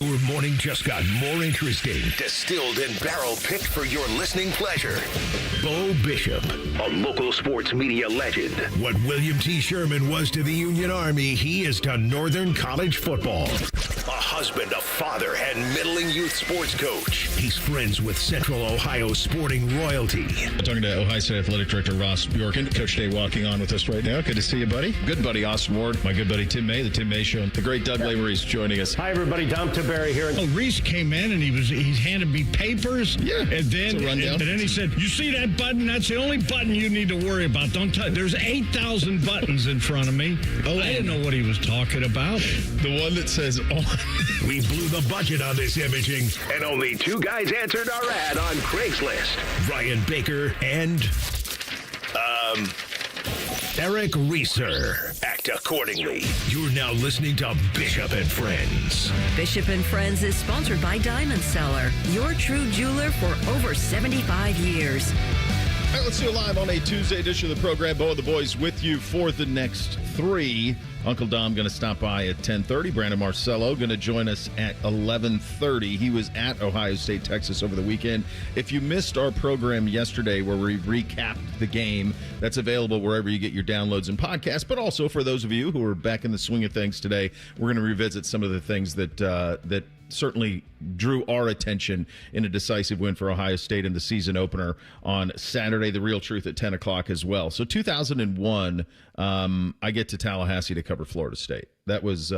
Your morning just got more interesting. Distilled and barrel-picked for your listening pleasure. Bo Bishop, a local sports media legend. What William T. Sherman was to the Union Army, he is to Northern College football. A husband, a father, and middling youth sports coach. He's friends with Central Ohio sporting royalty. I'm talking to Ohio State Athletic Director Ross Bjorken. Coach Day walking on with us right now. Good to see you, buddy. Good buddy Austin Ward. My good buddy Tim May, the Tim May Show. The great Doug Lavery's joining us. Hi, everybody. Dom Tiberi here. Oh, Reese came in and he handed me papers. Yeah, and then he said, "You see that button? That's the only button you need to worry about. Don't touch. There's 8,000 buttons in front of me." Oh, I didn't know what he was talking about. The one that says on. We blew the budget on this imaging, and only two guys answered our ad on Craigslist. Ryan Baker and Eric Reeser. Act accordingly. You're now listening to Bishop and Friends. Bishop and Friends is sponsored by Diamond Seller, your true jeweler for over 75 years. All right, let's do it live on a Tuesday edition of the program. Bo and the boys with you for the next three. Uncle Dom going to stop by at 10:30. Brandon Marcelo going to join us at 11:30. He was at Ohio State, Texas over the weekend. If you missed our program yesterday where we recapped the game, that's available wherever you get your downloads and podcasts. But also for those of you who are back in the swing of things today, we're going to revisit some of the things that certainly drew our attention in a decisive win for Ohio State in the season opener on Saturday. The Real Truth at 10 o'clock as well. So 2001, I get to Tallahassee to cover Florida State. That was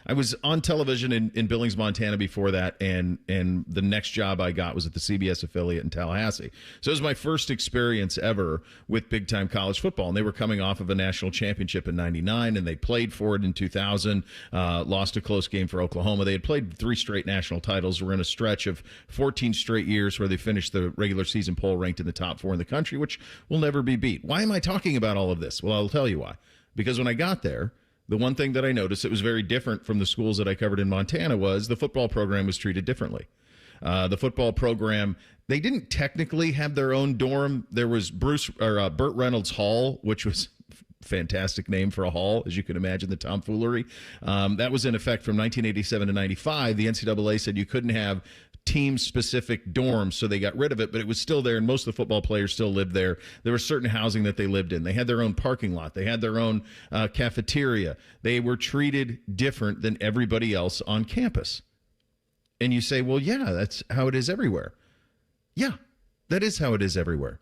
I was on television in Billings, Montana before that, and the next job I got was at the CBS affiliate in Tallahassee. So it was my first experience ever with big-time college football, and they were coming off of a national championship in 99, and they played for it in 2000, lost a close game for Oklahoma. They had played 3 straight national titles. We're in a stretch of 14 straight years where they finished the regular season poll ranked in the top 4 in the country, which will never be beat. Why am I talking about all of this? Well, I'll tell you why. Because when I got there, the one thing that I noticed that was very different from the schools that I covered in Montana was the football program was treated differently. The football program, they didn't technically have their own dorm. There was Burt Reynolds Hall, which was fantastic name for a hall, as you can imagine, the tomfoolery. That was in effect from 1987 to 95. The NCAA said you couldn't have team-specific dorms, so they got rid of it, but it was still there, and most of the football players still lived there. There was certain housing that they lived in. They had their own parking lot. They had their own cafeteria. They were treated different than everybody else on campus. And you say, well, yeah, that's how it is everywhere. Yeah, that is how it is everywhere.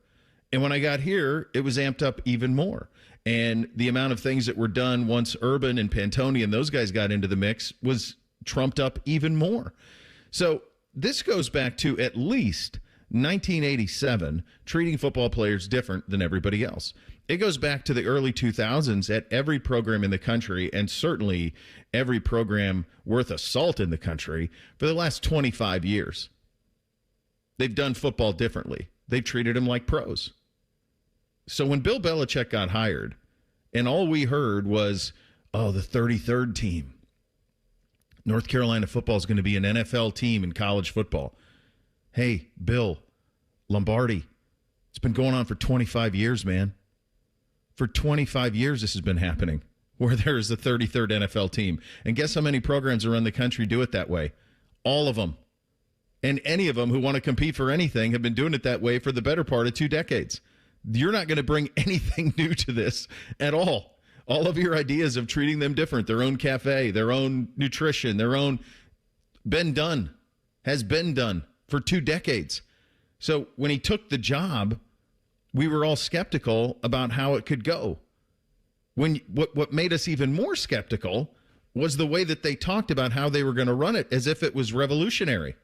And when I got here, it was amped up even more. And the amount of things that were done once Urban and Pantoni and those guys got into the mix was trumped up even more. So this goes back to at least 1987, treating football players different than everybody else. It goes back to the early 2000s at every program in the country, and certainly every program worth a salt in the country for the last 25 years. They've done football differently. They've treated them like pros. So when Bill Belichick got hired, and all we heard was, oh, the 33rd team. North Carolina football is going to be an NFL team in college football. Hey, Bill, Lombardi, it's been going on for 25 years, man. For 25 years, this has been happening, where there is the 33rd NFL team. And guess how many programs around the country do it that way? All of them. And any of them who want to compete for anything have been doing it that way for the better part of 2 decades. You're not going to bring anything new to this at all. All of your ideas of treating them different, their own cafe, their own nutrition, their own, has been done for 2 decades. So when he took the job, we were all skeptical about how it could go. What made us even more skeptical was the way that they talked about how they were going to run it as if it was revolutionary.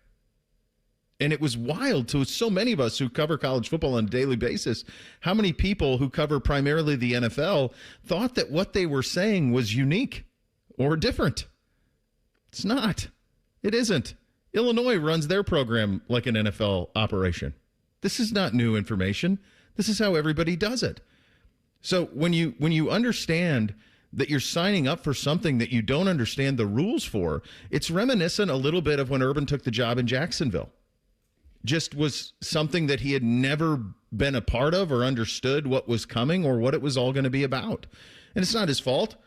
And it was wild to so many of us who cover college football on a daily basis. How many people who cover primarily the NFL thought that what they were saying was unique or different? It's not. It isn't. Illinois runs their program like an NFL operation. This is not new information. This is how everybody does it. So when you understand that you're signing up for something that you don't understand the rules for, it's reminiscent a little bit of when Urban took the job in Jacksonville. Just was something that he had never been a part of or understood what was coming or what it was all going to be about. And it's not his fault.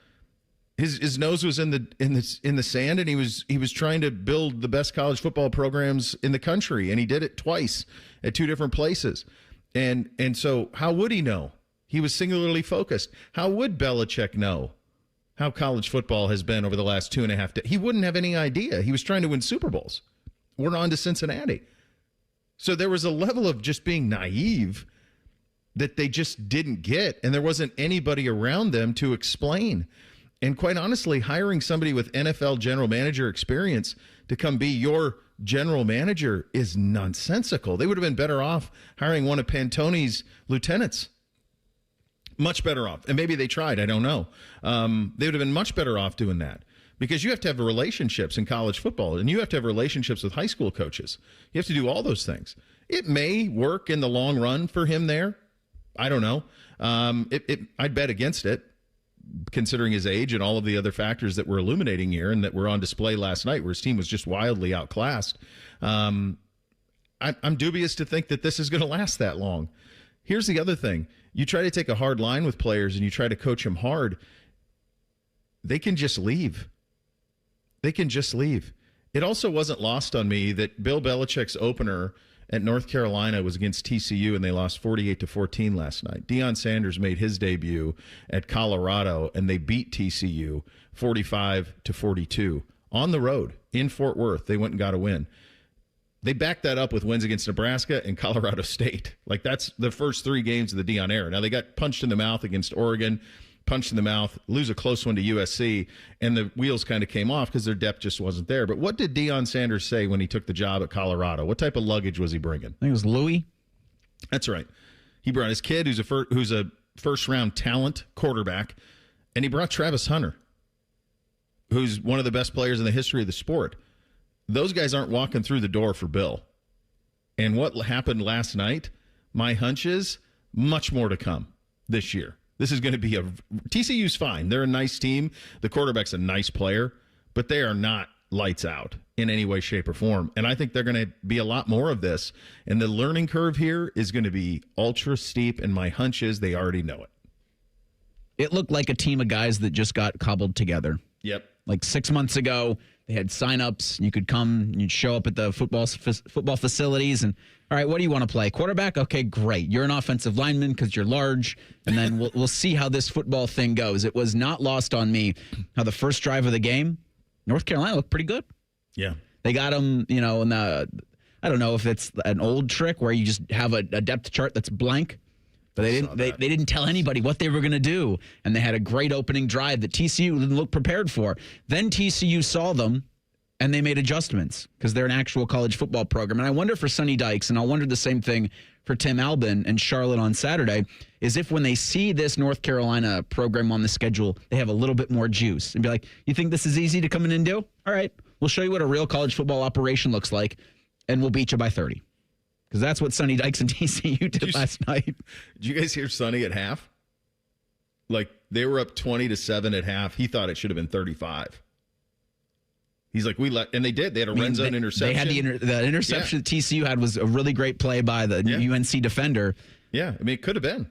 His nose was in the sand, and he was trying to build the best college football programs in the country, and he did it twice at two different places. And so how would he know? He was singularly focused. How would Belichick know how college football has been over the last 2.5 days? He wouldn't have any idea. He was trying to win Super Bowls. We're on to Cincinnati. So there was a level of just being naive that they just didn't get, and there wasn't anybody around them to explain. And quite honestly, hiring somebody with NFL general manager experience to come be your general manager is nonsensical. They would have been better off hiring one of Pantone's lieutenants. Much better off. And maybe they tried. I don't know. They would have been much better off doing that, because you have to have relationships in college football, and you have to have relationships with high school coaches. You have to do all those things. It may work in the long run for him there. I don't know. I'd bet against it, considering his age and all of the other factors that we're illuminating here and that were on display last night, where his team was just wildly outclassed. I'm dubious to think that this is going to last that long. Here's the other thing. You try to take a hard line with players and you try to coach them hard, they can just leave. They can just leave. It also wasn't lost on me that Bill Belichick's opener at North Carolina was against TCU, and they lost 48-14 last night. Deion Sanders made his debut at Colorado, and they beat TCU 45-42 on the road in Fort Worth. They went and got a win. They backed that up with wins against Nebraska and Colorado State. Like, that's the first three games of the Deion era. Now, they got punched in the mouth against Oregon, punched in the mouth, lose a close one to USC, and the wheels kind of came off because their depth just wasn't there. But what did Deion Sanders say when he took the job at Colorado? What type of luggage was he bringing? I think it was Louis. That's right. He brought his kid, who's a first-round talent quarterback, and he brought Travis Hunter, who's one of the best players in the history of the sport. Those guys aren't walking through the door for Bill. And what happened last night, my hunch is much more to come this year. This is going to be TCU's fine. They're a nice team. The quarterback's a nice player, but they are not lights out in any way, shape, or form. And I think they're going to be a lot more of this. And the learning curve here is going to be ultra steep, and my hunch is they already know it. It looked like a team of guys that just got cobbled together. Yep. Like 6 months ago, they had signups. You could come, you'd show up at the football facilities, and all right, what do you want to play? Quarterback? Okay, great. You're an offensive lineman because you're large, and then we'll see how this football thing goes. It was not lost on me how the first drive of the game, North Carolina looked pretty good. Yeah, they got them. You know, in I don't know if it's an old trick where you just have a depth chart that's blank. But they didn't tell anybody what they were going to do, and they had a great opening drive that TCU didn't look prepared for. Then TCU saw them, and they made adjustments because they're an actual college football program. And I wonder for Sonny Dykes, and I'll wonder the same thing for Tim Albin and Charlotte on Saturday, is if when they see this North Carolina program on the schedule, they have a little bit more juice and be like, you think this is easy to come in and do? All right, we'll show you what a real college football operation looks like, and we'll beat you by 30. Because that's what Sonny Dykes and TCU did last night. Did you guys hear Sonny at half? Like, they were up 20-7 at half. He thought it should have been 35. He's like, and they did. They had a red zone interception. They had the interception that TCU had was a really great play by the UNC defender. Yeah, I mean, it could have been.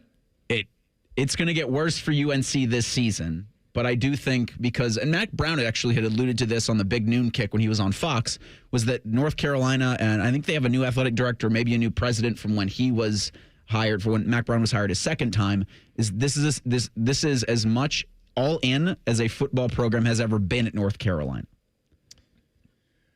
It's going to get worse for UNC this season. But I do think and Mac Brown actually had alluded to this on the Big Noon Kick when he was on Fox, was that North Carolina, and I think they have a new athletic director, maybe a new president from when he was hired, for when Mac Brown was hired his second time, this is as much all in as a football program has ever been at North Carolina.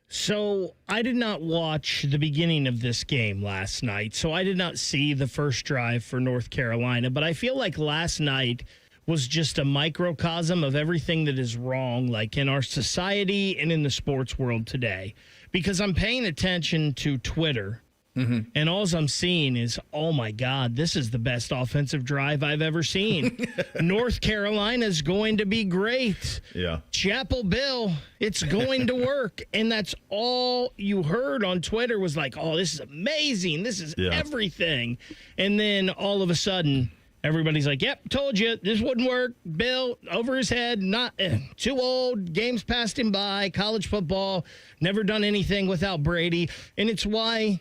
So I did not watch the beginning of this game last night, so I did not see the first drive for North Carolina, but I feel like last night was just a microcosm of everything that is wrong, like in our society and in the sports world today. Because I'm paying attention to Twitter, and all I'm seeing is, oh, my God, this is the best offensive drive I've ever seen. North Carolina's going to be great. Yeah. Chapel Bill, it's going to work. And that's all you heard on Twitter was like, oh, this is amazing. This is everything. And then all of a sudden, everybody's like, yep, told you, this wouldn't work. Bill, over his head, not too old, games passed him by, college football, never done anything without Brady. And it's why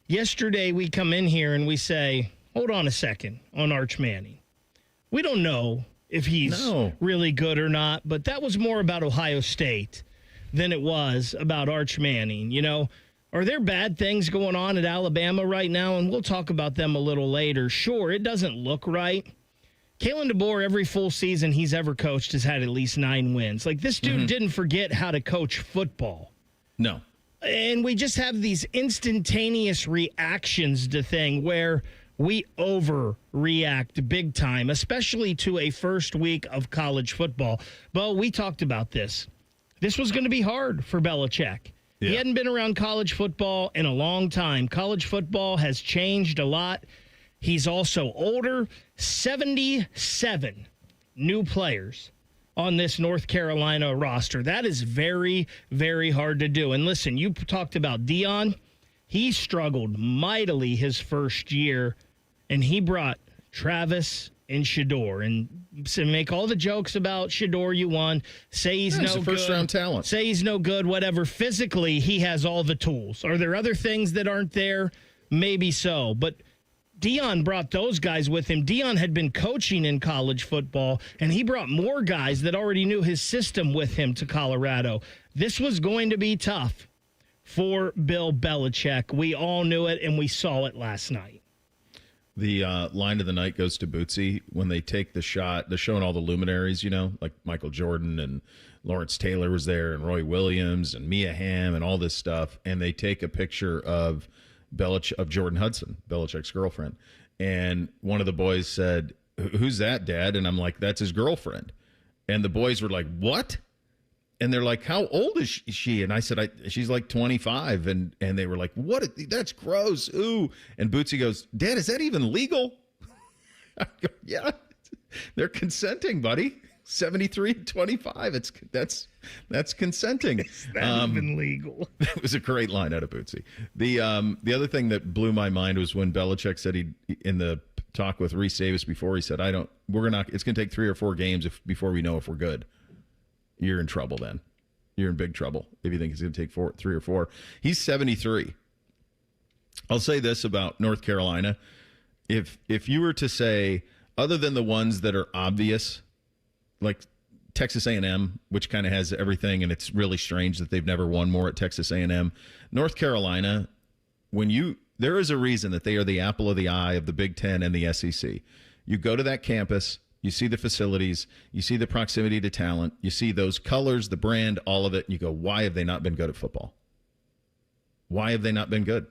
yesterday we come in here and we say, hold on a second on Arch Manning. We don't know if he's really good or not. But that was more about Ohio State than it was about Arch Manning. You know, are there bad things going on at Alabama right now? And we'll talk about them a little later. Sure, it doesn't look right. Kalen DeBoer, every full season he's ever coached, has had at least 9 wins. Like, this dude didn't forget how to coach football. No. And we just have these instantaneous reactions to things where we overreact big time, especially to a first week of college football. Bo, we talked about this. This was going to be hard for Belichick. Yeah. He hadn't been around college football in a long time. College football has changed a lot. He's also older. 77 new players on this North Carolina roster. That is very, very hard to do. And listen, you talked about Deion. He struggled mightily his first year, and he brought Travis and Shedeur. And so make all the jokes about Shedeur you want. Say he's no good. First-round talent. Say he's no good, whatever. Physically, he has all the tools. Are there other things that aren't there? Maybe so. But Deion brought those guys with him. Deion had been coaching in college football, and he brought more guys that already knew his system with him to Colorado. This was going to be tough for Bill Belichick. We all knew it, and we saw it last night. The line of the night goes to Bootsy when they take the shot. They're showing all the luminaries, you know, like Michael Jordan and Lawrence Taylor was there and Roy Williams and Mia Hamm and all this stuff. And they take a picture of Jordan Hudson, Belichick's girlfriend. And one of the boys said, "Who's that, Dad?" And I'm like, "That's his girlfriend." And the boys were like, "What?" And they're like, "How old is she?" And I said, "She's like 25." And they were like, "What? That's gross. Ooh." And Bootsy goes, "Dad, is that even legal?" I go, "Yeah, they're consenting, buddy. 73 and 25. That's consenting." Is that even legal? That was a great line out of Bootsy. The other thing that blew my mind was when Belichick said in the talk with Reese Davis before, he said, it's going to take 3 or 4 games before we know if we're good. You're in trouble then. You're in big trouble if you think it's going to take 3 or 4. He's 73. I'll say this about North Carolina. If you were to say, other than the ones that are obvious, like Texas A&M, which kind of has everything, and it's really strange that they've never won more at Texas A&M. North Carolina, there is a reason that they are the apple of the eye of the Big Ten and the SEC. You go to that campus, you see the facilities, you see the proximity to talent, you see those colors, the brand, all of it, and you go, why have they not been good at football? Why have they not been good?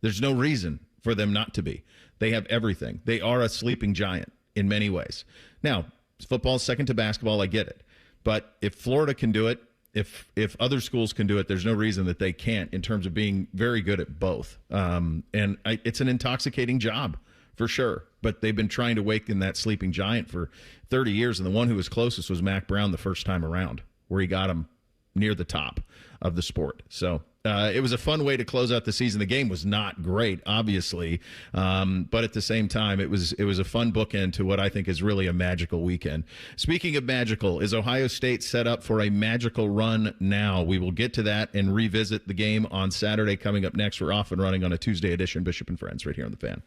There's no reason for them not to be. They have everything. They are a sleeping giant in many ways. Now, football's second to basketball, I get it. But if Florida can do it, if other schools can do it, there's no reason that they can't in terms of being very good at both. It's an intoxicating job for sure. But they've been trying to waken that sleeping giant for 30 years. And the one who was closest was Mac Brown the first time around, where he got him near the top of the sport. So it was a fun way to close out the season. The game was not great, obviously, but at the same time, it was a fun bookend to what I think is really a magical weekend. Speaking of magical, is Ohio State set up for a magical run now? We will get to that and revisit the game on Saturday. Coming up next, we're off and running on a Tuesday edition, Bishop and Friends, right here on The Fan.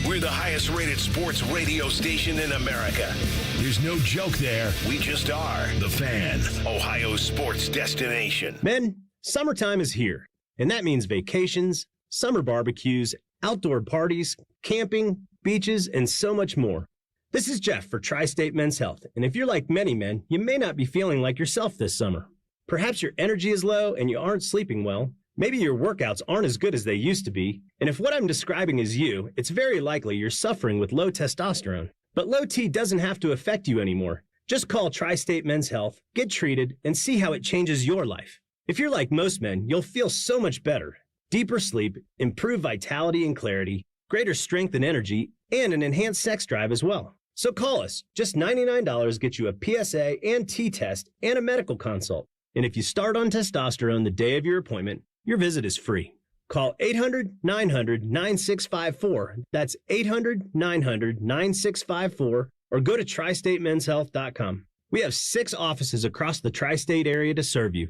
We're the highest rated sports radio station in America. There's no joke there. We just are. The Fan, Ohio's sports destination. Men, summertime is here, and that means vacations, summer barbecues, outdoor parties, camping, beaches, and so much more. This is Jeff for Tri-State Men's Health, and if you're like many men, you may not be feeling like yourself this summer. Perhaps your energy is low and you aren't sleeping well. Maybe your workouts aren't as good as they used to be, and if what I'm describing is you, it's very likely you're suffering with low testosterone. But low T doesn't have to affect you anymore. Just call Tri-State Men's Health, get treated, and see how it changes your life. If you're like most men, you'll feel so much better. Deeper sleep, improved vitality and clarity, greater strength and energy, and an enhanced sex drive as well. So call us. Just $99 gets you a PSA and T-test and a medical consult. And if you start on testosterone the day of your appointment, your visit is free. Call 800-900-9654. That's 800-900-9654. Or go to tristatemenshealth.com. We have 6 offices across the tri-state area to serve you.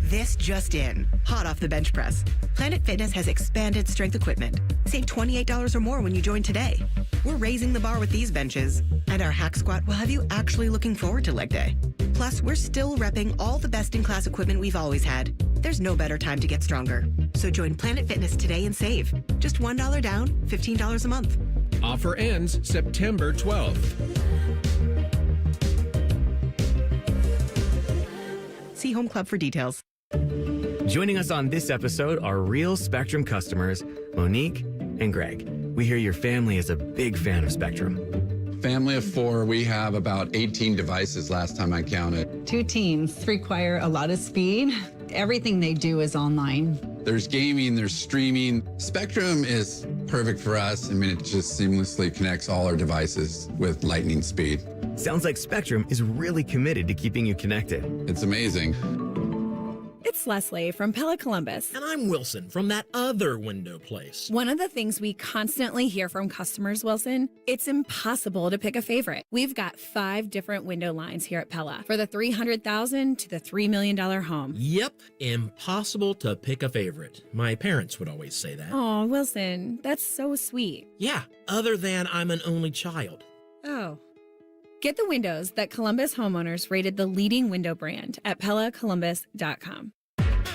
This just in, hot off the bench press. Planet Fitness has expanded strength equipment. Save $28 or more when you join today. We're raising the bar with these benches, and our hack squat will have you actually looking forward to leg day. Plus, we're still repping all the best-in-class equipment we've always had. There's no better time to get stronger. So join Planet Fitness today and save. Just $1 down, $15 a month. Offer ends September 12th. See Home Club for details. Joining us on this episode are real Spectrum customers, Monique and Greg. We hear your family is a big fan of Spectrum. Family of 4, we have about 18 devices last time I counted. 2 teams require a lot of speed. Everything they do is online. There's gaming, there's streaming. Spectrum is perfect for us. I mean, it just seamlessly connects all our devices with lightning speed. Sounds like Spectrum is really committed to keeping you connected. It's amazing. It's Leslie from Pella Columbus. And I'm Wilson from that other window place. One of the things we constantly hear from customers, Wilson, it's impossible to pick a favorite. We've got 5 different window lines here at Pella, for the $300,000 to the $3 million home. Yep, impossible to pick a favorite. My parents would always say that. Oh, Wilson, that's so sweet. Yeah, other than I'm an only child. Oh. Get the windows that Columbus homeowners rated the leading window brand at PellaColumbus.com.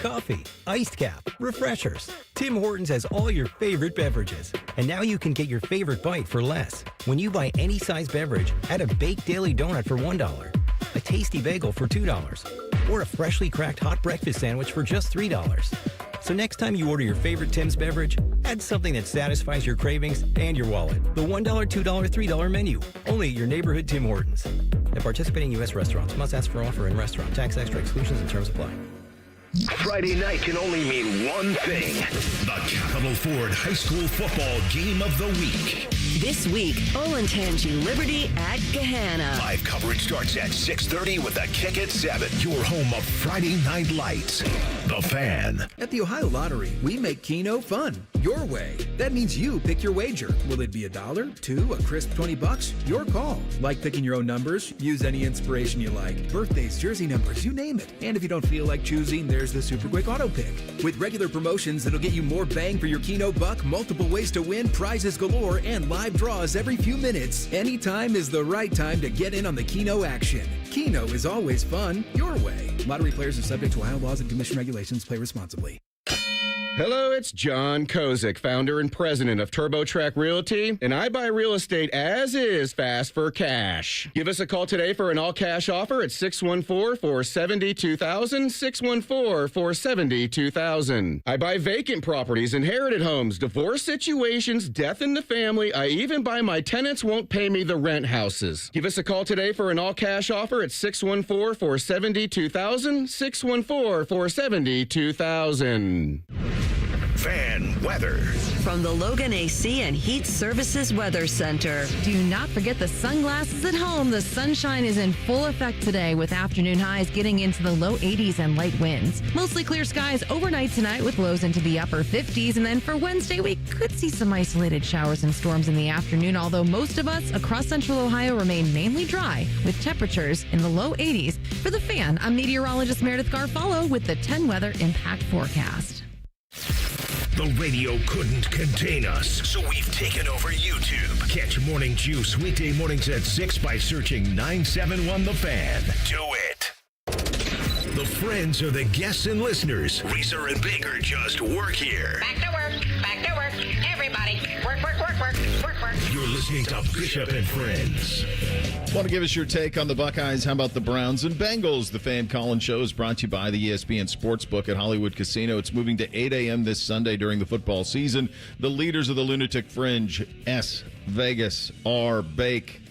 Coffee, iced cap, refreshers. Tim Hortons has all your favorite beverages. And now you can get your favorite bite for less. When you buy any size beverage, add a baked daily donut for $1, a tasty bagel for $2, or a freshly cracked hot breakfast sandwich for just $3. So next time you order your favorite Tim's beverage, add something that satisfies your cravings and your wallet. The $1, $2, $3 menu. Only at your neighborhood Tim Hortons. At participating U.S. restaurants. Must ask for offer in restaurant. Tax extra exclusions and terms apply. Friday night can only mean one thing. The Capital Ford High School Football Game of the Week. This week, Olentangy Liberty at Gahanna. Live coverage starts at 6:30 with a kick at 7. Your home of Friday Night Lights. The Fan. At the Ohio Lottery, we make Keno fun. Your way. That means you pick your wager. Will it be $1, $2, a crisp $20? Your call. Like picking your own numbers? Use any inspiration you like. Birthdays, jersey numbers, you name it. And if you don't feel like choosing, there's the Super Quick Auto Pick. With regular promotions that'll get you more bang for your Keno buck, multiple ways to win, prizes galore, and live draws every few minutes, anytime is the right time to get in on the Keno action. Keno is always fun, your way. Lottery players are subject to Ohio laws and commission regulations. Play responsibly. Hello, it's John Kozik, founder and president of TurboTrack Realty, and I buy real estate as is fast for cash. Give us a call today for an all-cash offer at 614-470-2000, 614-470-2000. I buy vacant properties, inherited homes, divorce situations, death in the family. I even buy my tenants won't pay me the rent houses. Give us a call today for an all-cash offer at 614-470-2000, 614-470-2000. Fan weather. From the Logan AC and Heat Services Weather Center. Do not forget the sunglasses at home. The sunshine is in full effect today with afternoon highs getting into the low 80s and light winds. Mostly clear skies overnight tonight with lows into the upper 50s. And then for Wednesday, we could see some isolated showers and storms in the afternoon, although most of us across central Ohio remain mainly dry with temperatures in the low 80s. For the Fan, I'm meteorologist Meredith Garfalo with the 10 Weather Impact Forecast. The radio couldn't contain us, so we've taken over YouTube. Catch Morning Juice weekday mornings at 6 by searching 971 The Fan. Do it. The friends are the guests and listeners. Reeser and Baker just work here. Back to work. Back to work. Everybody, work, work, work, work, work, work. You're listening to Bishop and Friends. Want to give us your take on the Buckeyes? How about the Browns and Bengals? The Fan Collins Show is brought to you by the ESPN Sportsbook at Hollywood Casino. It's moving to 8 a.m. this Sunday during the football season. The leaders of the Lunatic Fringe, S, Vegas, R, Bake.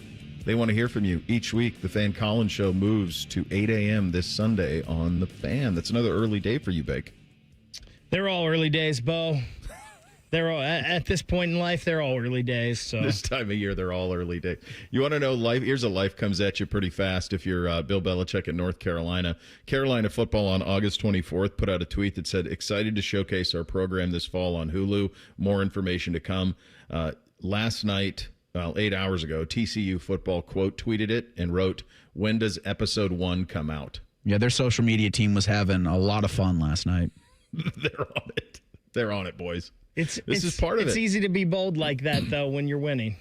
They want to hear from you each week. The Fan Collins Show moves to 8 a.m. this Sunday on The Fan. That's another early day for you, Bake. They're all early days, Bo. They're all, at this point in life, they're all early days. So this time of year, they're all early days. You want to know life? Here's a life comes at you pretty fast if you're Bill Belichick in North Carolina. Carolina football on August 24th put out a tweet that said, excited to showcase our program this fall on Hulu. More information to come. Last night, 8 hours ago, TCU football, quote, tweeted it and wrote, when does episode 1 come out? Yeah, their social media team was having a lot of fun last night. They're on it, boys. This is part of it. It's easy to be bold like that, though, when you're winning.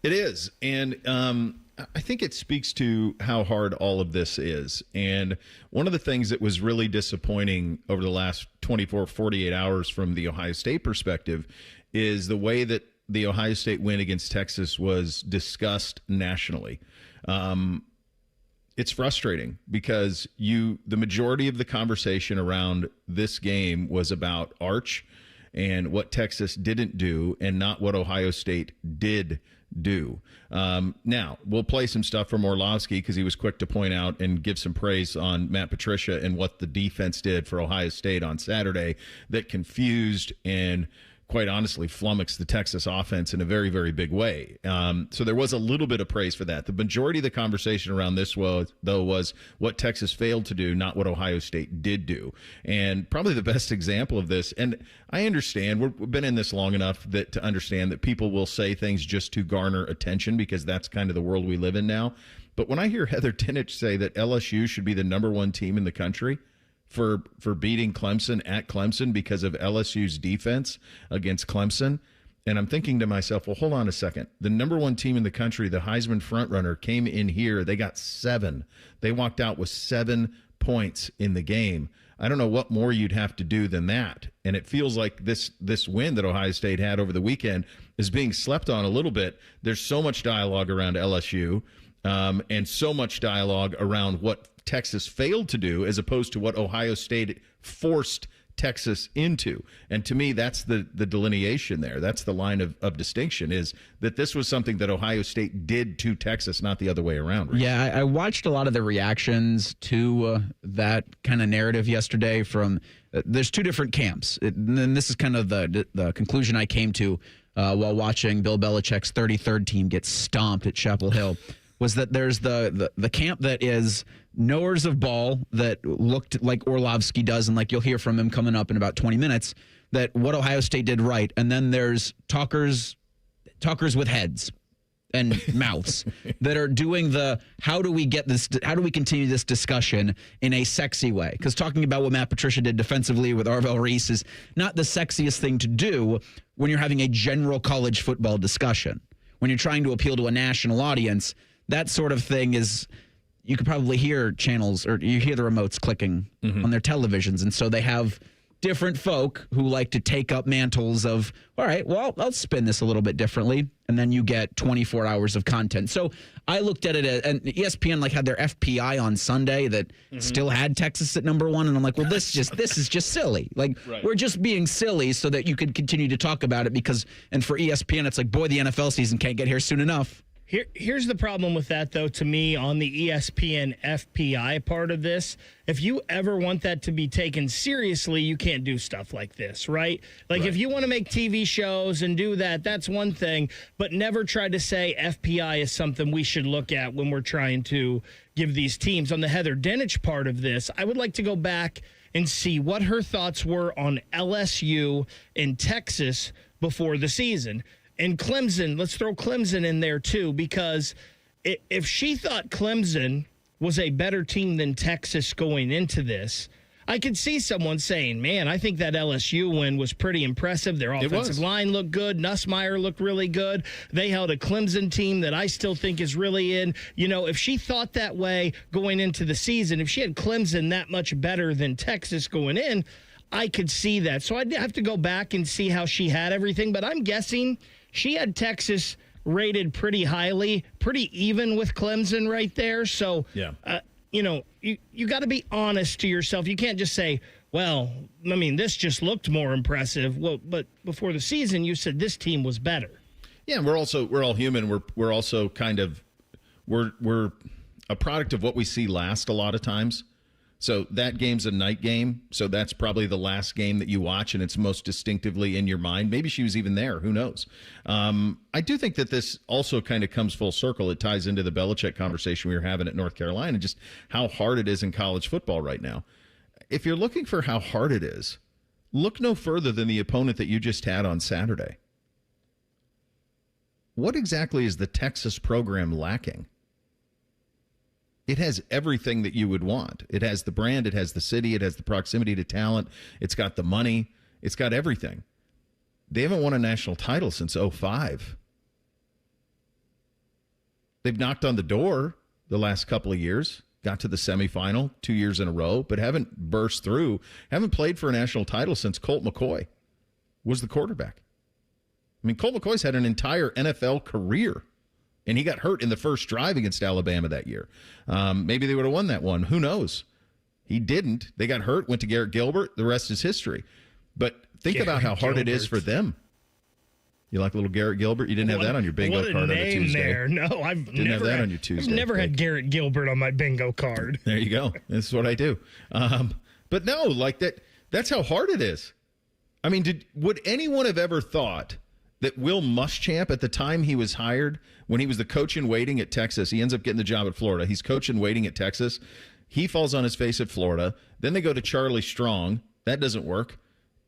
It is. And I think it speaks to how hard all of this is. And one of the things that was really disappointing over the last 24, 48 hours from the Ohio State perspective is the way that the Ohio State win against Texas was discussed nationally. It's frustrating because the majority of the conversation around this game was about Arch and what Texas didn't do and not what Ohio State did do. Now, we'll play some stuff from Orlovsky because he was quick to point out and give some praise on Matt Patricia and what the defense did for Ohio State on Saturday that confused and quite honestly flummoxed the Texas offense in a very, very big way. So there was a little bit of praise for that. The majority of the conversation around this, was what Texas failed to do, not what Ohio State did do. And probably the best example of this, and I understand, we've been in this long enough to understand that people will say things just to garner attention because that's kind of the world we live in now. But when I hear Heather Dinich say that LSU should be the number one team in the country, for beating Clemson at Clemson because of LSU's defense against Clemson. And I'm thinking to myself, well, hold on a second. The number one team in the country, the Heisman frontrunner, came in here. They got 7. They walked out with 7 points in the game. I don't know what more you'd have to do than that. And it feels like this win that Ohio State had over the weekend is being slept on a little bit. There's so much dialogue around LSU and so much dialogue around what Texas failed to do as opposed to what Ohio State forced Texas into. And to me, that's the delineation there. That's the line of distinction, is that this was something that Ohio State did to Texas, not the other way around. Right? Yeah, I watched a lot of the reactions to that kind of narrative yesterday from there's 2 different camps. And this is kind of the conclusion I came to while watching Bill Belichick's 33rd team get stomped at Chapel Hill. Was that there's the camp that is knowers of ball that looked like Orlovsky does, and like you'll hear from him coming up in about 20 minutes, that what Ohio State did right. And then there's talkers with heads and mouths that are doing how do we continue this discussion in a sexy way? Because talking about what Matt Patricia did defensively with Arvell Reese is not the sexiest thing to do when you're having a general college football discussion. When you're trying to appeal to a national audience, that sort of thing is, you could probably hear channels or you hear the remotes clicking on their televisions. And so they have different folk who like to take up mantles of, all right, well, I'll spin this a little bit differently. And then you get 24 hours of content. So I looked at it and ESPN had their FPI on Sunday that still had Texas at number 1. And I'm like, well, this is just silly. We're just being silly so that you could continue to talk about it and for ESPN, it's like, boy, the NFL season can't get here soon enough. Here's the problem with that, though, to me, on the ESPN FPI part of this. If you ever want that to be taken seriously, you can't do stuff like this, right? If you want to make TV shows and do that, that's one thing, but never try to say FPI is something we should look at when we're trying to give these teams. On the Heather Dinich part of this, I would like to go back and see what her thoughts were on LSU and Texas before the season. And Clemson, let's throw Clemson in there too, because if she thought Clemson was a better team than Texas going into this, I could see someone saying, man, I think that LSU win was pretty impressive. Their offensive line looked good. Nussmeier looked really good. They held a Clemson team that I still think is really in. If she thought that way going into the season, if she had Clemson that much better than Texas going in, I could see that. So I'd have to go back and see how she had everything. But I'm guessing she had Texas rated pretty highly, pretty even with Clemson right there. So, you got to be honest to yourself. You can't just say, well, I mean, this just looked more impressive. Well, but before the season, you said this team was better. Yeah, we're all human. We're also kind of we're a product of what we see last a lot of times. So that game's a night game. So that's probably the last game that you watch, and it's most distinctively in your mind. Maybe she was even there. Who knows? I do think that this also kind of comes full circle. It ties into the Belichick conversation we were having at North Carolina, just how hard it is in college football right now. If you're looking for how hard it is, look no further than the opponent that you just had on Saturday. What exactly is the Texas program lacking? It has everything that you would want. It has the brand, it has the city, it has the proximity to talent, it's got the money, it's got everything. They haven't won a national title since 2005. They've knocked on the door the last couple of years, got to the semifinal 2 years in a row, but haven't burst through, haven't played for a national title since Colt McCoy was the quarterback. I mean, Colt McCoy's had an entire NFL career, and he got hurt in the first drive against Alabama that year. Maybe they would have won that one. Who knows? He didn't. They got hurt, went to Garrett Gilbert. The rest is history. But think about how hard it is for them. You like little Garrett Gilbert? You didn't have that on your bingo card on a Tuesday. There. No, I've didn't never have that had, on your Tuesday. I've never had Garrett Gilbert on my bingo card. There you go. This is what I do. But no, like that's how hard it is. I mean, would anyone have ever thought that Will Muschamp, at the time he was hired, when he was the coach in waiting at Texas, he ends up getting the job at Florida. He's coach in waiting at Texas. He falls on his face at Florida. Then they go to Charlie Strong. That doesn't work.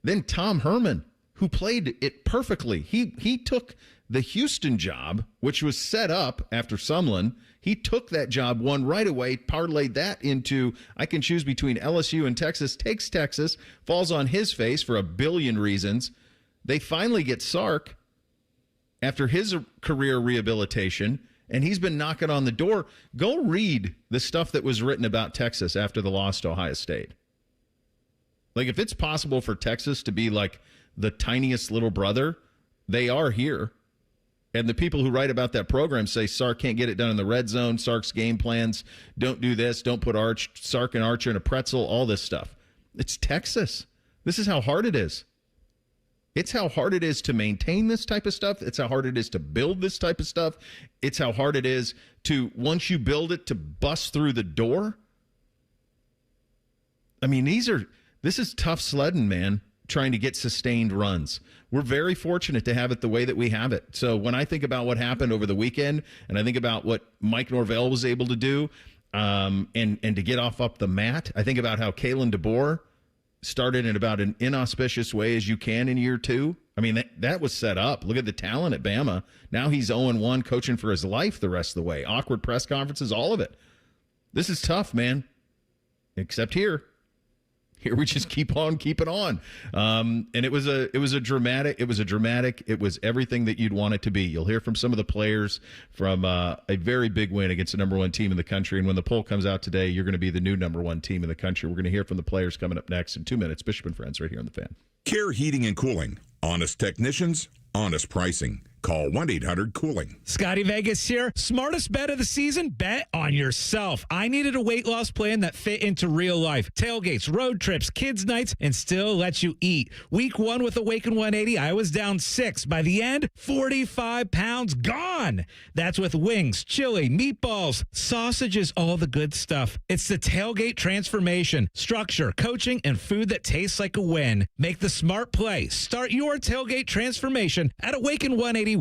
Then Tom Herman, who played it perfectly. He took the Houston job, which was set up after Sumlin. He took that job, won right away, parlayed that into, I can choose between LSU and Texas, takes Texas, falls on his face for a billion reasons. They finally get Sark after his career rehabilitation, and he's been knocking on the door. Go read the stuff that was written about Texas after the loss to Ohio State. Like, if it's possible for Texas to be like the tiniest little brother, they are here. And the people who write about that program say Sark can't get it done in the red zone, Sark's game plans, don't do this, don't put Sark and Archer in a pretzel, all this stuff. It's Texas. This is how hard it is. It's how hard it is to maintain this type of stuff. It's how hard it is to build this type of stuff. It's how hard it is to, once you build it, to bust through the door. I mean, this is tough sledding, man, trying to get sustained runs. We're very fortunate to have it the way that we have it. So when I think about what happened over the weekend, and I think about what Mike Norvell was able to do, and to get up the mat, I think about how Kalen DeBoer started in about an inauspicious way as you can in year two. I mean, that was set up. Look at the talent at Bama. Now he's 0-1, coaching for his life the rest of the way. Awkward press conferences, all of it. This is tough, man. Except here. Here we just keep on keeping on. And it was dramatic. It was everything that you'd want it to be. You'll hear from some of the players from a very big win against the number one team in the country. And when the poll comes out today, you're going to be the new number one team in the country. We're going to hear from the players coming up next in 2 minutes. Bishop and Friends right here on The Fan. Care Heating and Cooling. Honest technicians, honest pricing. Call 1-800-COOLING. Scotty Vegas here. Smartest bet of the season? Bet on yourself. I needed a weight loss plan that fit into real life. Tailgates, road trips, kids' nights, and still lets you eat. Week 1 with Awaken 180, I was down 6. By the end, 45 pounds gone. That's with wings, chili, meatballs, sausages, all the good stuff. It's the Tailgate transformation. Structure, coaching, and food that tastes like a win. Make the smart play. Start your Tailgate transformation at Awaken180weightloss.com.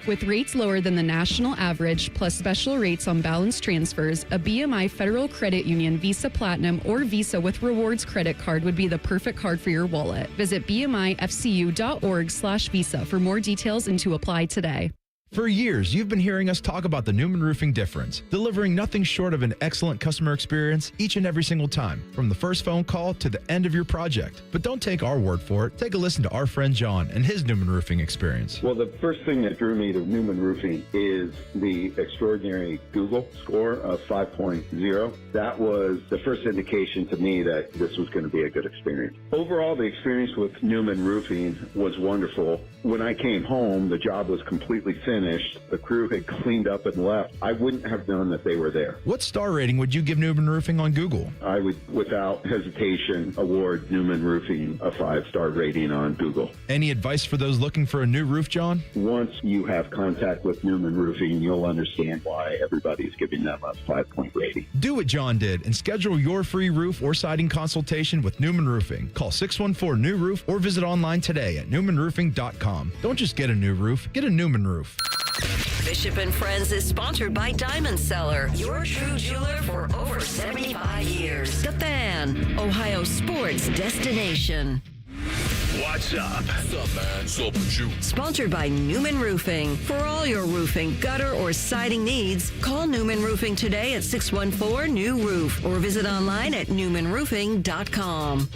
With rates lower than the national average, plus special rates on balance transfers, a BMI Federal Credit Union Visa Platinum or Visa with Rewards credit card would be the perfect card for your wallet. Visit bmifcu.org/visa for more details and to apply today. For years, you've been hearing us talk about the Newman Roofing difference, delivering nothing short of an excellent customer experience each and every single time, from the first phone call to the end of your project. But don't take our word for it. Take a listen to our friend John and his Newman Roofing experience. Well, the first thing that drew me to Newman Roofing is the extraordinary Google score of 5.0. That was the first indication to me that this was going to be a good experience. Overall, the experience with Newman Roofing was wonderful. When I came home, the job was completely finished. The crew had cleaned up and left. I wouldn't have known that they were there. What star rating would you give Newman Roofing on Google? I would, without hesitation, award Newman Roofing a 5-star rating on Google. Any advice for those looking for a new roof, John? Once you have contact with Newman Roofing, you'll understand why everybody's giving them a 5-point rating. Do what John did and schedule your free roof or siding consultation with Newman Roofing. Call 614-NEW-ROOF or visit online today at newmanroofing.com. Don't just get a new roof, get a Newman roof. Bishop and Friends is sponsored by Diamond Seller, your true jeweler for over 75 years. The Fan, Ohio sports destination. What's up? What's up, man? What's up with you? Sponsored by Newman Roofing. For all your roofing, gutter, or siding needs, call Newman Roofing today at 614-NEW-ROOF or visit online at newmanroofing.com.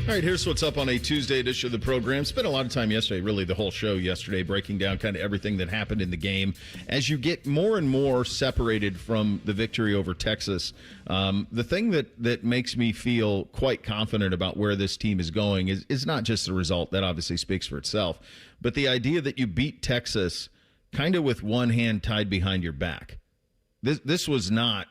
All right, here's what's up on a Tuesday edition of the program. Spent a lot of time yesterday, really the whole show yesterday, breaking down kind of everything that happened in the game. As you get more and more separated from the victory over Texas, the thing that makes me feel quite confident about where this team is going is not just the result. That obviously speaks for itself. But the idea that you beat Texas kind of with one hand tied behind your back. This was not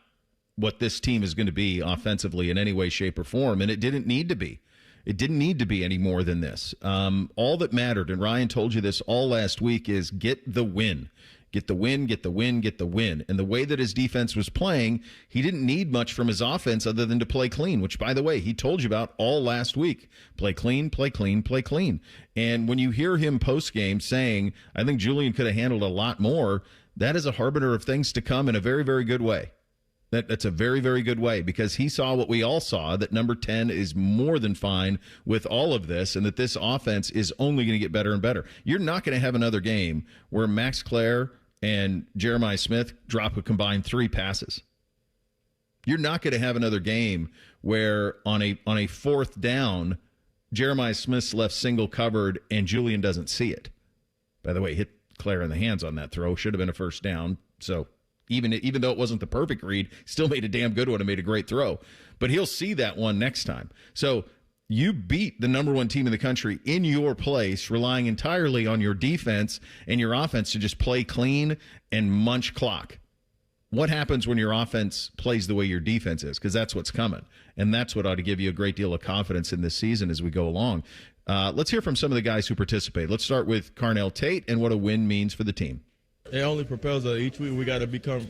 what this team is going to be offensively in any way, shape, or form, and it didn't need to be. It didn't need to be any more than this. All that mattered, and Ryan told you this all last week, is get the win. Get the win, get the win, get the win. And the way that his defense was playing, he didn't need much from his offense other than to play clean, which, by the way, he told you about all last week. Play clean, play clean, play clean. And when you hear him post-game saying, I think Julian could have handled a lot more, that is a harbinger of things to come in a very, very good way. That's a very, very good way, because he saw what we all saw, that number 10 is more than fine with all of this, and that this offense is only going to get better and better. You're not going to have another game where Max Clare and Jeremiah Smith drop a combined 3 passes. You're not going to have another game where on a fourth down, Jeremiah Smith's left single covered and Julian doesn't see it. By the way, hit Clare in the hands on that throw. Should have been a first down. So even though it wasn't the perfect read, still made a damn good one and made a great throw. But he'll see that one next time. So you beat the number 1 team in the country in your place, relying entirely on your defense and your offense to just play clean and munch clock. What happens when your offense plays the way your defense is? Because that's what's coming. And that's what ought to give you a great deal of confidence in this season as we go along. Let's hear from some of the guys who participate. Let's start with Carnell Tate and what a win means for the team. It only propels us. Each week we got to become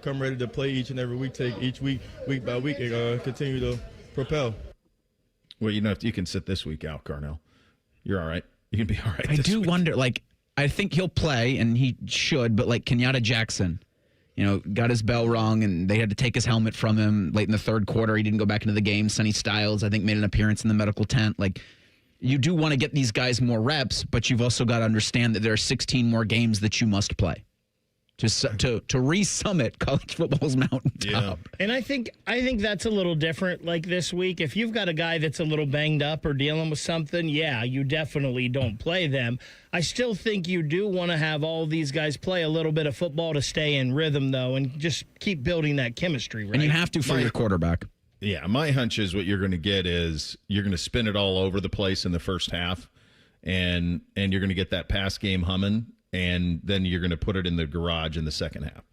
ready to play each and every week, take each week by week, and continue to propel. Well, you can sit this week out, Carnell. You're all right. You can be all right. I do wonder, I think he'll play, and he should, but Kenyatta Jackson, got his bell rung, and they had to take his helmet from him late in the third quarter. He didn't go back into the game. Sonny Styles, I think, made an appearance in the medical tent. You do want to get these guys more reps, but you've also got to understand that there are 16 more games that you must play to re-summit college football's mountaintop. Yeah. And I think that's a little different this week. If you've got a guy that's a little banged up or dealing with something, yeah, you definitely don't play them. I still think you do want to have all these guys play a little bit of football to stay in rhythm, though, and just keep building that chemistry, right? And you have to for your quarterback. Yeah, my hunch is what you're going to get is you're going to spin it all over the place in the first half, and you're going to get that pass game humming, and then you're going to put it in the garage in the second half.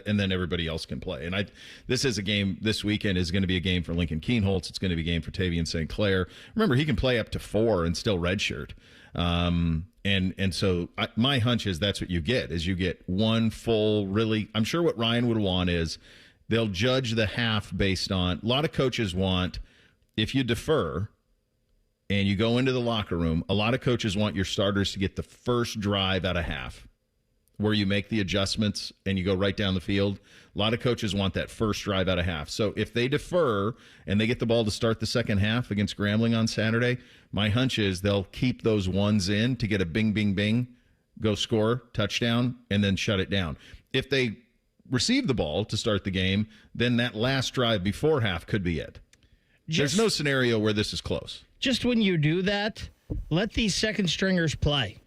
And then everybody else can play. And this is a game this weekend is going to be a game for Lincoln Keenholz. It's going to be a game for Tavian St. Clair. Remember, he can play up to 4 and still redshirt. And so my hunch is that's what you get, is you get one full, really, I'm sure what Ryan would want is they'll judge the half based on, a lot of coaches want, if you defer and you go into the locker room, a lot of coaches want your starters to get the first drive out of half where you make the adjustments and you go right down the field. A lot of coaches want that first drive out of half. So if they defer and they get the ball to start the second half against Grambling on Saturday, my hunch is they'll keep those ones in to get a bing, bing, bing, go score, touchdown, and then shut it down. If they receive the ball to start the game, then that last drive before half could be it. There's no scenario where this is close. Just when you do that, let these second stringers play.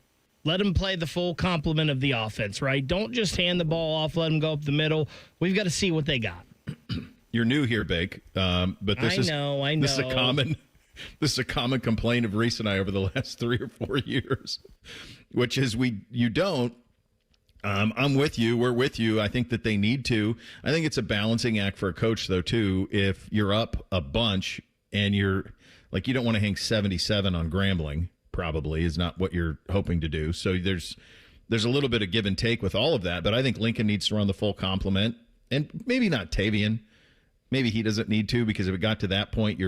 Let them play the full complement of the offense, right? Don't just hand the ball off, let them go up the middle. We've got to see what they got. You're new here, Bake, but this I know. This is a common complaint of Reese and I over the last 3 or 4 years, which is you don't. I'm with you. We're with you. I think that they need to. I think it's a balancing act for a coach, though, too. If you're up a bunch and you don't want to hang 77 on Grambling, probably is not what you're hoping to do. So there's a little bit of give and take with all of that. But I think Lincoln needs to run the full complement, and maybe not Tavian. Maybe he doesn't need to, because if it got to that point,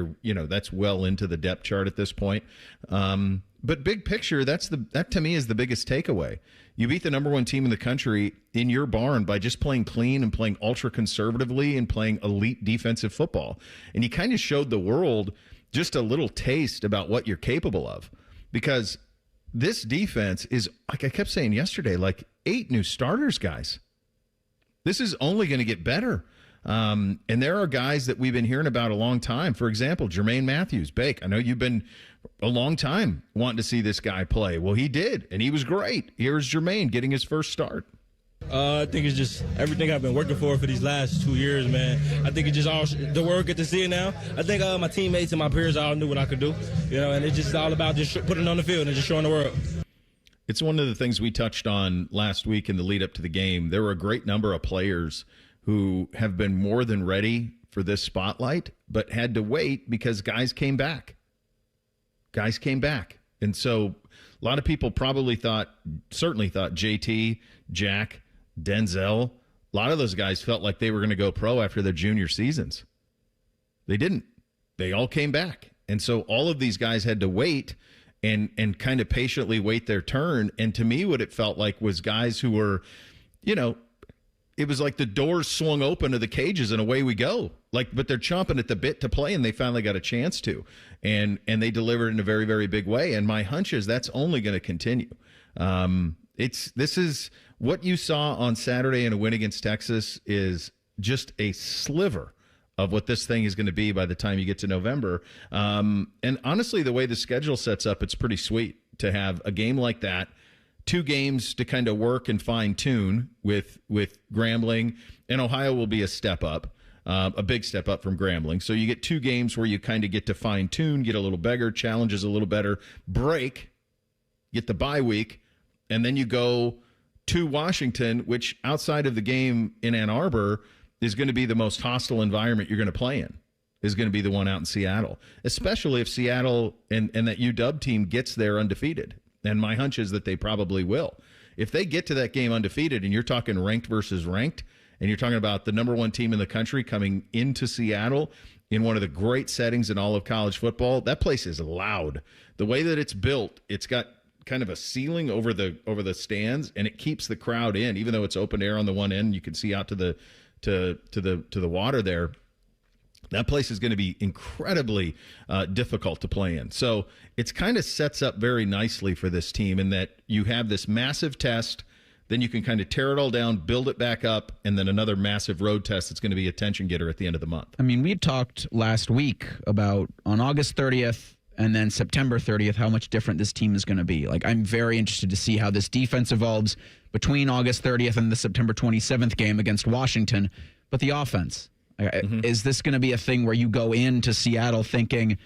that's well into the depth chart at this point. But big picture, that to me is the biggest takeaway. You beat the number 1 team in the country in your barn by just playing clean and playing ultra conservatively and playing elite defensive football. And you kind of showed the world just a little taste about what you're capable of. because this defense is, like I kept saying yesterday, like 8 new starters, guys. This is only going to get better. And there are guys that we've been hearing about a long time. For example, Jermaine Matthews, Bake. I know you've been a long time wanting to see this guy play. Well, he did, and he was great. Here's Jermaine getting his first start. I think it's just everything I've been working for these last 2 years, man. I think it's just all the world get to see it now. I think my teammates and my peers all knew what I could do, and it's just all about just putting it on the field and just showing the world. It's one of the things we touched on last week in the lead up to the game. There were a great number of players who have been more than ready for this spotlight, but had to wait because guys came back. And so a lot of people certainly thought JT, Jack, Denzel, a lot of those guys felt like they were going to go pro after their junior seasons. They didn't. They all came back. And so all of these guys had to wait and kind of patiently wait their turn. And to me, what it felt like was guys who were, it was like the doors swung open to the cages and away we go. But they're chomping at the bit to play, and they finally got a chance to. And they delivered in a very, very big way. And my hunch is that's only going to continue. This is what you saw on Saturday in a win against Texas is just a sliver of what this thing is going to be by the time you get to November. And honestly, the way the schedule sets up, it's pretty sweet to have a game like that. 2 games to kind of work and fine-tune with Grambling, and Ohio will be a step up, a big step up from Grambling. So you get 2 games where you kind of get to fine-tune, get a little bigger, challenges a little better, break, get the bye week, and then you go to Washington, which outside of the game in Ann Arbor is going to be the most hostile environment you're going to play in, is going to be the one out in Seattle, especially if Seattle and that UW team gets there undefeated. And my hunch is that they probably will. If they get to that game undefeated, and you're talking ranked versus ranked, and you're talking about the number 1 team in the country coming into Seattle in one of the great settings in all of college football, that place is loud. The way that it's built, it's got kind of a ceiling over the stands, and it keeps the crowd in, even though it's open air on the one end. You can see out to the water there. That place is going to be incredibly difficult to play in. So it's kind of sets up very nicely for this team in that you have this massive test, then you can kind of tear it all down, build it back up, and then another massive road test that's going to be a attention getter at the end of the month. I mean, we talked last week about on August 30th and then September 30th how much different this team is going to be. Like, I'm very interested to see how this defense evolves between August 30th and the September 27th game against Washington. But the offense, is this going to be a thing where you go into Seattle thinking,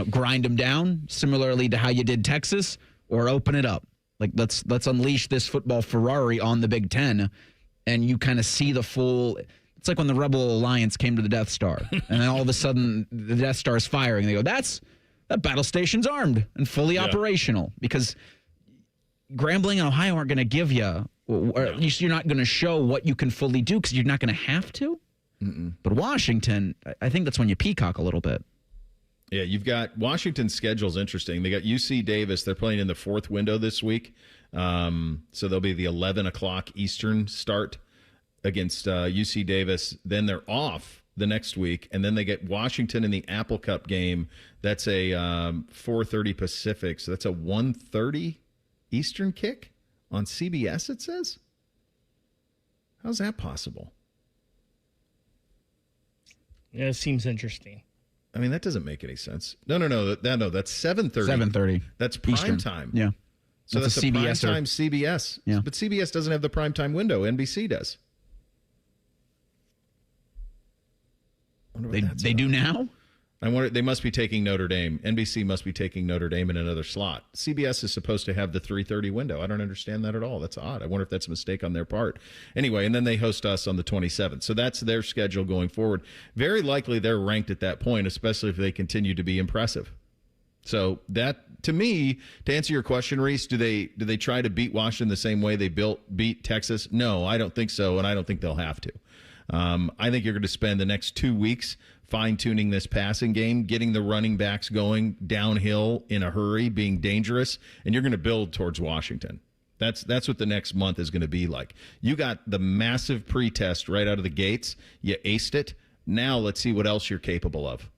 grind them down similarly to how you did Texas, or open it up? Like, let's unleash this football Ferrari on the Big Ten, and you kind of see the full. It's like when the Rebel Alliance came to the Death Star, and then all of a sudden the Death Star is firing. They go, that battle station's armed and fully operational, because Grambling and Ohio aren't going to give you, or at least you're not going to show what you can fully do because you're not going to have to. Mm-mm. But Washington, I think that's when you peacock a little bit. Yeah, you've got Washington's schedule's interesting. They got UC Davis. They're playing in the 4th window this week. So they'll be the 11 o'clock Eastern start against UC Davis. Then they're off the next week, and then they get Washington in the Apple Cup game. That's a 4:30 Pacific, so that's a 1:30 Eastern kick on CBS, it says. How's that possible? Yeah, it seems interesting. I mean, that doesn't make any sense. No, that's 7:30. 7:30. That's prime Eastern time. Yeah. So that's a CBS prime time CBS. Yeah. But CBS doesn't have the prime time window. NBC does. They do now? I wonder, they must be taking Notre Dame. NBC must be taking Notre Dame in another slot. CBS is supposed to have the 3:30 window. I don't understand that at all. That's odd. I wonder if that's a mistake on their part. Anyway, and then they host us on the 27th. So that's their schedule going forward. Very likely they're ranked at that point, especially if they continue to be impressive. So that, to me, to answer your question, Reese, do they try to beat Washington the same way they beat Texas? No, I don't think so, and I don't think they'll have to. I think you're going to spend the next 2 weeks fine-tuning this passing game, getting the running backs going downhill in a hurry, being dangerous, and you're going to build towards Washington. That's what the next month is going to be like. You got the massive pre-test right out of the gates. You aced it. Now let's see what else you're capable of.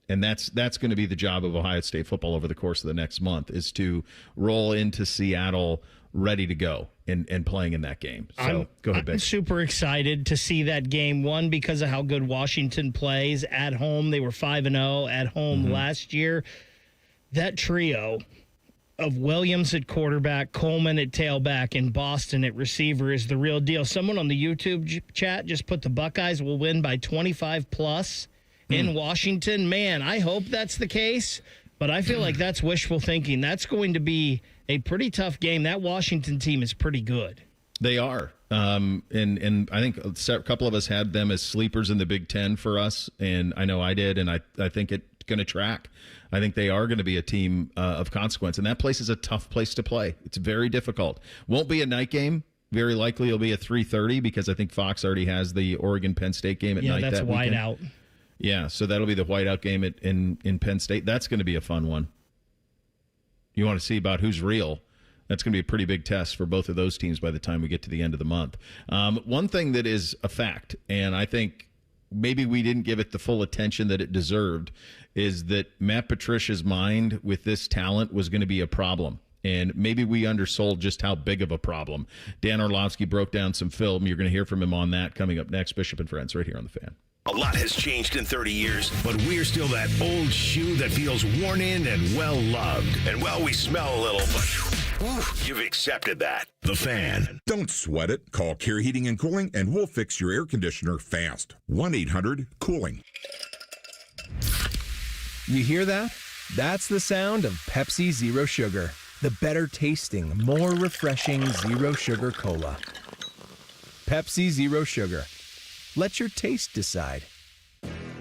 And that's going to be the job of Ohio State football over the course of the next month, is to roll into Seattle ready to go and playing in that game. So go ahead, Ben. I'm super excited to see that game. One, because of how good Washington plays at home. They were 5-0 at home last year. That trio of Williams at quarterback, Coleman at tailback, and Boston at receiver is the real deal. Someone on the YouTube chat just put the Buckeyes will win by 25 plus in Washington. Man, I hope that's the case, but I feel like that's wishful thinking. That's going to be a pretty tough game. That Washington team is pretty good. They are. And I think a couple of us had them as sleepers in the Big Ten for us, and I know I did, and I think it's going to track. I think they are going to be a team of consequence, and that place is a tough place to play. It's very difficult. Won't be a night game. Very likely it'll be a 3:30 because I think Fox already has the Oregon-Penn State game at night that weekend. Yeah, that's whiteout. Yeah, so that'll be the whiteout game in Penn State. That's going to be a fun one. You want to see about who's real. That's going to be a pretty big test for both of those teams by the time we get to the end of the month. One thing that is a fact, and I think maybe we didn't give it the full attention that it deserved, is that Matt Patricia's mind with this talent was going to be a problem. And maybe we undersold just how big of a problem. Dan Orlovsky broke down some film. You're going to hear from him on that coming up next. Bishop and Friends right here on The Fan. A lot has changed in 30 years, but we're still that old shoe that feels worn in and well-loved. And, well, we smell a little, but you've accepted that. The Fan. Don't sweat it. Call Care Heating and Cooling, and we'll fix your air conditioner fast. 1-800-COOLING. You hear that? That's the sound of Pepsi Zero Sugar. The better tasting, more refreshing Zero Sugar Cola. Pepsi Zero Sugar. Let your taste decide.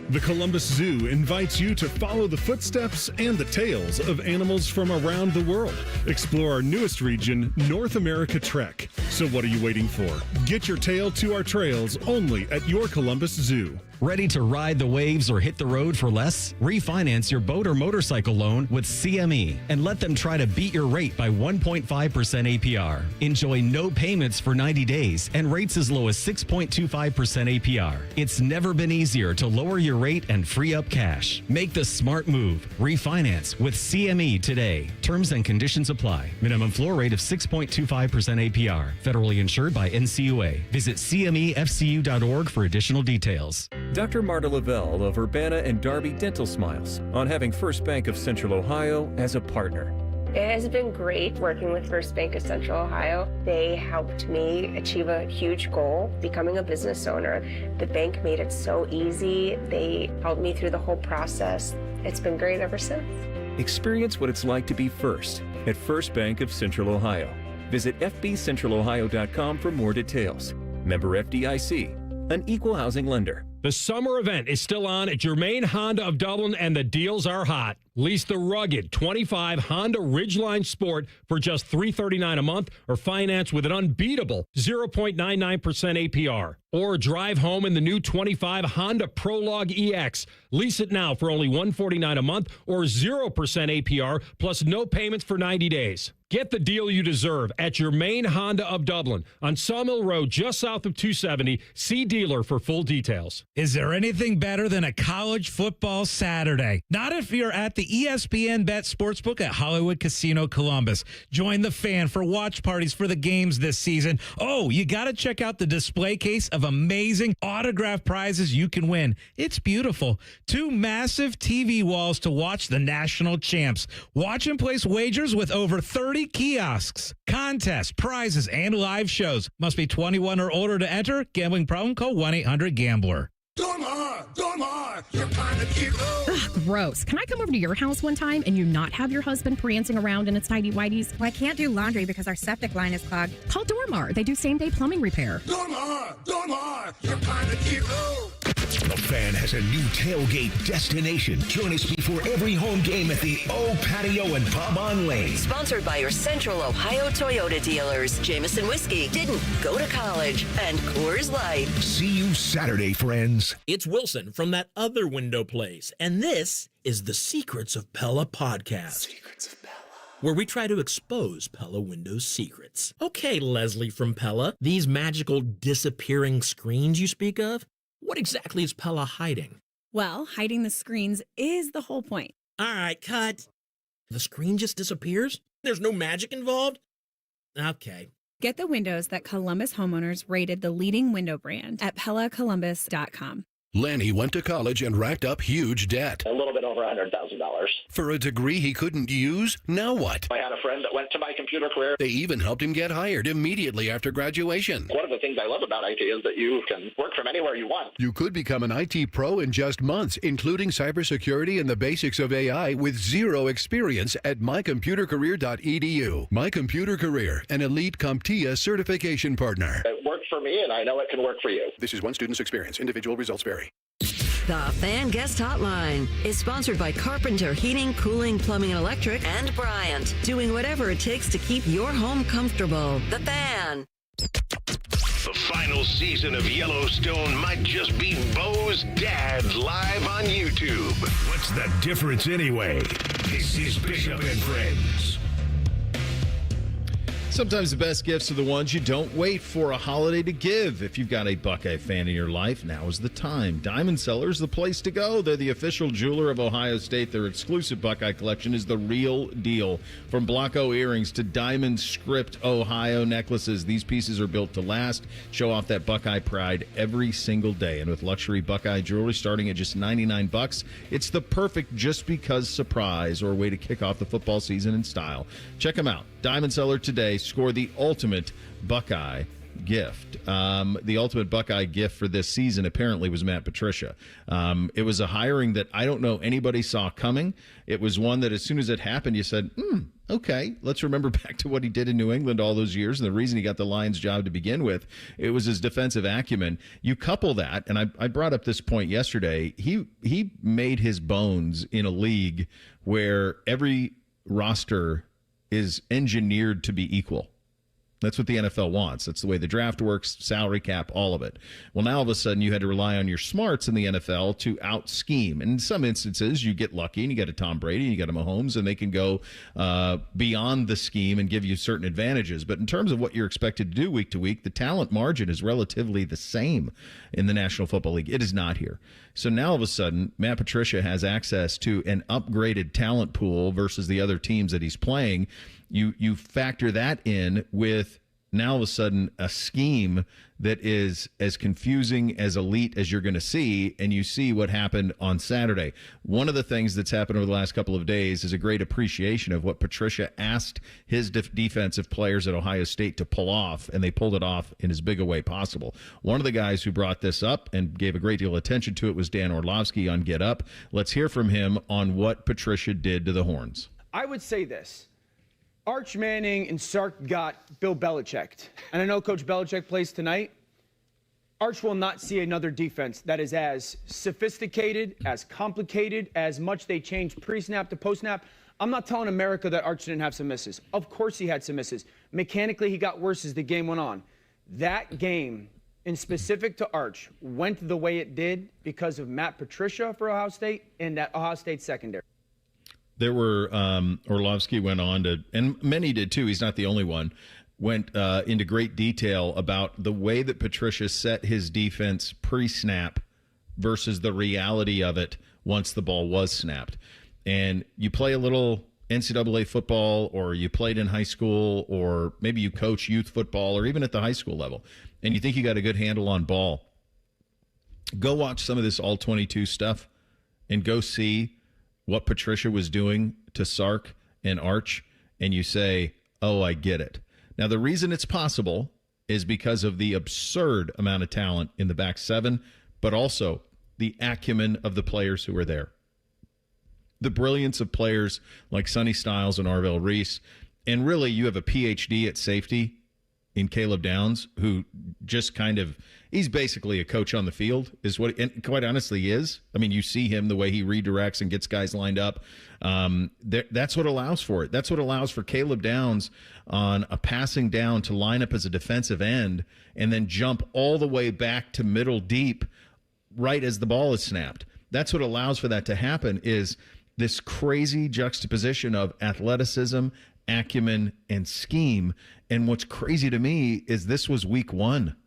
The Columbus Zoo invites you to follow the footsteps and the tales of animals from around the world. Explore our newest region, North America Trek. So what are you waiting for? Get your tail to our trails only at your Columbus Zoo. Ready to ride the waves or hit the road for less? Refinance your boat or motorcycle loan with CME and let them try to beat your rate by 1.5% APR. Enjoy no payments for 90 days and rates as low as 6.25% APR. It's never been easier to lower your rate and free up cash. Make the smart move. Refinance with CME today. Terms and conditions apply. Minimum floor rate of 6.25% APR. Federally insured by NCUA. Visit CMEFCU.org for additional details. Dr. Marta Lavelle of Urbana and Darby Dental Smiles on having First Bank of Central Ohio as a partner. It has been great working with First Bank of Central Ohio. They helped me achieve a huge goal, becoming a business owner. The bank made it so easy. They helped me through the whole process. It's been great ever since. Experience what it's like to be first at First Bank of Central Ohio. Visit fbcentralohio.com for more details. Member FDIC, an equal housing lender. The summer event is still on at Germain Honda of Dublin, and the deals are hot. Lease the rugged 25 Honda Ridgeline Sport for just $339 a month, or finance with an unbeatable 0.99% APR. Or drive home in the new 25 Honda Prologue EX. Lease it now for only $149 a month, or 0% APR, plus no payments for 90 days. Get the deal you deserve at Germain Honda of Dublin on Sawmill Road, just south of 270. See dealer for full details. Is there anything better than a college football Saturday? Not if you're at the ESPN Bet Sportsbook at Hollywood Casino Columbus. Join the Fan for watch parties for the games this season. Oh, you got to check out the display case of amazing autographed prizes you can win. It's beautiful. 2 massive TV walls to watch the national champs. Watch and place wagers with over 30 kiosks, contests, prizes, and live shows. Must be 21 or older to enter. Gambling problem? Call 1-800-GAMBLER. Ugh, gross. Can I come over to your house one time and you not have your husband prancing around in its tidy whities? Well, I can't do laundry because our septic line is clogged. Call Dormar. They do same-day plumbing repair. Dormar, you're kind of cute. The Fan has a new tailgate destination. Join us before every home game at the O Patio and Pub on Lane. Sponsored by your Central Ohio Toyota dealers, Jameson Whiskey, Didn't Go to College, and Coors Light. See you Saturday, friends. It's Wilson from That Other Window Place, and this is the Secrets of Pella podcast. Secrets of Pella. Where we try to expose Pella Windows secrets. Okay, Leslie from Pella, these magical disappearing screens you speak of, what exactly is Pella hiding? Well, hiding the screens is the whole point. All right, cut. The screen just disappears? There's no magic involved? Okay. Get the windows that Columbus homeowners rated the leading window brand at PellaColumbus.com. Lanny went to college and racked up huge debt. A little bit over $100,000. For a degree he couldn't use, now what? I had a friend that went to my computer career. They even helped him get hired immediately after graduation. One of the things I love about IT is that you can work from anywhere you want. You could become an IT pro in just months, including cybersecurity and the basics of AI with zero experience at mycomputercareer.edu. My Computer Career, an elite CompTIA certification partner. It worked for me, and I know it can work for you. This is one student's experience. Individual results vary. The Fan Guest Hotline is sponsored by Carpenter Heating, Cooling, Plumbing, and Electric, and Bryant, doing whatever it takes to keep your home comfortable. The Fan. The final season of Yellowstone might just be Bo's dad live on YouTube. What's the difference anyway? This is Bishop and Friends. Sometimes the best gifts are the ones you don't wait for a holiday to give. If you've got a Buckeye fan in your life, now is the time. Diamond Cellar is the place to go. They're the official jeweler of Ohio State. Their exclusive Buckeye collection is the real deal. From Block-O earrings to diamond script Ohio necklaces, these pieces are built to last, show off that Buckeye pride every single day. And with luxury Buckeye jewelry starting at just $99, it's the perfect just because surprise or way to kick off the football season in style. Check them out. Diamond Cellar today. Score the ultimate Buckeye gift. The ultimate Buckeye gift for this season apparently was Matt Patricia. It was a hiring that I don't know anybody saw coming. It was one that as soon as it happened, you said, okay, let's remember back to what he did in New England all those years. And the reason he got the Lions job to begin with, it was his defensive acumen. You couple that, and I brought up this point yesterday, he made his bones in a league where every roster is engineered to be equal. That's what the NFL wants. That's the way the draft works, salary cap, all of it. Well, now all of a sudden you had to rely on your smarts in the NFL to out-scheme. And in some instances, you get lucky and you get a Tom Brady and you get a Mahomes, and they can go beyond the scheme and give you certain advantages. But in terms of what you're expected to do week to week, the talent margin is relatively the same in the National Football League. It is not here. So now all of a sudden, Matt Patricia has access to an upgraded talent pool versus the other teams that he's playing. You factor that in with now all of a sudden a scheme that is as confusing as elite as you're going to see, and you see what happened on Saturday. One of the things that's happened over the last couple of days is a great appreciation of what Patricia asked his defensive players at Ohio State to pull off, and they pulled it off in as big a way possible. One of the guys who brought this up and gave a great deal of attention to it was Dan Orlovsky on Get Up. Let's hear from him on what Patricia did to the Horns. I would say this. Arch Manning and Sark got Bill Belichick. And I know Coach Belichick plays tonight. Arch will not see another defense that is as sophisticated, as complicated, as much they changed pre-snap to post-snap. I'm not telling America that Arch didn't have some misses. Of course he had some misses. Mechanically, he got worse as the game went on. That game, in specific to Arch, went the way it did because of Matt Patricia for Ohio State and that Ohio State secondary. There were, Orlovsky went on to, and many did too, he's not the only one, went into great detail about the way that Patricia set his defense pre-snap versus the reality of it once the ball was snapped. And you play a little NCAA football, or you played in high school, or maybe you coach youth football, or even at the high school level, and you think you got a good handle on ball. Go watch some of this All-22 stuff and go see what Patricia was doing to Sark and Arch, and you say, oh, I get it. Now, the reason it's possible is because of the absurd amount of talent in the back seven, but also the acumen of the players who are there. The brilliance of players like Sonny Styles and Arvell Reese, and really you have a PhD at safety in Caleb Downs, who just kind of, he's basically a coach on the field, is what, and quite honestly he is. I mean, you see him, the way he redirects and gets guys lined up. That's what allows for it. That's what allows for Caleb Downs on a passing down to line up as a defensive end and then jump all the way back to middle deep right as the ball is snapped. That's what allows for that to happen, is this crazy juxtaposition of athleticism, acumen, and scheme. And what's crazy to me is this was week one.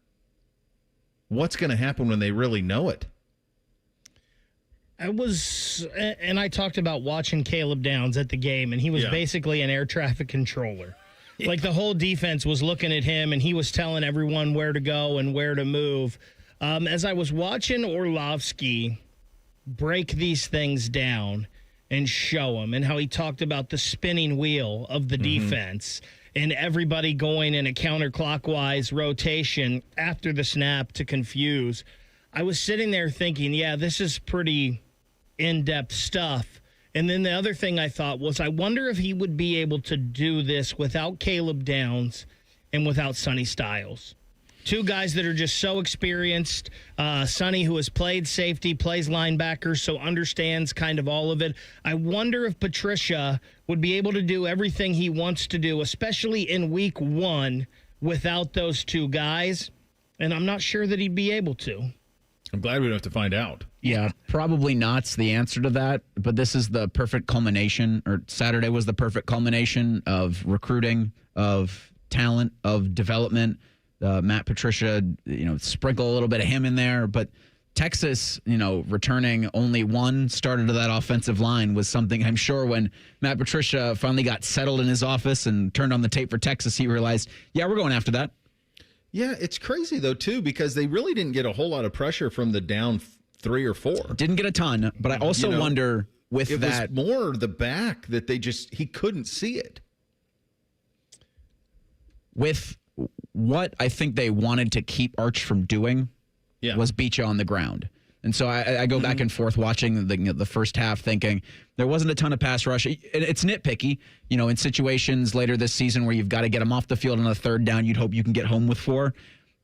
What's going to happen when they really know it? I talked about watching Caleb Downs at the game, and he was basically an air traffic controller. Like the whole defense was looking at him, and he was telling everyone where to go and where to move. As I was watching Orlovsky break these things down and show them, and how he talked about the spinning wheel of the defense and everybody going in a counterclockwise rotation after the snap to confuse, I was sitting there thinking, yeah, this is pretty in-depth stuff. And then the other thing I thought was, I wonder if he would be able to do this without Caleb Downs and without Sonny Styles. Two guys that are just so experienced. Sonny, who has played safety, plays linebacker, so understands kind of all of it. I wonder if Patricia would be able to do everything he wants to do, especially in week 1, without those two guys. And I'm not sure that he'd be able to. I'm glad we don't have to find out. Yeah, probably not's the answer to that. But this is the perfect culmination, or Saturday was the perfect culmination of recruiting, of talent, of development. Matt Patricia, sprinkle a little bit of him in there. But Texas, returning only one starter to that offensive line was something I'm sure when Matt Patricia finally got settled in his office and turned on the tape for Texas, he realized, yeah, we're going after that. Yeah, it's crazy, though, too, because they really didn't get a whole lot of pressure from the down 3 or 4. Didn't get a ton, but I also wonder with it that. It was more the back that he couldn't see it. With what I think they wanted to keep Arch from doing was beat you on the ground. And so I go back and forth watching the first half thinking there wasn't a ton of pass rush. It's nitpicky, in situations later this season where you've got to get them off the field on a third down, you'd hope you can get home with 4.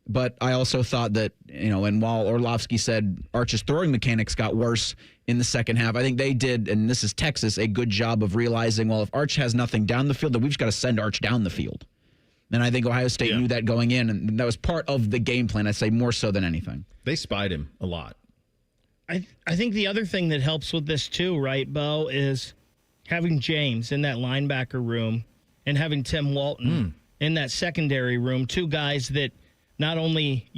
But I also thought that, and while Orlovsky said Arch's throwing mechanics got worse in the second half, I think they did, and this is Texas, a good job of realizing, well, if Arch has nothing down the field, then we've just got to send Arch down the field. And I think Ohio State knew that going in, and that was part of the game plan, I'd say more so than anything. They spied him a lot. I think the other thing that helps with this too, right, Bo, is having James in that linebacker room and having Tim Walton in that secondary room, two guys that not only,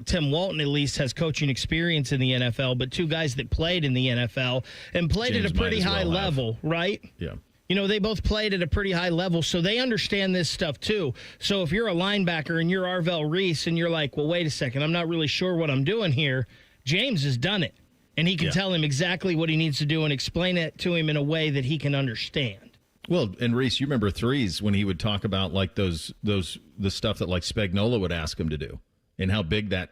Tim Walton at least has coaching experience in the NFL, but two guys that played in the NFL and played at a pretty high level, right? Yeah. They both played at a pretty high level, so they understand this stuff too. So if you're a linebacker and you're Arvell Reese and you're like, well, wait a second, I'm not really sure what I'm doing here, James has done it, and he can tell him exactly what he needs to do and explain it to him in a way that he can understand. Well, and Reese, you remember threes when he would talk about like the stuff that like Spagnuolo would ask him to do and how big that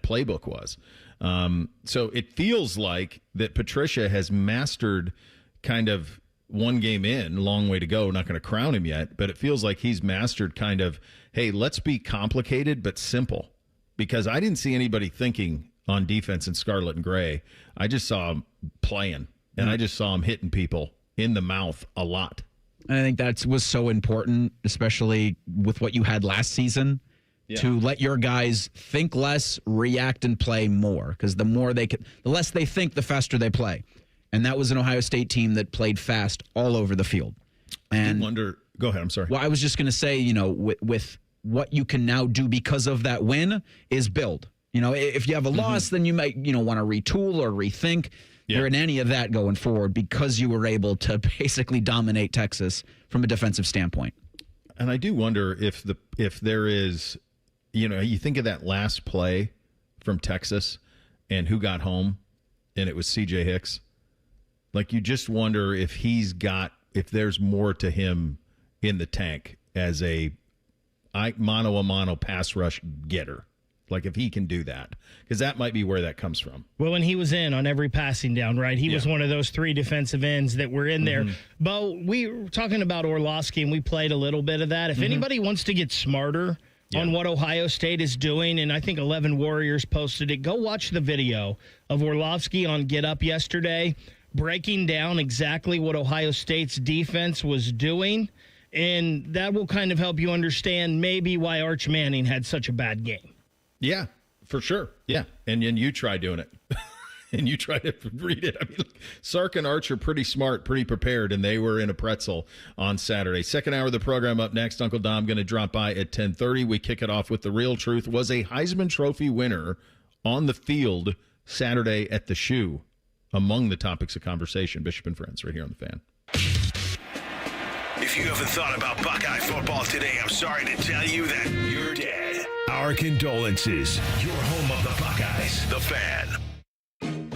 playbook was. So it feels like that Patricia has mastered kind of one game in, long way to go, not going to crown him yet, but it feels like he's mastered kind of, hey, let's be complicated but simple, because I didn't see anybody thinking on defense in scarlet and gray. I just saw him playing, and I just saw him hitting people in the mouth a lot. And I think that was so important, especially with what you had last season, to let your guys think less, react, and play more. Because the less they think, the faster they play. And that was an Ohio State team that played fast all over the field. And I wonder. Go ahead. I'm sorry. Well, I was just going to say, with what you can now do because of that win is build. If you have a loss, then you might, want to retool or rethink. There ain't any of that going forward because you were able to basically dominate Texas from a defensive standpoint. And I do wonder if there is, you think of that last play from Texas and who got home, and it was C.J. Hicks. Like, you just wonder if if there's more to him in the tank as a mano-a-mano pass rush getter. Like, if he can do that, because that might be where that comes from. Well, when he was in on every passing down, right? He was one of those 3 defensive ends that were in there. Bo, we were talking about Orlovsky, and we played a little bit of that. If anybody wants to get smarter on what Ohio State is doing, and I think 11 Warriors posted it, go watch the video of Orlovsky on Get Up yesterday, breaking down exactly what Ohio State's defense was doing, and that will kind of help you understand maybe why Arch Manning had such a bad game. Yeah, for sure. Yeah, and then you try doing it. And you try to read it. I mean, Sark and Arch are pretty smart, pretty prepared, and they were in a pretzel on Saturday. Second hour of the program up next. Uncle Dom going to drop by at 10:30. We kick it off with the real truth. Was a Heisman Trophy winner on the field Saturday at the Shoe. among the topics of conversation. Bishop and Friends right here on The Fan. If you haven't thought about Buckeye football today, I'm sorry to tell you that you're dead. Our condolences. Your home of the Buckeyes, The Fan.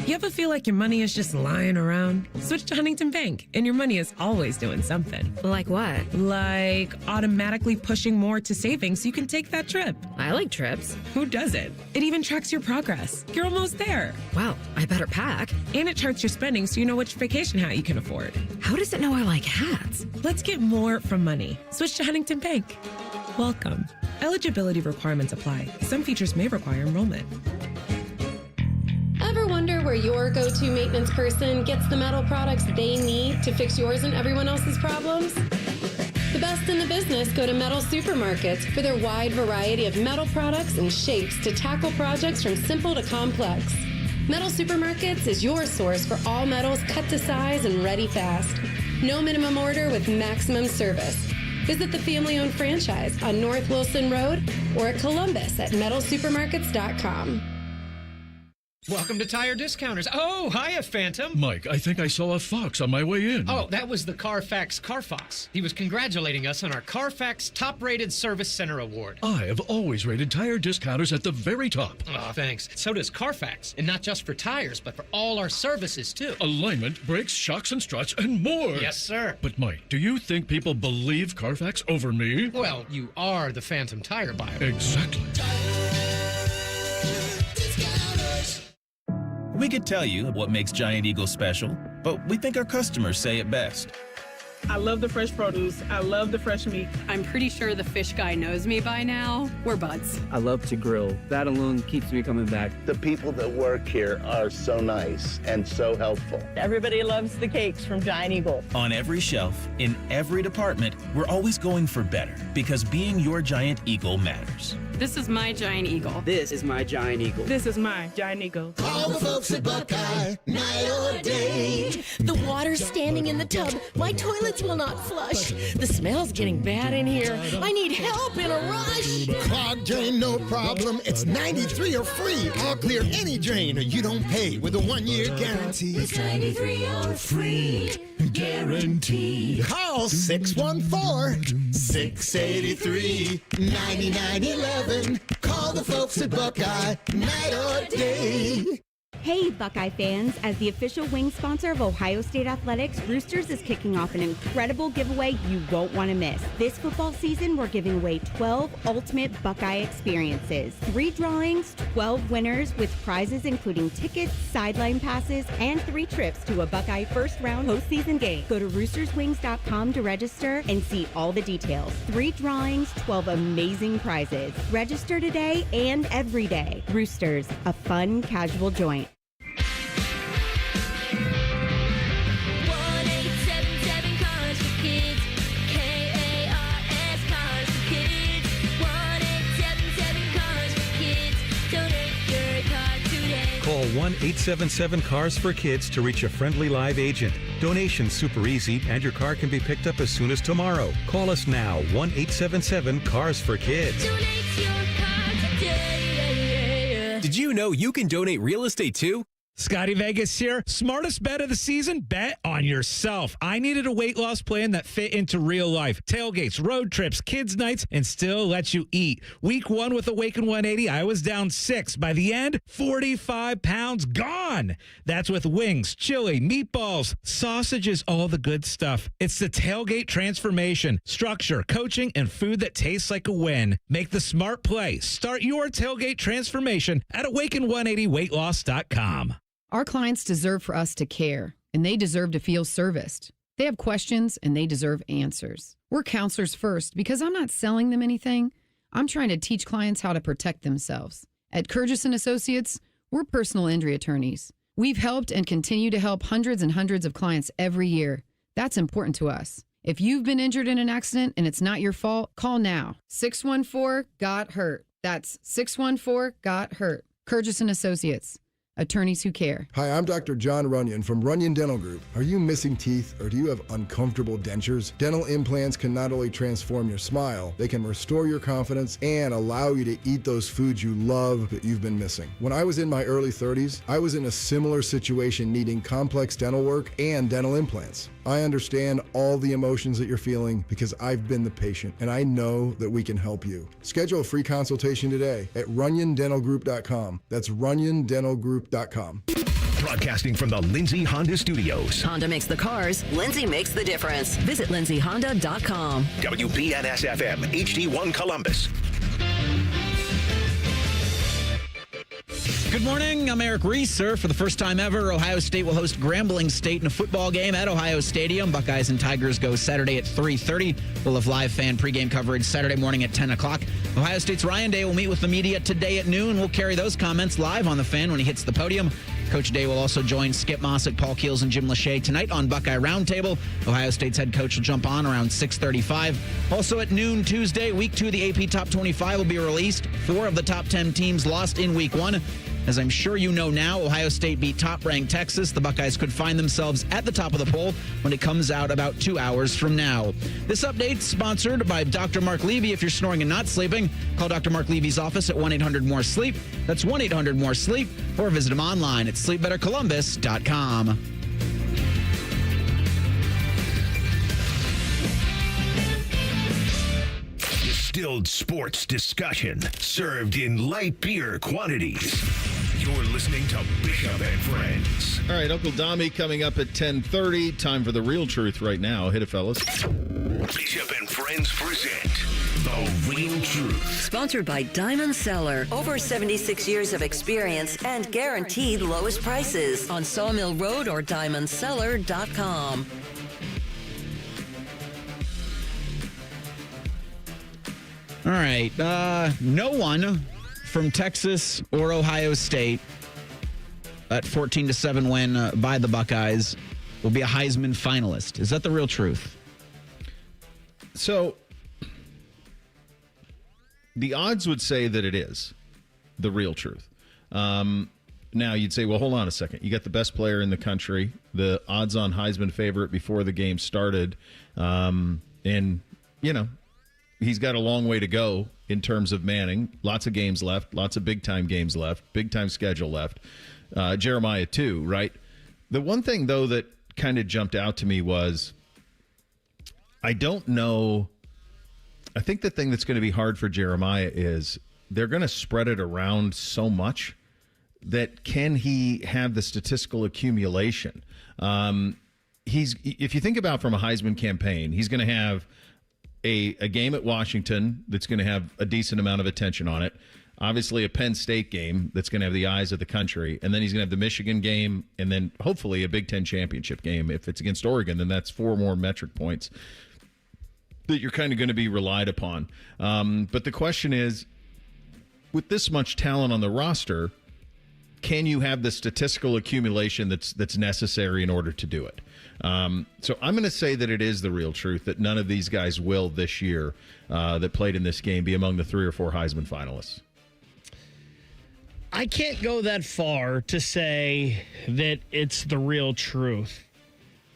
You ever feel like your money is just lying around? Switch to Huntington Bank, and your money is always doing something. Like what? Like automatically pushing more to savings so you can take that trip. I like trips. Who doesn't? It even tracks your progress. You're almost there. Well, I better pack. And it charts your spending so you know which vacation hat you can afford. How does it know I like hats? Let's get more from money. Switch to Huntington Bank. Welcome. Eligibility requirements apply. Some features may require enrollment. Ever wonder where your go-to maintenance person gets the metal products they need to fix yours and everyone else's problems? The best in the business go to Metal Supermarkets for their wide variety of metal products and shapes to tackle projects from simple to complex. Metal Supermarkets is your source for all metals cut to size and ready fast. No minimum order with maximum service. Visit the family-owned franchise on North Wilson Road or at Columbus at metalsupermarkets.com. Welcome to Tire Discounters. Oh, hiya, Phantom. Mike, I think I saw a fox on my way in. Oh, that was the Carfax Carfox. He was congratulating us on our Carfax Top-Rated Service Center Award. I have always rated Tire Discounters at the very top. Oh, thanks. So does Carfax. And not just for tires, but for all our services, too. Alignment, brakes, shocks, and struts, and more. Yes, sir. But, Mike, do you think people believe Carfax over me? Well, you are the Phantom tire buyer. Exactly. We could tell you what makes Giant Eagle special, but we think our customers say it best. I love the fresh produce. I love the fresh meat. I'm pretty sure the fish guy knows me by now. We're buds. I love to grill. That alone keeps me coming back. The people that work here are so nice and so helpful. Everybody loves the cakes from Giant Eagle. On every shelf, in every department, we're always going for better because being your Giant Eagle matters. This is my Giant Eagle. This is my Giant Eagle. This is my Giant Eagle. All the folks at Buckeye, night or day. The water's standing in the tub. My toilets will not flush. The smell's getting bad in here. I need help in a rush. Clogged drain, no problem. It's 93 or free. I'll clear any drain or you don't pay with a 1-year guarantee. It's 93 or free. Guaranteed. Call 614-683-9911. Call the folks at Buckeye, night or day. Hey, Buckeye fans. As the official wing sponsor of Ohio State Athletics, Roosters is kicking off an incredible giveaway you won't want to miss. This football season, we're giving away 12 ultimate Buckeye experiences. 3 drawings, 12 winners with prizes including tickets, sideline passes, and 3 trips to a Buckeye first-round postseason game. Go to roosterswings.com to register and see all the details. 3 drawings, 12 amazing prizes. Register today and every day. Roosters, a fun, casual joint. Call 1-877-CARS-FOR-KIDS to reach a friendly live agent. Donation's super easy, and your car can be picked up as soon as tomorrow. Call us now, 1-877-CARS-FOR-KIDS. Did you know you can donate real estate too? Scotty Vegas here. Smartest bet of the season? Bet on yourself. I needed a weight loss plan that fit into real life. Tailgates, road trips, kids' nights, and still lets you eat. Week 1 with Awaken 180, I was down 6. By the end, 45 pounds gone. That's with wings, chili, meatballs, sausages, all the good stuff. It's the tailgate transformation. Structure, coaching, and food that tastes like a win. Make the smart play. Start your tailgate transformation at awaken180weightloss.com. Our clients deserve for us to care, and they deserve to feel serviced. They have questions, and they deserve answers. We're counselors first because I'm not selling them anything. I'm trying to teach clients how to protect themselves. At Curtis & Associates, we're personal injury attorneys. We've helped and continue to help hundreds and hundreds of clients every year. That's important to us. If you've been injured in an accident and it's not your fault, call now. 614-GOT-HURT. That's 614-GOT-HURT. Curtis & Associates. Attorneys who care. Hi, I'm Dr. John Runyon from Runyon Dental Group. Are you missing teeth or do you have uncomfortable dentures? Dental implants can not only transform your smile, they can restore your confidence and allow you to eat those foods you love that you've been missing. When I was in my early 30s, I was in a similar situation needing complex dental work and dental implants. I understand all the emotions that you're feeling because I've been the patient and I know that we can help you. Schedule a free consultation today at runyondentalgroup.com. That's runyondentalgroup.com. Broadcasting from the Lindsay Honda Studios. Honda makes the cars. Lindsay makes the difference. Visit lindsayhonda.com. WBNS-FM, HD1 Columbus. Good morning. I'm Eric Reeser. For the first time ever, Ohio State will host Grambling State in a football game at Ohio Stadium. Buckeyes and Tigers go Saturday at 3:30. We'll have live fan pregame coverage Saturday morning at 10 o'clock. Ohio State's Ryan Day will meet with the media today at noon. We'll carry those comments live on the Fan when he hits the podium. Coach Day will also join Skip Mossick, Paul Keels, and Jim Lachey tonight on Buckeye Roundtable. Ohio State's head coach will jump on around 6:35. Also at noon Tuesday, Week 2 of the AP Top 25 will be released. 4 of the top 10 teams lost in Week 1. As I'm sure you know now, Ohio State beat top-ranked Texas. The Buckeyes could find themselves at the top of the poll when it comes out about 2 hours from now. This update sponsored by Dr. Mark Levy. If you're snoring and not sleeping, call Dr. Mark Levy's office at 1-800-MORE-SLEEP. That's 1-800-MORE-SLEEP. Or visit him online at sleepbettercolumbus.com. Distilled sports discussion served in light beer quantities. You're listening to Bishop and Friends. All right, Uncle Dommy coming up at 10:30. Time for the real truth right now. Hit it, fellas. Bishop and Friends present The Real Truth. Sponsored by Diamond Cellar. Over 76 years of experience and guaranteed lowest prices on Sawmill Road or diamondcellar.com. All right. No one from Texas or Ohio State at 14-7 win by the Buckeyes will be a Heisman finalist. Is that the real truth? So the odds would say that it is the real truth. Now you'd say, well, hold on a second. You got the best player in the country, the odds-on Heisman favorite before the game started, and, you know, he's got a long way to go in terms of Manning. Lots of games left, lots of big-time games left, big-time schedule left. Jeremiah, too, right? The one thing, though, that kind of jumped out to me was I don't know. I think the thing that's going to be hard for Jeremiah is they're going to spread it around so much that can he have the statistical accumulation? If you think about from a Heisman campaign, he's going to have a game at Washington that's going to have a decent amount of attention on it. Obviously, a Penn State game that's going to have the eyes of the country. And then he's going to have the Michigan game and then hopefully a Big Ten championship game. If it's against Oregon, then that's 4 more metric points that you're kind of going to be relied upon. But the question is, with this much talent on the roster, can you have the statistical accumulation that's necessary in order to do it? So I'm going to say that it is the real truth that none of these guys will this year that played in this game be among the 3 or 4 Heisman finalists. I can't go that far to say that it's the real truth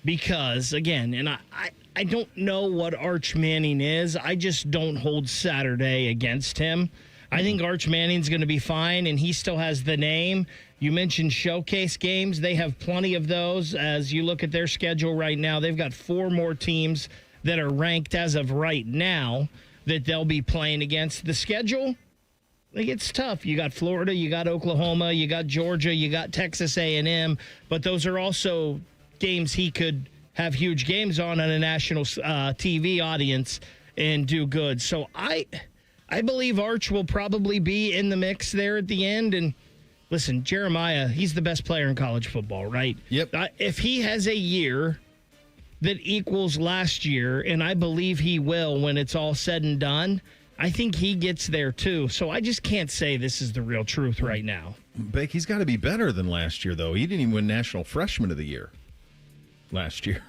because, again, and I don't know what Arch Manning is. I just don't hold Saturday against him. I think Arch Manning's going to be fine, and he still has the name. You mentioned showcase games. They have plenty of those. As you look at their schedule right now, they've got 4 more teams that are ranked as of right now that they'll be playing against. The schedule, like, it's tough. You got Florida, you got Oklahoma, you got Georgia, you got Texas A&M, but those are also games he could have huge games on a national TV audience and do good. So I believe Arch will probably be in the mix there at the end. And listen, Jeremiah, he's the best player in college football, right? Yep. If he has a year that equals last year, and I believe he will when it's all said and done, I think he gets there too. So I just can't say this is the real truth right now. Beck, he's got to be better than last year, though. He didn't even win National Freshman of the Year last year.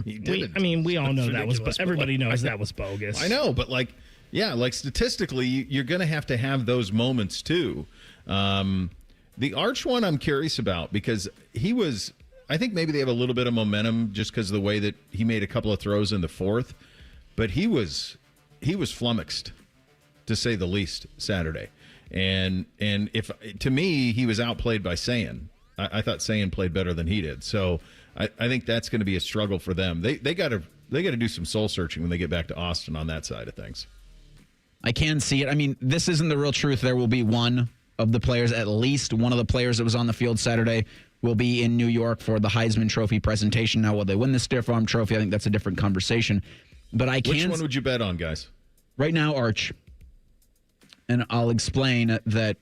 We all know that was, everybody knows that was bogus. I know, but statistically, you're going to have those moments too. The Arch one I'm curious about because I think maybe they have a little bit of momentum just because of the way that he made a couple of throws in the fourth, but he was flummoxed, to say the least, Saturday. And if to me, he was outplayed by Sayan. I thought Sayan played better than he did. So I think that's going to be a struggle for them. They got to do some soul searching when they get back to Austin on that side of things. I can see it. I mean, this isn't the real truth. There will be one of the players, at least one of the players that was on the field Saturday, will be in New York for the Heisman Trophy presentation. Now, will they win the Stiff Arm Trophy? I think that's a different conversation. But Which one would you bet on, guys? Right now, Arch. And I'll explain that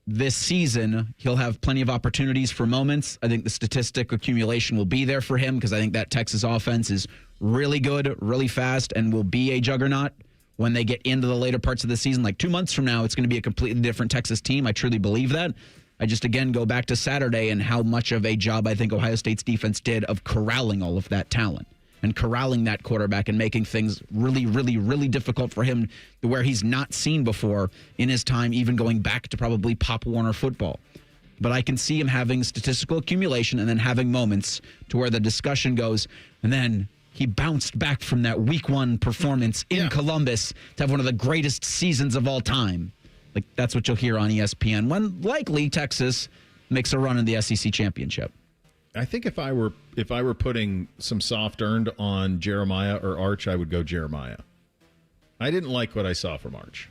this season, he'll have plenty of opportunities for moments. I think the statistic accumulation will be there for him because I think that Texas offense is really good, really fast, and will be a juggernaut when they get into the later parts of the season. Like 2 months from now, it's going to be a completely different Texas team. I truly believe that. I just, again, go back to Saturday and how much of a job I think Ohio State's defense did of corralling all of that talent and corralling that quarterback and making things really, really, really difficult for him where he's not seen before in his time, even going back to probably Pop Warner football. But I can see him having statistical accumulation and then having moments to where the discussion goes, and then he bounced back from that week one performance in Columbus to have one of the greatest seasons of all time. Like, that's what you'll hear on ESPN when likely Texas makes a run in the SEC championship. I think if I were putting some soft earned on Jeremiah or Arch, I would go Jeremiah. I didn't like what I saw from Arch.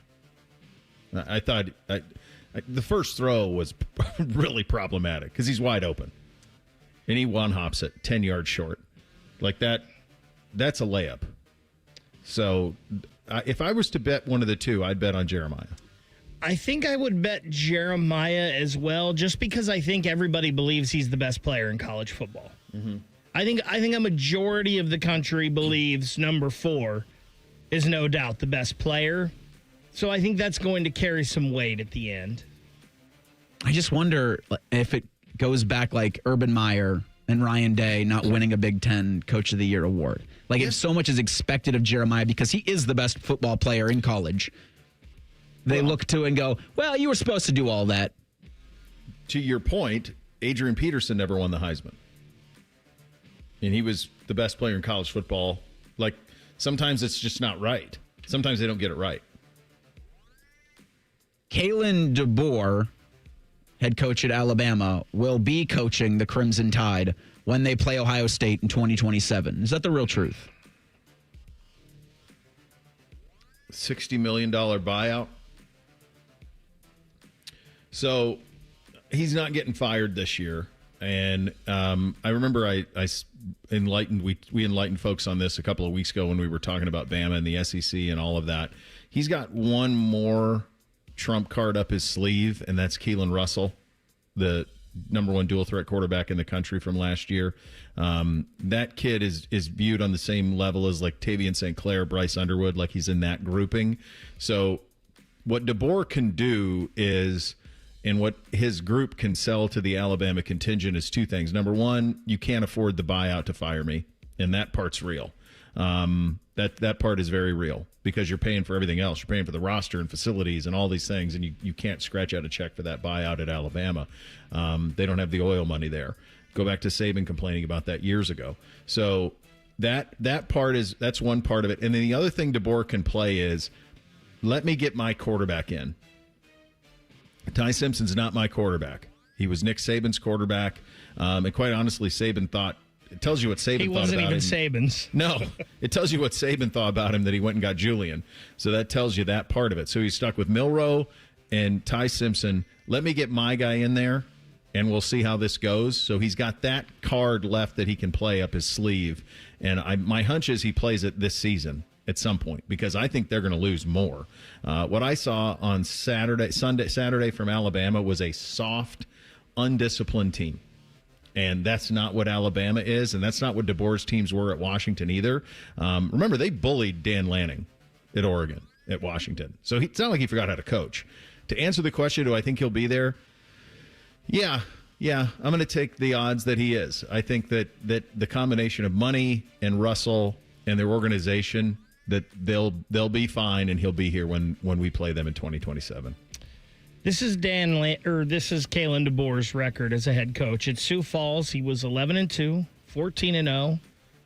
I thought the first throw was really problematic because he's wide open. And he one-hops it 10 yards short. Like that's a layup. So if I was to bet one of the two, I'd bet on Jeremiah. I think I would bet Jeremiah as well, just because I think everybody believes he's the best player in college football. Mm-hmm. I think a majority of the country believes number 4 is no doubt the best player. So I think that's going to carry some weight at the end. I just wonder if it goes back like Urban Meyer and Ryan Day not winning a Big Ten Coach of the Year award. Like if so much is expected of Jeremiah because he is the best football player in college, they look to and go, well, you were supposed to do all that. To your point, Adrian Peterson never won the Heisman. And he was the best player in college football. Like, sometimes it's just not right. Sometimes they don't get it right. Kalen DeBoer, head coach at Alabama, will be coaching the Crimson Tide when they play Ohio State in 2027. Is that the real truth? $60 million buyout. So he's not getting fired this year. And I remember we enlightened folks on this a couple of weeks ago when we were talking about Bama and the SEC and all of that. He's got one more trump card up his sleeve, and that's Keelan Russell, the number 1 dual threat quarterback in the country from last year. That kid is viewed on the same level as like Tavian St. Clair, Bryce Underwood, like he's in that grouping. So what DeBoer can do is, and what his group can sell to the Alabama contingent is 2 things. Number 1, you can't afford the buyout to fire me, and that part's real. That part is very real because you're paying for everything else. You're paying for the roster and facilities and all these things, and you can't scratch out a check for that buyout at Alabama. They don't have the oil money there. Go back to Saban complaining about that years ago. So that part that's one part of it. And then the other thing DeBoer can play is, let me get my quarterback in. Ty Simpson's not my quarterback. He was Nick Saban's quarterback. And quite honestly, Saban thought, it tells you what Saban thought about him. He wasn't even Saban's. No, it tells you what Saban thought about him, that he went and got Julian. So that tells you that part of it. So he's stuck with Milroe and Ty Simpson. Let me get my guy in there, and we'll see how this goes. So he's got that card left that he can play up his sleeve. And my hunch is he plays it this season at some point because I think they're going to lose more. What I saw on Saturday from Alabama was a soft, undisciplined team. And that's not what Alabama is, and that's not what DeBoer's teams were at Washington either. Remember, they bullied Dan Lanning at Oregon, at Washington. So it's not like he forgot how to coach. To answer the question, do I think he'll be there? Yeah, I'm going to take the odds that he is. I think that the combination of money and Russell and their organization, that they'll be fine, and he'll be here when we play them in 2027. This is this is Kalen DeBoer's record as a head coach. At Sioux Falls, he was 11-2, 14-0,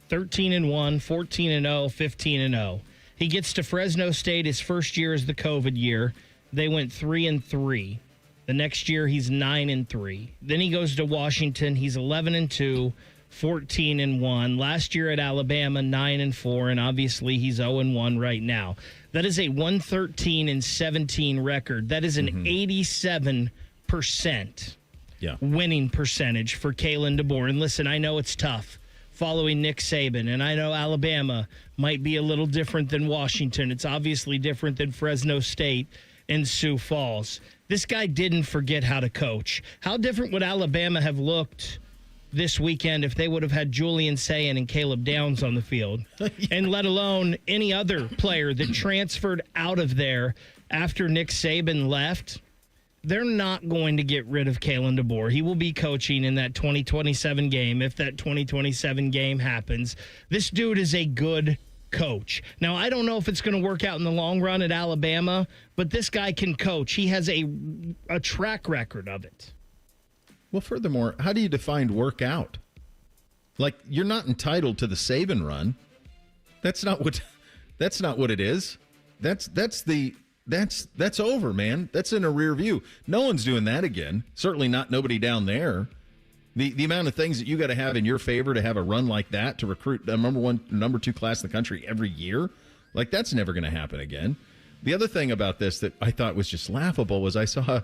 13-1, 14-0, 15-0. He gets to Fresno State his first year as the COVID year. They went 3-3. The next year, he's 9-3. Then he goes to Washington. He's 11-2, 14-1. Last year at Alabama, 9-4, and obviously he's 0-1 right now. That is a 113-17 record. That is an 87% winning percentage for Kalen DeBoer. And listen, I know it's tough following Nick Saban, and I know Alabama might be a little different than Washington. It's obviously different than Fresno State and Sioux Falls. This guy didn't forget how to coach. How different would Alabama have looked this weekend if they would have had Julian Sayin and Caleb Downs on the field, and let alone any other player that transferred out of there after Nick Saban left? They're not going to get rid of Kalen DeBoer. He will be coaching in that 2027 game if that 2027 game happens. This dude is a good coach. Now, I don't know if it's going to work out in the long run at Alabama, but this guy can coach. He has a track record of it. Well, furthermore, how do you define work out? Like, you're not entitled to the Saban run. That's not what it is. That's over, man. That's in a rear view. No one's doing that again. Certainly not nobody down there. The amount of things that you got to have in your favor to have a run like that, to recruit the number 1, number 2 class in the country every year, like, that's never going to happen again. The other thing about this that I thought was just laughable was I saw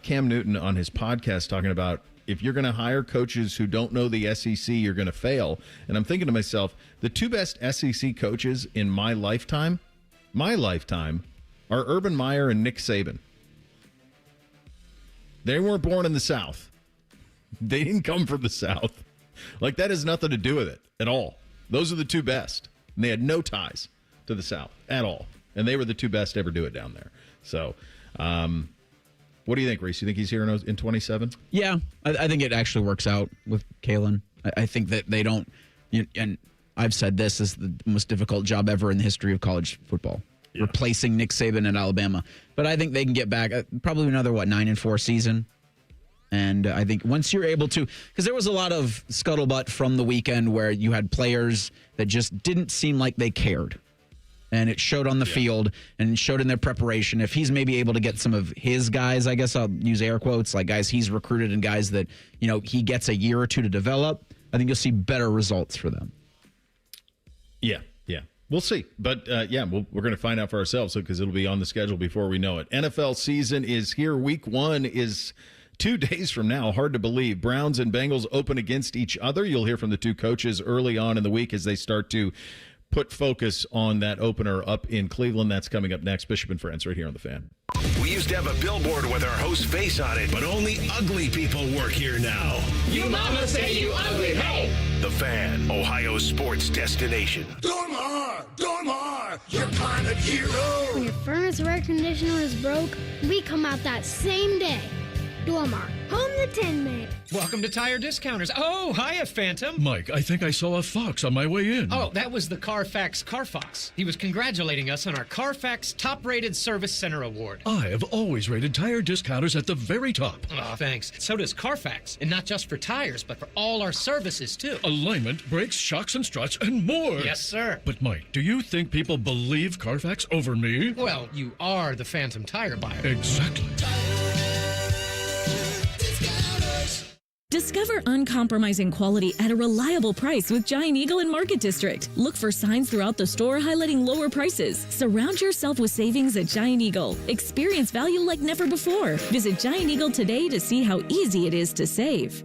Cam Newton on his podcast talking about, if you're going to hire coaches who don't know the SEC, you're going to fail. And I'm thinking to myself, the 2 best SEC coaches in my lifetime are Urban Meyer and Nick Saban. They weren't born in the South. They didn't come from the South. Like, that has nothing to do with it at all. Those are the 2 best. And they had no ties to the South at all. And they were the 2 best to ever do it down there. So, what do you think, Reese? You think he's here in 27? Yeah, I think it actually works out with Kalen. I think that they don't, and I've said this is the most difficult job ever in the history of college football, replacing Nick Saban at Alabama. But I think they can get back probably another, 9-4 season. And I think once you're able to, because there was a lot of scuttlebutt from the weekend where you had players that just didn't seem like they cared. And it showed on the field and it showed in their preparation. If he's maybe able to get some of his guys, I guess I'll use air quotes, like guys he's recruited and guys that, he gets a year or 2 to develop, I think you'll see better results for them. Yeah. We'll see. But, we're going to find out for ourselves because it'll be on the schedule before we know it. NFL season is here. Week 1 is 2 days from now. Hard to believe. Browns and Bengals open against each other. You'll hear from the 2 coaches early on in the week as they start to put focus on that opener up in Cleveland. That's coming up next. Bishop and Friends right here on The Fan. We used to have a billboard with our host's face on it, but only ugly people work here now. You mama say you ugly, hey! The Fan, Ohio's sports destination. Dormar, your climate hero. When your furnace or air conditioner is broke, we come out that same day. Dormar, home the Tin Man. Welcome to Tire Discounters. Oh, hiya, Phantom. Mike, I think I saw a fox on my way in. Oh, that was the Carfax Carfox. He was congratulating us on our Carfax Top-Rated Service Center Award. I have always rated Tire Discounters at the very top. Oh, thanks. So does Carfax. And not just for tires, but for all our services, too. Alignment, brakes, shocks, and struts, and more. Yes, sir. But, Mike, do you think people believe Carfax over me? Well, you are the Phantom tire buyer. Exactly. Discover uncompromising quality at a reliable price with Giant Eagle and Market District. Look for signs throughout the store highlighting lower prices. Surround yourself with savings at Giant Eagle. Experience value like never before. Visit Giant Eagle today to see how easy it is to save.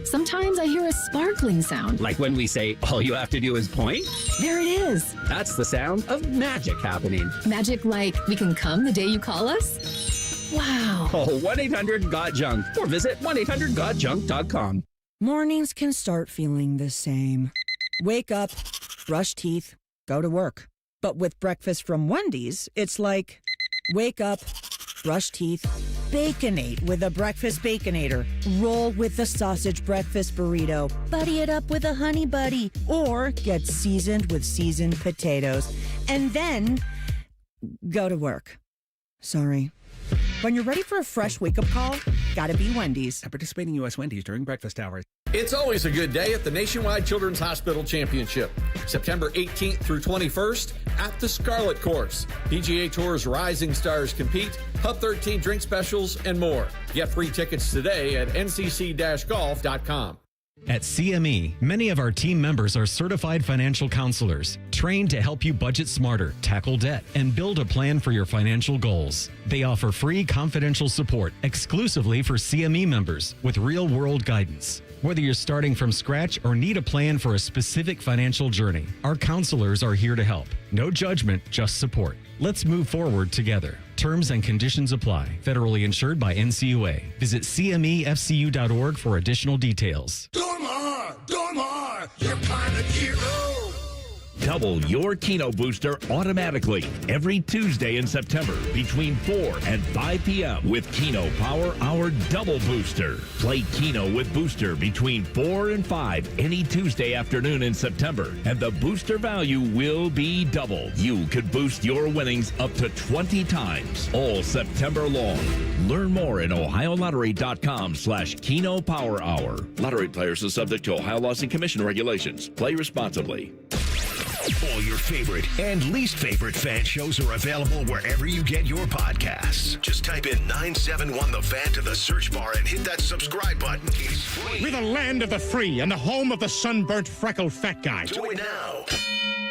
Sometimes I hear a sparkling sound. Like when we say, all you have to do is point? There it is. That's the sound of magic happening. Magic like we can come the day you call us? Wow. Call 1-800-GOT-JUNK or visit 1-800-GOT-JUNK.com. Mornings can start feeling the same. Wake up, brush teeth, go to work. But with breakfast from Wendy's, it's like, wake up, brush teeth, Baconate with a breakfast Baconator. Roll with the sausage breakfast burrito. Buddy it up with a honey buddy. Or get seasoned with seasoned potatoes. And then go to work. Sorry. When you're ready for a fresh wake-up call, gotta be Wendy's. At participating U.S. Wendy's during breakfast hours. It's always a good day at the Nationwide Children's Hospital Championship. September 18th through 21st at the Scarlet Course. PGA Tour's Rising Stars compete, Hub 13 drink specials, and more. Get free tickets today at ncc-golf.com. At CME, many of our team members are certified financial counselors, trained to help you budget smarter, tackle debt, and build a plan for your financial goals. They offer free confidential support exclusively for CME members with real-world guidance. Whether you're starting from scratch or need a plan for a specific financial journey, our counselors are here to help. No judgment, just support. Let's move forward together. Terms and conditions apply. Federally insured by NCUA. Visit cmefcu.org for additional details. Dormar, you're kind of hero. Double your Keno booster automatically every Tuesday in September between 4 and 5 p.m. with Keno Power Hour Double Booster. Play Keno with Booster between 4 and 5 any Tuesday afternoon in September, and the booster value will be double. You could boost your winnings up to 20 times all September long. Learn more at OhioLottery.com/Keno Power Hour. Lottery players are subject to Ohio laws and commission regulations. Play responsibly. All your favorite and least favorite fan shows are available wherever you get your podcasts. Just type in 971 The Fan to the search bar and hit that subscribe button. It's free. We're the land of the free and the home of the sunburnt, freckled fat guy. Join now.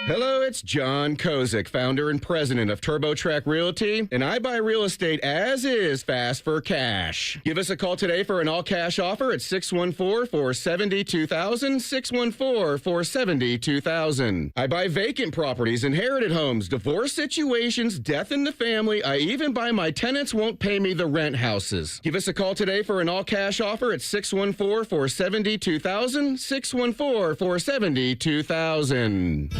Hello, it's John Kozik, founder and president of TurboTrack Realty, and I buy real estate as is fast for cash. Give us a call today for an all-cash offer at 614-470-2000, 614-470-2000. I buy vacant properties, inherited homes, divorce situations, death in the family. I even buy my tenants won't pay me the rent houses. Give us a call today for an all-cash offer at 614-470-2000, 614-470-2000.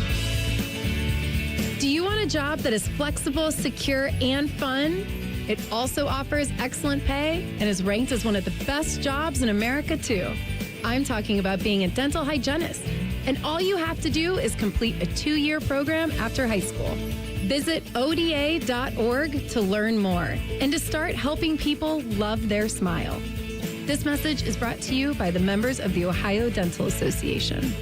Do you want a job that is flexible, secure, and fun? It also offers excellent pay and is ranked as one of the best jobs in America, too. I'm talking about being a dental hygienist. And all you have to do is complete a 2-year program after high school. Visit ODA.org to learn more and to start helping people love their smile. This message is brought to you by the members of the Ohio Dental Association.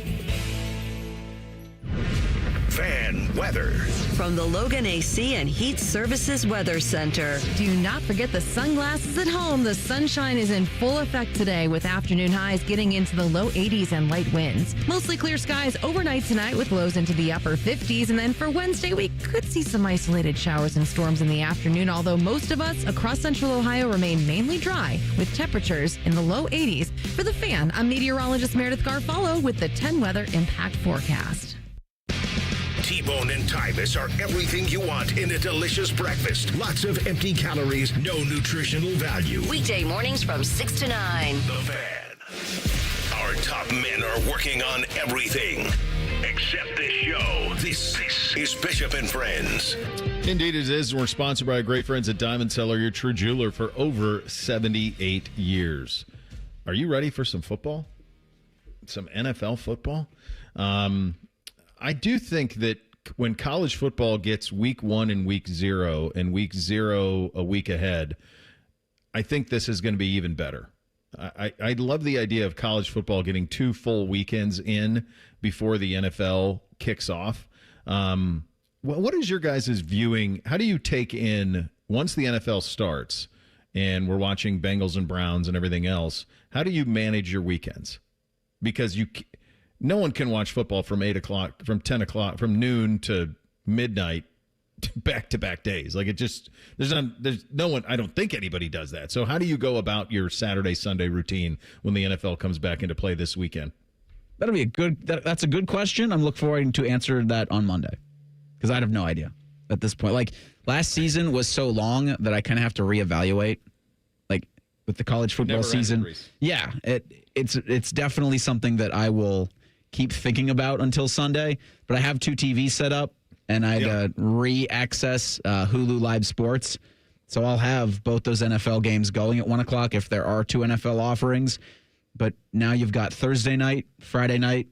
Fan weather. From the Logan AC and Heat Services Weather Center. Do not forget the sunglasses at home. The sunshine is in full effect today with afternoon highs getting into the low 80s and light winds. Mostly clear skies overnight tonight with lows into the upper 50s. And then for Wednesday, we could see some isolated showers and storms in the afternoon, although most of us across central Ohio remain mainly dry with temperatures in the low 80s. For The Fan, I'm meteorologist Meredith Garfalo with the 10 Weather Impact Forecast. T-Bone and Tybus are everything you want in a delicious breakfast. Lots of empty calories, no nutritional value. Weekday mornings from 6 to 9. The Fan. Our top men are working on everything except this show. This is Bishop and Friends. Indeed it is. We're sponsored by our great friends at Diamond Seller, your true jeweler for over 78 years. Are you ready for some football? Some NFL football? I do think that when college football gets week 1 and week 0 and week 0 a week ahead, I think this is going to be even better. I love the idea of college football getting 2 full weekends in before the NFL kicks off. What is your guys' viewing? How do you take in, once the NFL starts and we're watching Bengals and Browns and everything else, how do you manage your weekends? Because no one can watch football from 8 o'clock, from 10 o'clock, from noon to midnight, back-to-back days. Like, it just, there's no one, I don't think anybody does that. So how do you go about your Saturday, Sunday routine when the NFL comes back into play this weekend? That'll be a good, that's a good question. I'm looking forward to answer that on Monday because I have no idea at this point. Like, last season was so long that I kind of have to reevaluate, like, with the college football season. Yeah, it's definitely something that I will keep thinking about until Sunday, but I have 2 TVs set up, and I'd re-access Hulu Live Sports, so I'll have both those NFL games going at 1 o'clock if there are 2 NFL offerings, but now you've got Thursday night, Friday night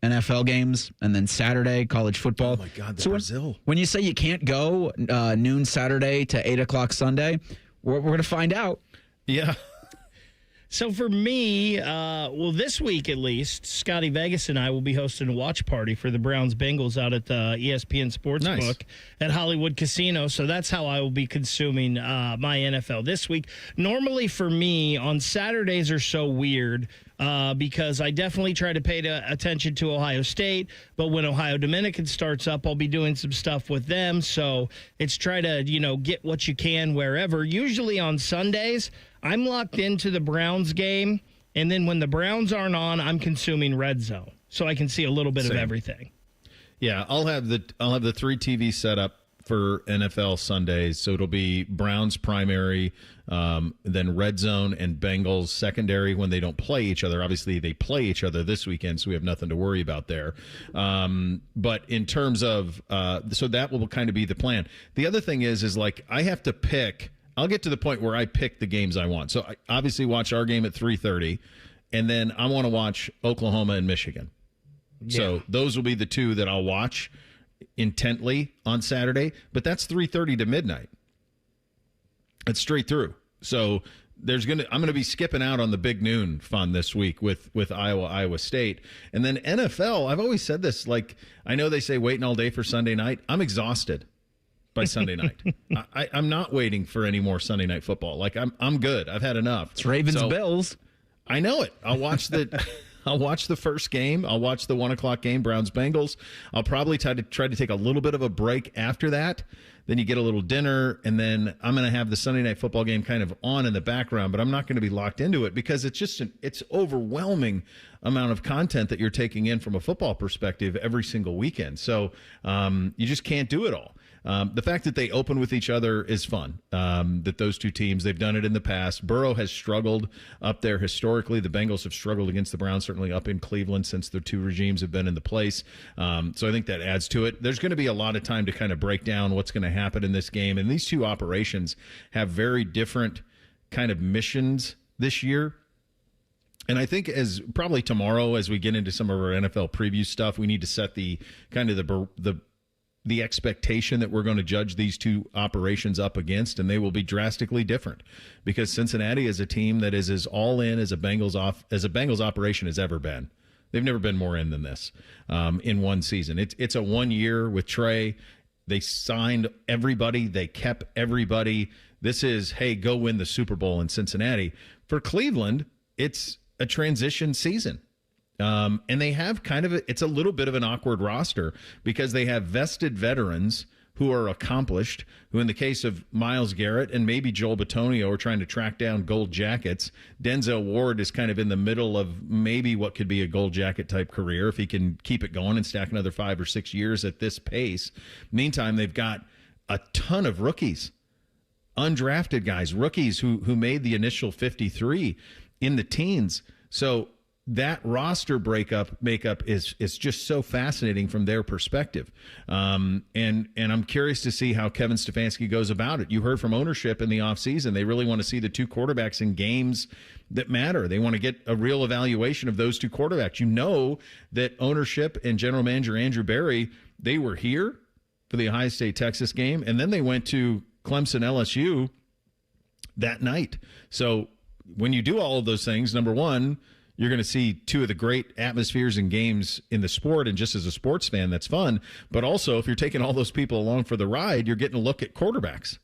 NFL games, and then Saturday college football. Oh, my God, so Brazil. When you say you can't go noon Saturday to 8 o'clock Sunday, We're going to find out. Yeah. So for me, this week at least, Scotty Vegas and I will be hosting a watch party for the Browns-Bengals out at the ESPN Sportsbook at Hollywood Casino. So that's how I will be consuming my NFL this week. Normally for me, on Saturdays are so weird because I definitely try to pay attention to Ohio State. But when Ohio Dominican starts up, I'll be doing some stuff with them. So it's try to, get what you can wherever. Usually on Sundays, I'm locked into the Browns game, and then when the Browns aren't on, I'm consuming Red Zone, so I can see a little bit of everything. Yeah, I'll have the 3 TVs set up for NFL Sundays, so it'll be Browns primary, then Red Zone and Bengals secondary when they don't play each other. Obviously, they play each other this weekend, so we have nothing to worry about there. But in terms of so that will kind of be the plan. The other thing is like I have to pick. I'll get to the point where I pick the games I want. So I obviously watch our game at 3:30, and then I want to watch Oklahoma and Michigan. Yeah. So those will be the 2 that I'll watch intently on Saturday. But that's 3:30 to midnight. It's straight through. So I'm going to be skipping out on the big noon fun this week with Iowa State. And then NFL, I've always said this, like I know they say waiting all day for Sunday night. I'm exhausted by Sunday night. I'm not waiting for any more Sunday night football. Like I'm good. I've had enough. It's Ravens Bills. I know it. I'll watch the first game. I'll watch the 1:00 game, Browns Bengals. I'll probably try to take a little bit of a break after that. Then you get a little dinner, and then I'm going to have the Sunday night football game kind of on in the background, but I'm not going to be locked into it because it's just it's overwhelming amount of content that you're taking in from a football perspective every single weekend. So you just can't do it all. The fact that they open with each other is fun. That those 2 teams, they've done it in the past. Burrow has struggled up there historically. The Bengals have struggled against the Browns, certainly up in Cleveland since the 2 regimes have been in the place. So I think that adds to it. There's going to be a lot of time to kind of break down what's going to happen in this game. And these 2 operations have very different kind of missions this year. And I think as probably tomorrow, as we get into some of our NFL preview stuff, we need to set the kind of the expectation that we're going to judge these 2 operations up against, and they will be drastically different because Cincinnati is a team that is as all in as a Bengals operation has ever been. They've never been more in than this in one season. It's a 1 year with Trey. They signed everybody. They kept everybody. This is, hey, go win the Super Bowl in Cincinnati. For Cleveland, it's a transition season. And they have it's a little bit of an awkward roster because they have vested veterans who are accomplished, who in the case of Myles Garrett and maybe Joel Bitonio are trying to track down gold jackets. Denzel Ward is kind of in the middle of maybe what could be a gold jacket type career if he can keep it going and stack another 5 or 6 years at this pace. Meantime, they've got a ton of rookies, undrafted guys, rookies who made the initial 53 in the teens. So that roster makeup is just so fascinating from their perspective. And I'm curious to see how Kevin Stefanski goes about it. You heard from ownership in the offseason. They really want to see the 2 quarterbacks in games that matter. They want to get a real evaluation of those 2 quarterbacks. You know that ownership and general manager Andrew Berry, they were here for the Ohio State-Texas game, and then they went to Clemson-LSU that night. So when you do all of those things, number one, you're going to see 2 of the great atmospheres and games in the sport, and just as a sports fan, that's fun. But also, if you're taking all those people along for the ride, you're getting a look at quarterbacks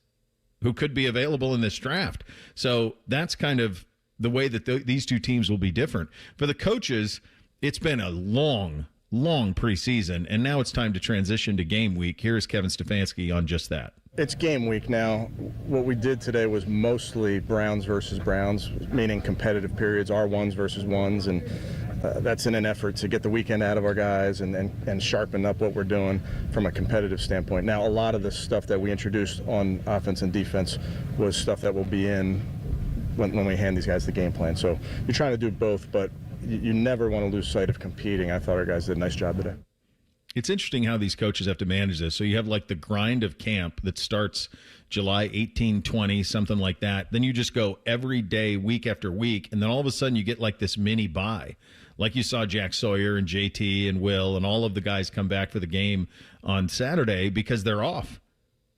who could be available in this draft. So that's kind of the way that these 2 teams will be different. For the coaches, it's been a long preseason, and now it's time to transition to game week. Here's Kevin Stefanski on just that. It's game week now. What we did today was mostly Browns versus Browns, meaning competitive periods, R1s versus 1s, and that's in an effort to get the weekend out of our guys and sharpen up what we're doing from a competitive standpoint. Now, a lot of the stuff that we introduced on offense and defense was stuff that will be in when we hand these guys the game plan. So you're trying to do both, but you never want to lose sight of competing. I thought our guys did a nice job today. It's interesting how these coaches have to manage this. So you have like the grind of camp that starts July 18, 20, something like that. Then you just go every day, week after week, and then all of a sudden you get like this mini bye. Like you saw Jack Sawyer and JT and Will and all of the guys come back for the game on Saturday because they're off.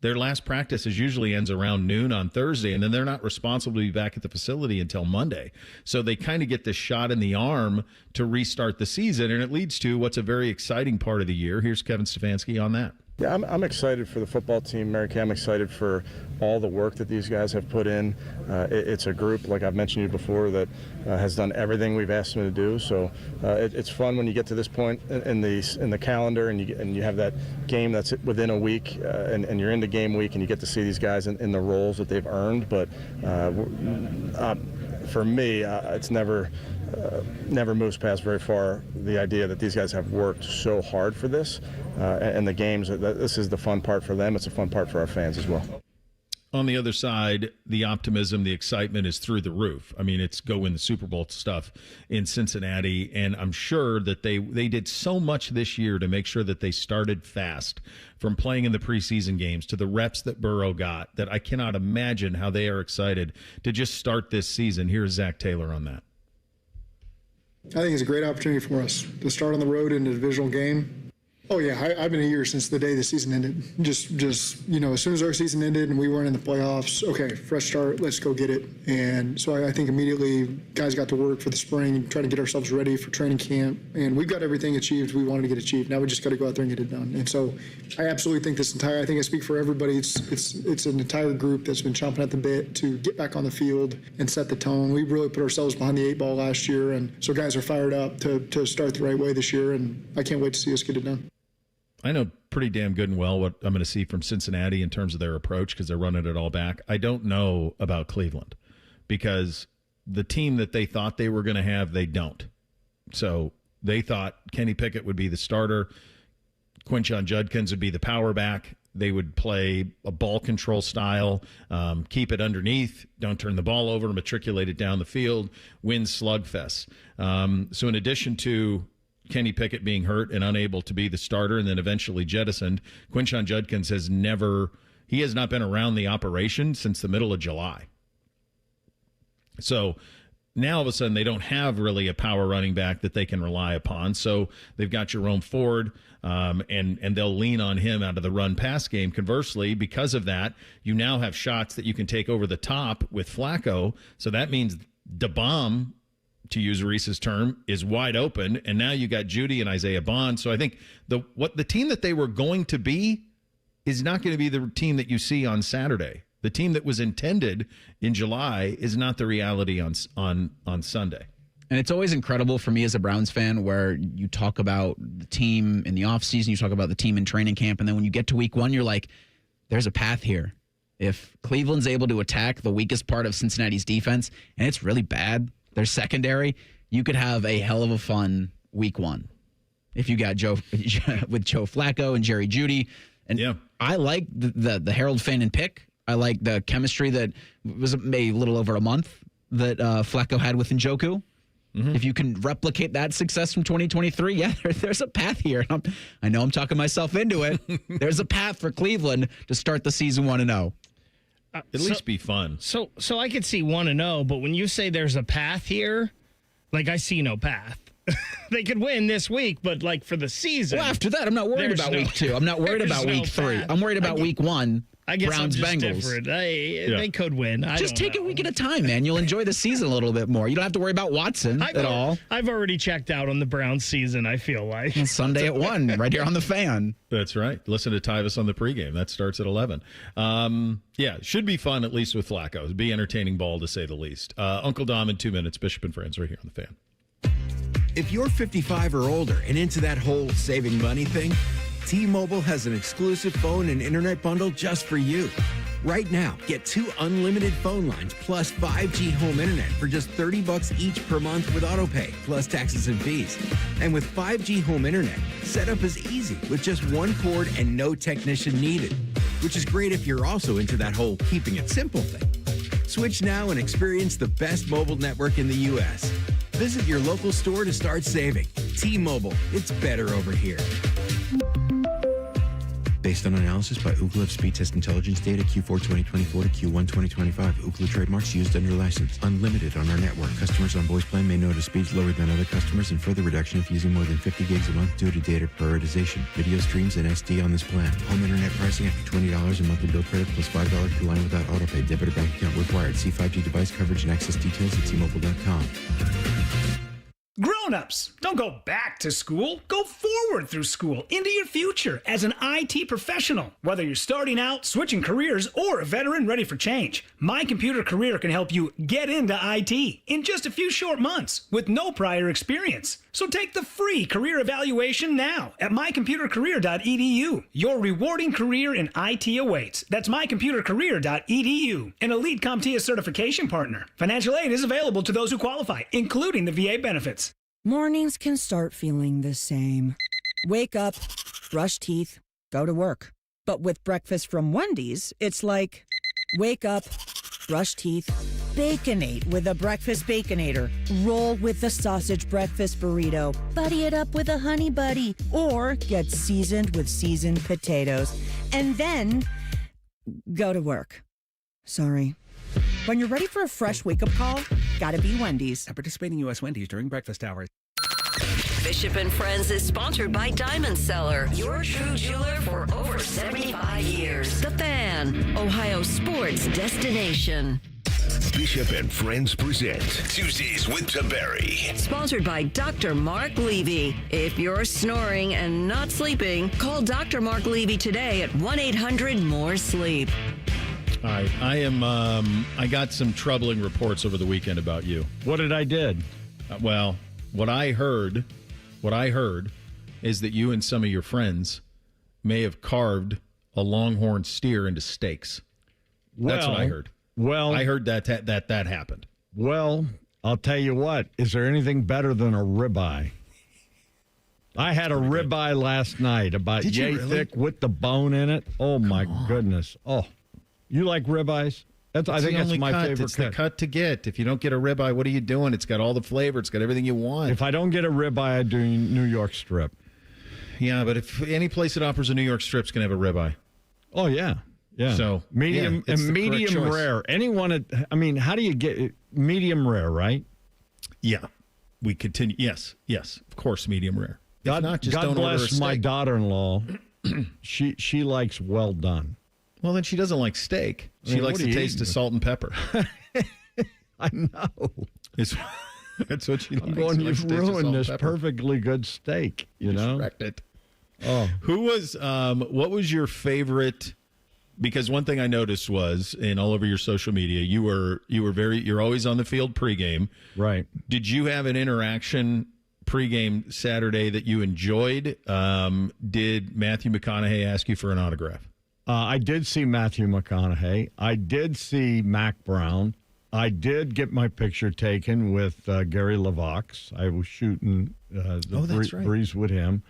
Their last practice usually ends around noon on Thursday, and then they're not responsible to be back at the facility until Monday. So they kind of get this shot in the arm to restart the season, and it leads to what's a very exciting part of the year. Here's Kevin Stefanski on that. Yeah, I'm excited for the football team, Mary Kay. I'm excited for all the work that these guys have put in. It's a group, like I've mentioned to you before, that has done everything we've asked them to do. So it's fun when you get to this point in the calendar and you have that game that's within a week and you're into game week and you get to see these guys in the roles that they've earned. But for me, it's never moves past very far the idea that these guys have worked so hard for this, and the games, this is the fun part for them. It's a fun part for our fans as well. On the other side, the optimism, the excitement is through the roof. I mean, it's go win the Super Bowl stuff in Cincinnati, and I'm sure that they did so much this year to make sure that they started fast, from playing in the preseason games to the reps that Burrow got, that I cannot imagine how they are excited to just start this season. Here's Zach Taylor on that. I think it's a great opportunity for us to start on the road in a divisional game. Oh, yeah, I've been here since the day the season ended. Just as soon as our season ended and we weren't in the playoffs, okay, fresh start, let's go get it. And so I think immediately guys got to work for the spring, try to get ourselves ready for training camp. And we've got everything achieved we wanted to get achieved. Now we just got to go out there and get it done. And so I absolutely think I think I speak for everybody. It's an entire group that's been chomping at the bit to get back on the field and set the tone. We really put ourselves behind the 8 ball last year. And so guys are fired up to start the right way this year. And I can't wait to see us get it done. I know pretty damn good and well what I'm going to see from Cincinnati in terms of their approach because they're running it all back. I don't know about Cleveland because the team that they thought they were going to have, they don't. So they thought Kenny Pickett would be the starter. Quinshon Judkins would be the power back. They would play a ball control style, keep it underneath, don't turn the ball over, matriculate it down the field, win slugfests. So in addition to Kenny Pickett being hurt and unable to be the starter and then eventually jettisoned, Quinshon Judkins has not been around the operation since the middle of July. So now all of a sudden they don't have really a power running back that they can rely upon. So they've got Jerome Ford, and they'll lean on him out of the run-pass game. Conversely, because of that, you now have shots that you can take over the top with Flacco. So that means DeBomb, to use Reese's term, is wide open, and now you got Judy and Isaiah Bond. So I think the team that they were going to be is not going to be the team that you see on Saturday. The team that was intended in July is not the reality on Sunday. And it's always incredible for me as a Browns fan where you talk about the team in the offseason, you talk about the team in training camp, and then when you get to week one, you're like, there's a path here. If Cleveland's able to attack the weakest part of Cincinnati's defense, and it's really bad, their secondary, you could have a hell of a fun week one. If you got Joe Flacco and Jerry Jeudy. And yeah. I like the Harold Fannin pick. I like the chemistry that was a little over a month that Flacco had with Njoku. Mm-hmm. If you can replicate that success from 2023, yeah, there's a path here. I know I'm talking myself into it. There's a path for Cleveland to start the season 1-0. At least be fun. So I could see 1-0, but when you say there's a path here, like I see no path. They could win this week, but like for the season. Well, after that, I'm not worried about week 2. I'm not worried about week 3. I'm worried about week 1. I guess Browns, I'm just Bengals. different. They could win. Just take a week at a time, man. You'll enjoy the season a little bit more. You don't have to worry about Watson at all. I've already checked out on the Browns season, I feel like. Sunday at 1, right here on the Fan. That's right. Listen to Tyvis on the pregame. That starts at 11. Should be fun, at least with Flacco. It'd be entertaining ball, to say the least. Uncle Dom in 2 minutes. Bishop and Friends right here on the Fan. If you're 55 or older and into that whole saving money thing, T-Mobile has an exclusive phone and internet bundle just for you. Right now, get 2 unlimited phone lines plus 5G home internet for just $30 each per month with autopay, plus taxes and fees. And with 5G home internet, setup is easy with just 1 cord and no technician needed, which is great if you're also into that whole keeping it simple thing. Switch now and experience the best mobile network in the U.S. Visit your local store to start saving. T-Mobile, it's better over here. based on analysis by Ookla of speed test intelligence data Q4 2024 to Q1 2025. Ookla trademarks used under license. Unlimited on our network. Customers on voice plan may notice speeds lower than other customers and further reduction if using more than 50 gigs a month due to data prioritization. Video streams and SD on this plan. Home internet pricing after $20 in monthly bill credit plus $5 per line without autopay. Debit or bank account required. See 5G device coverage and access details at T-Mobile.com. Grown-ups, don't go back to school. Go forward through school into your future as an IT professional. Whether you're starting out, switching careers, or a veteran ready for change, My Computer Career can help you get into IT in just a few short months with no prior experience. So take the free career evaluation now at mycomputercareer.edu. Your rewarding career in IT awaits. That's mycomputercareer.edu. An Elite CompTIA certification partner. Financial aid is available to those who qualify, including the VA benefits. Mornings can start feeling the same. Wake up, brush teeth, go to work. But with breakfast from Wendy's, it's like, wake up, brush teeth, Baconate with a breakfast Baconator. Roll with the sausage breakfast burrito. Buddy it up with a honey buddy. Or get seasoned with seasoned potatoes. And then go to work. Sorry. When you're ready for a fresh wake-up call, gotta be Wendy's. At participating U.S. Wendy's during breakfast hours. Bishop and Friends is sponsored by Diamond Seller, your true jeweler for over 75 years. The Fan, Ohio sports destination. Bishop and Friends present Tuesdays with Tiberi. Sponsored by Dr. Mark Levy. If you're snoring and not sleeping, call Dr. Mark Levy today at 1-800-MORE-SLEEP. All right, I got some troubling reports over the weekend about you. What did I did? Well, what I heard is that you and some of your friends may have carved a longhorn steer into steaks. That's what I heard. Well, I heard that happened. Well, I'll tell you what. Is there anything better than a ribeye? I had a ribeye last night, about yay thick with the bone in it. Oh, my goodness. Oh, you like ribeyes? I think that's my favorite It's the cut to get. If you don't get a ribeye, what are you doing? It's got all the flavor. It's got everything you want. If I don't get a ribeye, I do New York strip. Yeah, but if any place that offers a New York strip's going to have a ribeye. Oh, yeah. Yeah. So medium and medium rare. Anyone how do you get it? Medium rare, right? Yeah. We continue. Yes. Of course, medium rare. God bless my daughter-in-law. She likes well done. Well, then she doesn't like steak. She likes the taste of salt and pepper. I know. That's what she likes. I'm going, you've ruined this perfectly good steak, you know? Wrecked it. Oh. What was your favorite? Because one thing I noticed was, and all over your social media, you're always on the field pregame. Right. Did you have an interaction pregame Saturday that you enjoyed? Did Matthew McConaughey ask you for an autograph? I did see Matthew McConaughey. I did see Mac Brown. I did get my picture taken with Gary LaVox. I was shooting the breeze with him,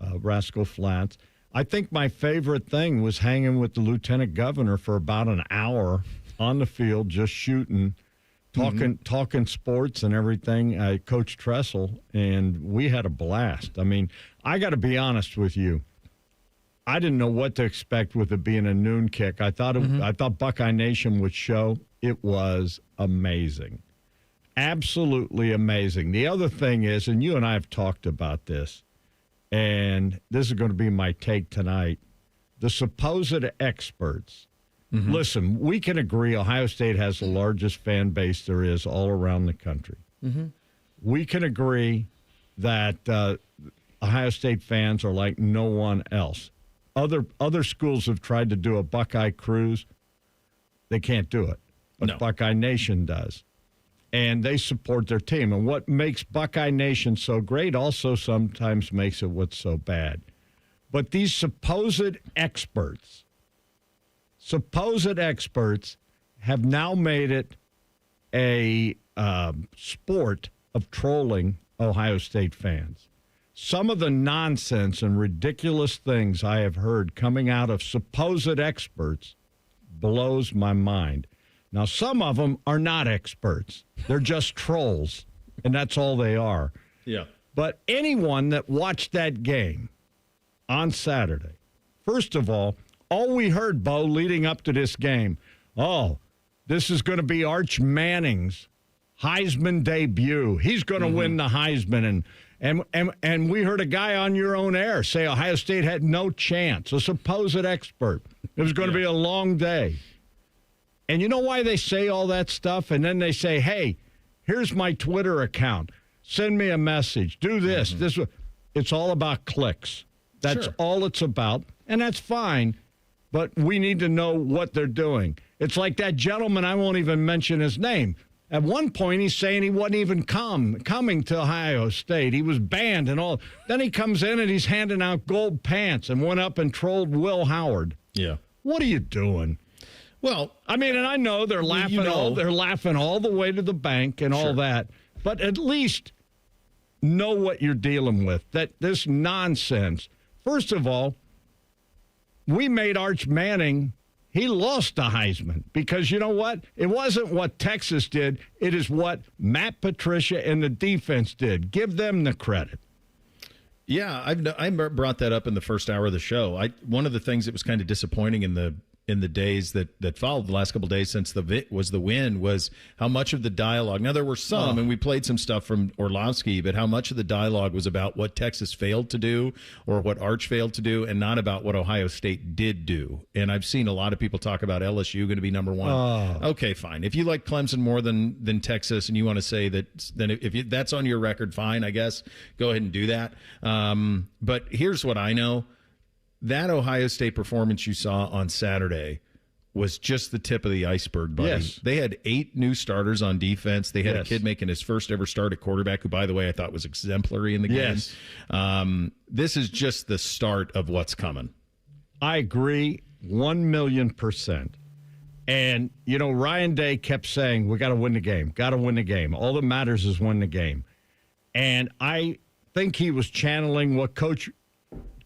Rascal Flats. I think my favorite thing was hanging with the lieutenant governor for about an hour on the field, just shooting, talking sports and everything. Coach Tressel, and we had a blast. I mean, I got to be honest with you. I didn't know what to expect with it being a noon kick. I thought Buckeye Nation would show. It was amazing. Absolutely amazing. The other thing is, and you and I have talked about this, and this is going to be my take tonight, the supposed experts. Mm-hmm. Listen, we can agree Ohio State has the largest fan base there is all around the country. Mm-hmm. We can agree that Ohio State fans are like no one else. Other schools have tried to do a Buckeye cruise. They can't do it. But Buckeye Nation does. And they support their team. And what makes Buckeye Nation so great also sometimes makes it what's so bad. But these supposed experts have now made it a sport of trolling Ohio State fans. Some of the nonsense and ridiculous things I have heard coming out of supposed experts blows my mind. Now, some of them are not experts. They're just trolls, and that's all they are. Yeah. But anyone that watched that game on Saturday First of all we heard, Bo, leading up to this game, this is going to be Arch Manning's Heisman debut. He's going to win the Heisman. And we heard a guy on your own air say Ohio State had no chance, a supposed expert. It was going to be a long day. And you know why they say all that stuff? And then they say, hey, here's my Twitter account. Send me a message. Do this. It's all about clicks. That's all it's about. And that's fine. But we need to know what they're doing. It's like that gentleman, I won't even mention his name. At one point, he's saying he wasn't even coming to Ohio State. He was banned and all. Then he comes in and he's handing out gold pants and went up and trolled Will Howard. Yeah. What are you doing? Well, I mean, and I know they're laughing they're laughing all the way to the bank and all that. But at least know what you're dealing with. That this nonsense. First of all, we made Arch Manning, he lost the Heisman because you know what? It wasn't what Texas did. It is what Matt Patricia and the defense did. Give them the credit. Yeah, I brought that up in the first hour of the show. One of the things that was kind of disappointing in the days that followed, the last couple of days since the win, was how much of the dialogue. Now there were some, and we played some stuff from Orlovsky, but how much of the dialogue was about what Texas failed to do or what Arch failed to do, and not about what Ohio State did do. And I've seen a lot of people talk about LSU going to be number one. Okay, fine. If you like Clemson more than Texas, and you want to say that, then if that's on your record, fine. I guess go ahead and do that. But here's what I know. That Ohio State performance you saw on Saturday was just the tip of the iceberg, buddy. Yes. They had 8 new starters on defense. They had a kid making his first ever start at quarterback, who, by the way, I thought was exemplary in the game. This is just the start of what's coming. I agree 1,000,000%. And, you know, Ryan Day kept saying, we got to win the game, got to win the game. All that matters is win the game. And I think he was channeling what Coach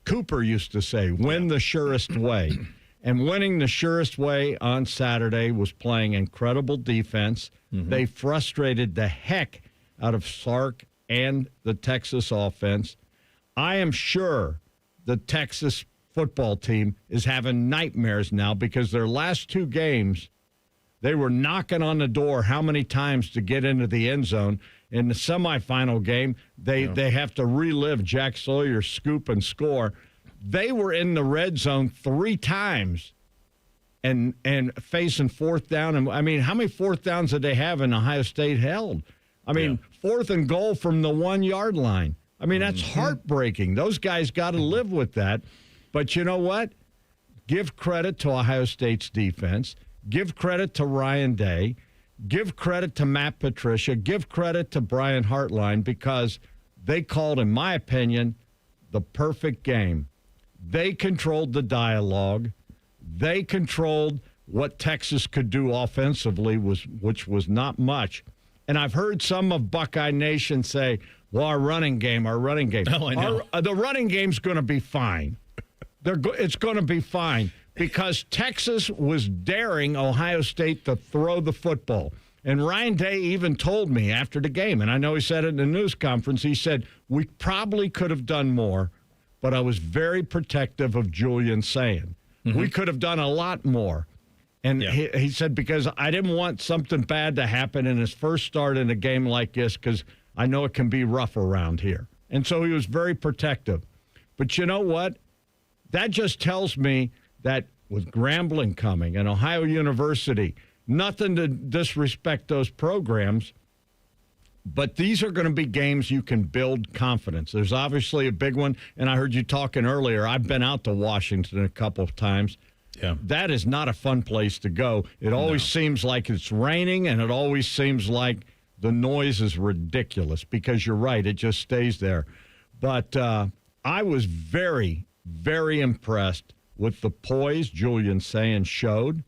Cooper used to say, win the surest way. And winning the surest way on Saturday was playing incredible defense. They frustrated the heck out of Sark and the Texas offense. I am sure the Texas football team is having nightmares now because their last 2 games, they were knocking on the door how many times to get into the end zone. In the semifinal game, they have to relive Jack Sawyer's scoop and score. They were in the red zone 3 times and facing 4th down. And I mean, how many 4th downs did they have in Ohio State held? I mean, 4th and goal from the 1-yard line. I mean, that's heartbreaking. Those guys got to live with that. But you know what? Give credit to Ohio State's defense. Give credit to Ryan Day. Give credit to Matt Patricia. Give credit to Brian Hartline because they called, in my opinion, the perfect game. They controlled the dialogue. They controlled what Texas could do offensively, which was not much. And I've heard some of Buckeye Nation say, well, our running game. Oh, I know. The running game's going to be fine. It's going to be fine. Because Texas was daring Ohio State to throw the football. And Ryan Day even told me after the game, and I know he said it in the news conference, he said, we probably could have done more, but I was very protective of Julian saying. We could have done a lot more. And he said, because I didn't want something bad to happen in his first start in a game like this, because I know it can be rough around here. And so he was very protective. But you know what? That just tells me that with Grambling coming and Ohio University, nothing to disrespect those programs, but these are going to be games you can build confidence. There's obviously a big one, and I heard you talking earlier. I've been out to Washington a couple of times. Yeah. That is not a fun place to go. It always seems like it's raining, and it always seems like the noise is ridiculous because you're right. It just stays there. But I was very, very impressed with the poise Julian Sayin showed.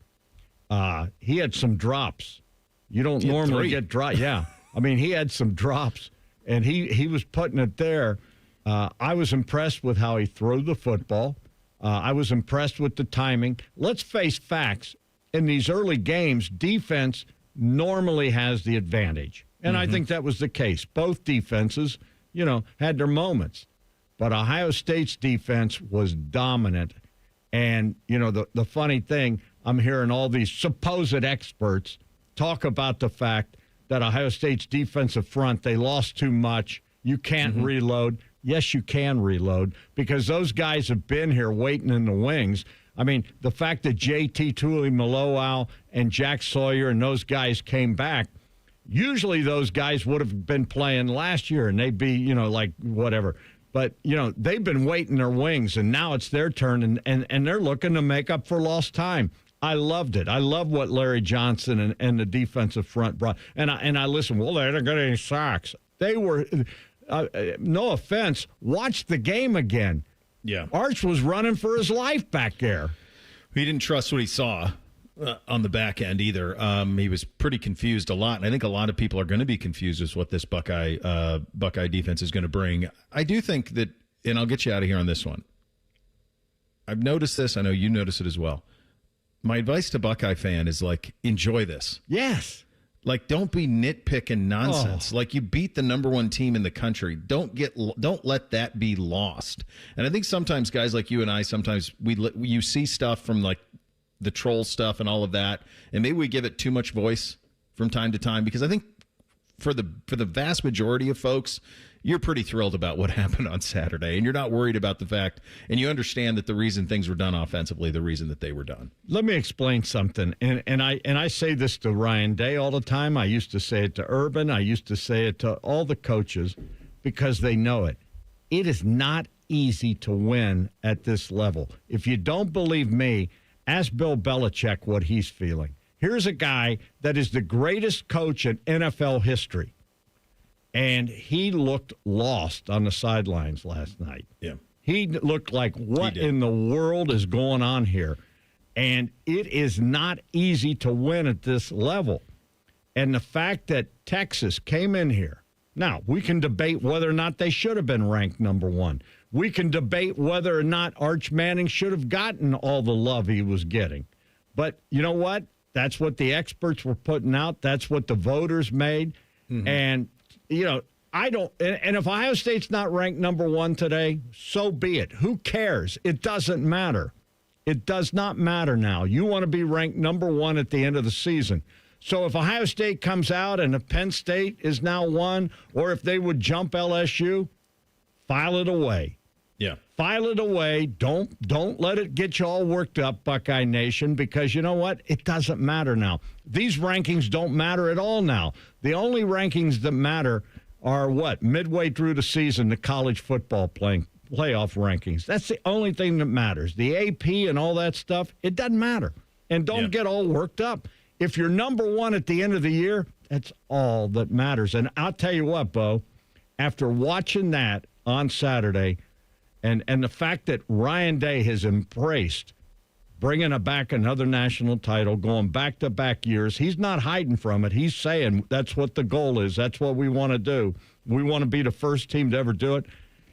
He had some drops. You don't normally get drops. Yeah. I mean, he had some drops, and he was putting it there. I was impressed with how he threw the football. I was impressed with the timing. Let's face facts. In these early games, defense normally has the advantage. And I think that was the case. Both defenses, had their moments. But Ohio State's defense was dominant. And, the funny thing, I'm hearing all these supposed experts talk about the fact that Ohio State's defensive front, they lost too much. You can't reload. Yes, you can reload because those guys have been here waiting in the wings. I mean, the fact that J.T. Tuimoloau and Jack Sawyer and those guys came back, usually those guys would have been playing last year and they'd be, like whatever. But, they've been waiting their wings, and now it's their turn, and they're looking to make up for lost time. I loved it. I love what Larry Johnson and the defensive front brought. And I listened, well, they didn't get any sacks. They were, no offense, watch the game again. Yeah. Arch was running for his life back there. He didn't trust what he saw on the back end either. He was pretty confused a lot, and I think a lot of people are going to be confused as what this Buckeye defense is going to bring. I do think that, and I'll get you out of here on this one. I've noticed this. I know you notice it as well. My advice to Buckeye fan is, enjoy this. Yes. Don't be nitpicking nonsense. You beat the number one team in the country. Don't let that be lost. And I think sometimes guys like you and I, sometimes you see stuff from the troll stuff and all of that, and maybe we give it too much voice from time to time, because I think for the vast majority of folks, you're pretty thrilled about what happened on Saturday, and you're not worried about the fact, and you understand that the reason things were done offensively, the reason that they were done. Let me explain something, and I say this to Ryan Day all the time. I used to say it to Urban. I used to say it to all the coaches because they know it. It is not easy to win at this level. If you don't believe me, ask Bill Belichick what he's feeling. Here's a guy that is the greatest coach in NFL history. And he looked lost on the sidelines last night. Yeah. He looked like, what in the world is going on here? And it is not easy to win at this level. And the fact that Texas came in here. Now, we can debate whether or not they should have been ranked number one. We can debate whether or not Arch Manning should have gotten all the love he was getting. But you know what? That's what the experts were putting out. That's what the voters made. And I don't, and if Ohio State's not ranked number one today, so be it. Who cares? It doesn't matter. It does not matter now. You want to be ranked number one at the end of the season. So if Ohio State comes out and if Penn State is now one, or if they would jump LSU, file it away. Yeah. File it away. Don't let it get you all worked up, Buckeye Nation, because you know what? It doesn't matter now. These rankings don't matter at all now. The only rankings that matter are what? Midway through the season, the college football playoff rankings. That's the only thing that matters. The AP and all that stuff, it doesn't matter. And don't get all worked up. If you're number one at the end of the year, that's all that matters. And I'll tell you what, Bo, after watching that on Saturday, and the fact that Ryan Day has embraced bringing back another national title, going back-to-back years, he's not hiding from it. He's saying that's what the goal is. That's what we want to do. We want to be the first team to ever do it.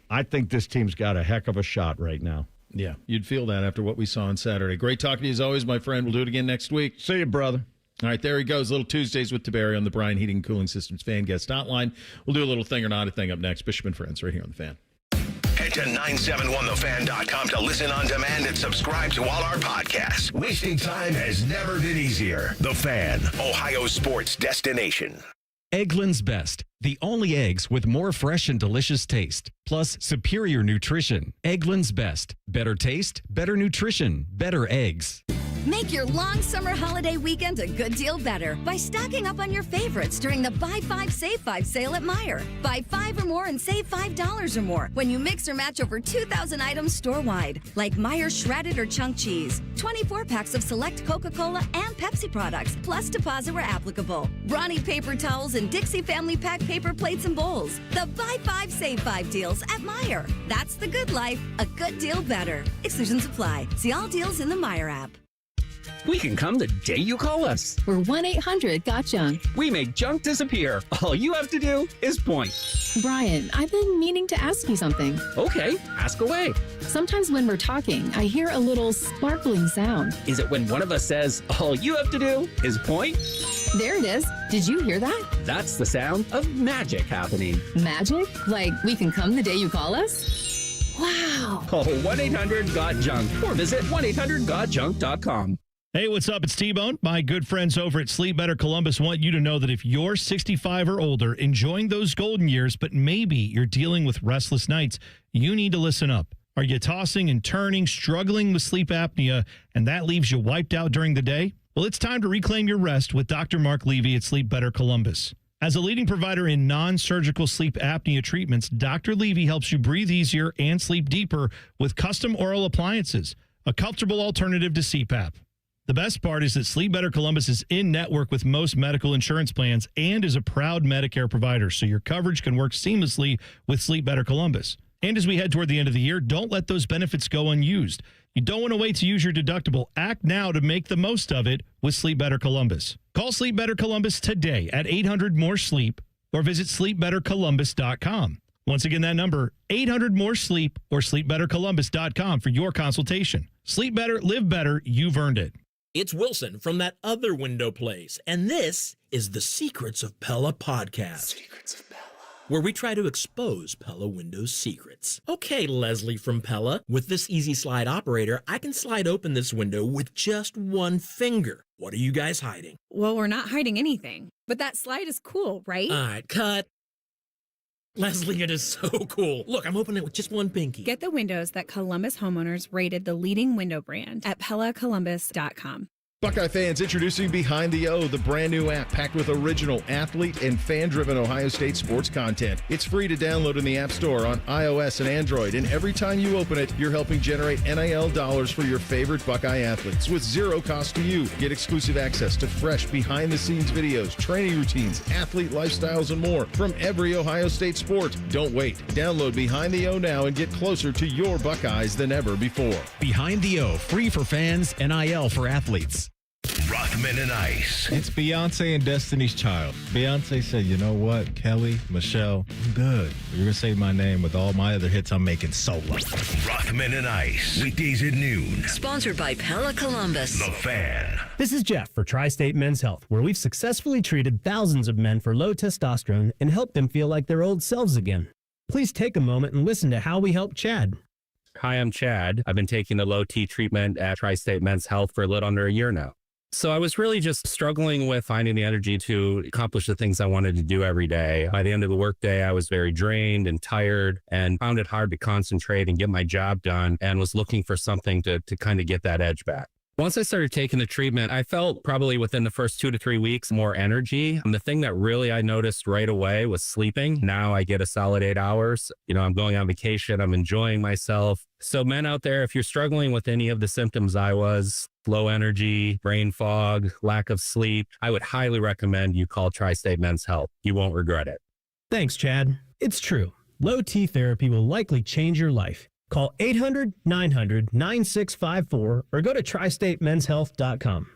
I think this team's got a heck of a shot right now. Yeah, you'd feel that after what we saw on Saturday. Great talking to you as always, my friend. We'll do it again next week. See you, brother. All right, there he goes. Little Tuesdays with Tiberi on the Bryan Heating and Cooling Systems Fan Guest Hotline. We'll do a little thing or not a thing up next. Bishop and Friends right here on The Fan. Head to 971thefan.com to listen on demand and subscribe to all our podcasts. Wasting time has never been easier. The Fan, Ohio sports destination. Eggland's Best, the only eggs with more fresh and delicious taste, plus superior nutrition. Eggland's Best, better taste, better nutrition, better eggs. Make your long summer holiday weekend a good deal better by stocking up on your favorites during the Buy 5, Save 5 sale at Meijer. Buy 5 or more and save $5 or more when you mix or match over 2,000 items store-wide, like Meijer shredded or chunk cheese, 24 packs of select Coca-Cola and Pepsi products, plus deposit where applicable, Brawny paper towels and Dixie Family Pack paper plates and bowls. The Buy 5, Save 5 deals at Meijer. That's the good life, a good deal better. Exclusions apply. See all deals in the Meijer app. We can come the day you call us. We're 1-800-GOT-JUNK. We make junk disappear. All you have to do is point. Brian, I've been meaning to ask you something. Okay, ask away. Sometimes when we're talking, I hear a little sparkling sound. Is it when one of us says, all you have to do is point? There it is. Did you hear that? That's the sound of magic happening. Magic? Like we can come the day you call us? Wow. Call 1-800-GOT-JUNK or visit 1-800-GOT-JUNK.com. Hey, what's up? It's T-Bone. My good friends over at Sleep Better Columbus want you to know that if you're 65 or older, enjoying those golden years, but maybe you're dealing with restless nights, you need to listen up. Are you tossing and turning, struggling with sleep apnea, and that leaves you wiped out during the day? Well, it's time to reclaim your rest with Dr. Mark Levy at Sleep Better Columbus. As a leading provider in non-surgical sleep apnea treatments, Dr. Levy helps you breathe easier and sleep deeper with custom oral appliances, a comfortable alternative to CPAP. The best part is that Sleep Better Columbus is in network with most medical insurance plans and is a proud Medicare provider, so your coverage can work seamlessly with Sleep Better Columbus. And as we head toward the end of the year, don't let those benefits go unused. You don't want to wait to use your deductible. Act now to make the most of it with Sleep Better Columbus. Call Sleep Better Columbus today at 800-MORE-SLEEP or visit sleepbettercolumbus.com. Once again, that number, 800-MORE-SLEEP or sleepbettercolumbus.com for your consultation. Sleep better, live better. You've earned it. It's Wilson from That Other Window Place, and this is the Secrets of Pella podcast. Secrets of Pella. Where we try to expose Pella Windows secrets. Okay, Leslie from Pella, with this easy slide operator, I can slide open this window with just one finger. What are you guys hiding? Well, we're not hiding anything, but that slide is cool, right? All right, cut. Leslie, it is so cool. Look, I'm opening it with just one pinky. Get the windows that Columbus homeowners rated the leading window brand at PellaColumbus.com. Buckeye fans, introducing Behind the O, the brand new app packed with original athlete and fan-driven Ohio State sports content. It's free to download in the App Store on iOS and Android, and every time you open it, you're helping generate NIL dollars for your favorite Buckeye athletes with zero cost to you. Get exclusive access to fresh behind-the-scenes videos, training routines, athlete lifestyles, and more from every Ohio State sport. Don't wait. Download Behind the O now and get closer to your Buckeyes than ever before. Behind the O, free for fans, NIL for athletes. Rothman and Ice. It's Beyonce and Destiny's Child. Beyonce said, you know what, Kelly, Michelle, I'm good. You're going to say my name with all my other hits I'm making solo. Rothman and Ice. Weekdays at noon. Sponsored by Pella Columbus. The Fan. This is Jeff for Tri-State Men's Health, where we've successfully treated thousands of men for low testosterone and helped them feel like their old selves again. Please take a moment and listen to how we help Chad. Hi, I'm Chad. I've been taking the low T treatment at Tri-State Men's Health for a little under a year now. So I was really just struggling with finding the energy to accomplish the things I wanted to do every day. By the end of the workday, I was very drained and tired and found it hard to concentrate and get my job done, and was looking for something to kind of get that edge back. Once I started taking the treatment, I felt probably within the first 2 to 3 weeks more energy. And the thing that really I noticed right away was sleeping. Now I get a solid 8 hours. You know, I'm going on vacation. I'm enjoying myself. So men out there, if you're struggling with any of the symptoms I was, low energy, brain fog, lack of sleep, I would highly recommend you call Tri-State Men's Health. You won't regret it. Thanks, Chad. It's true. Low T therapy will likely change your life. Call 800-900-9654 or go to tristatemenshealth.com.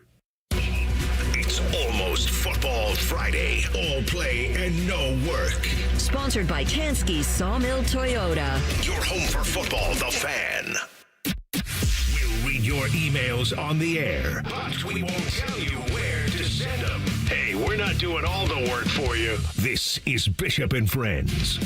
It's almost Football Friday. All play and no work. Sponsored by Tansky's Sawmill Toyota. Your home for football, The Fan. We'll read your emails on the air, but we won't tell you where to send them. Hey, we're not doing all the work for you. This is Bishop and Friends.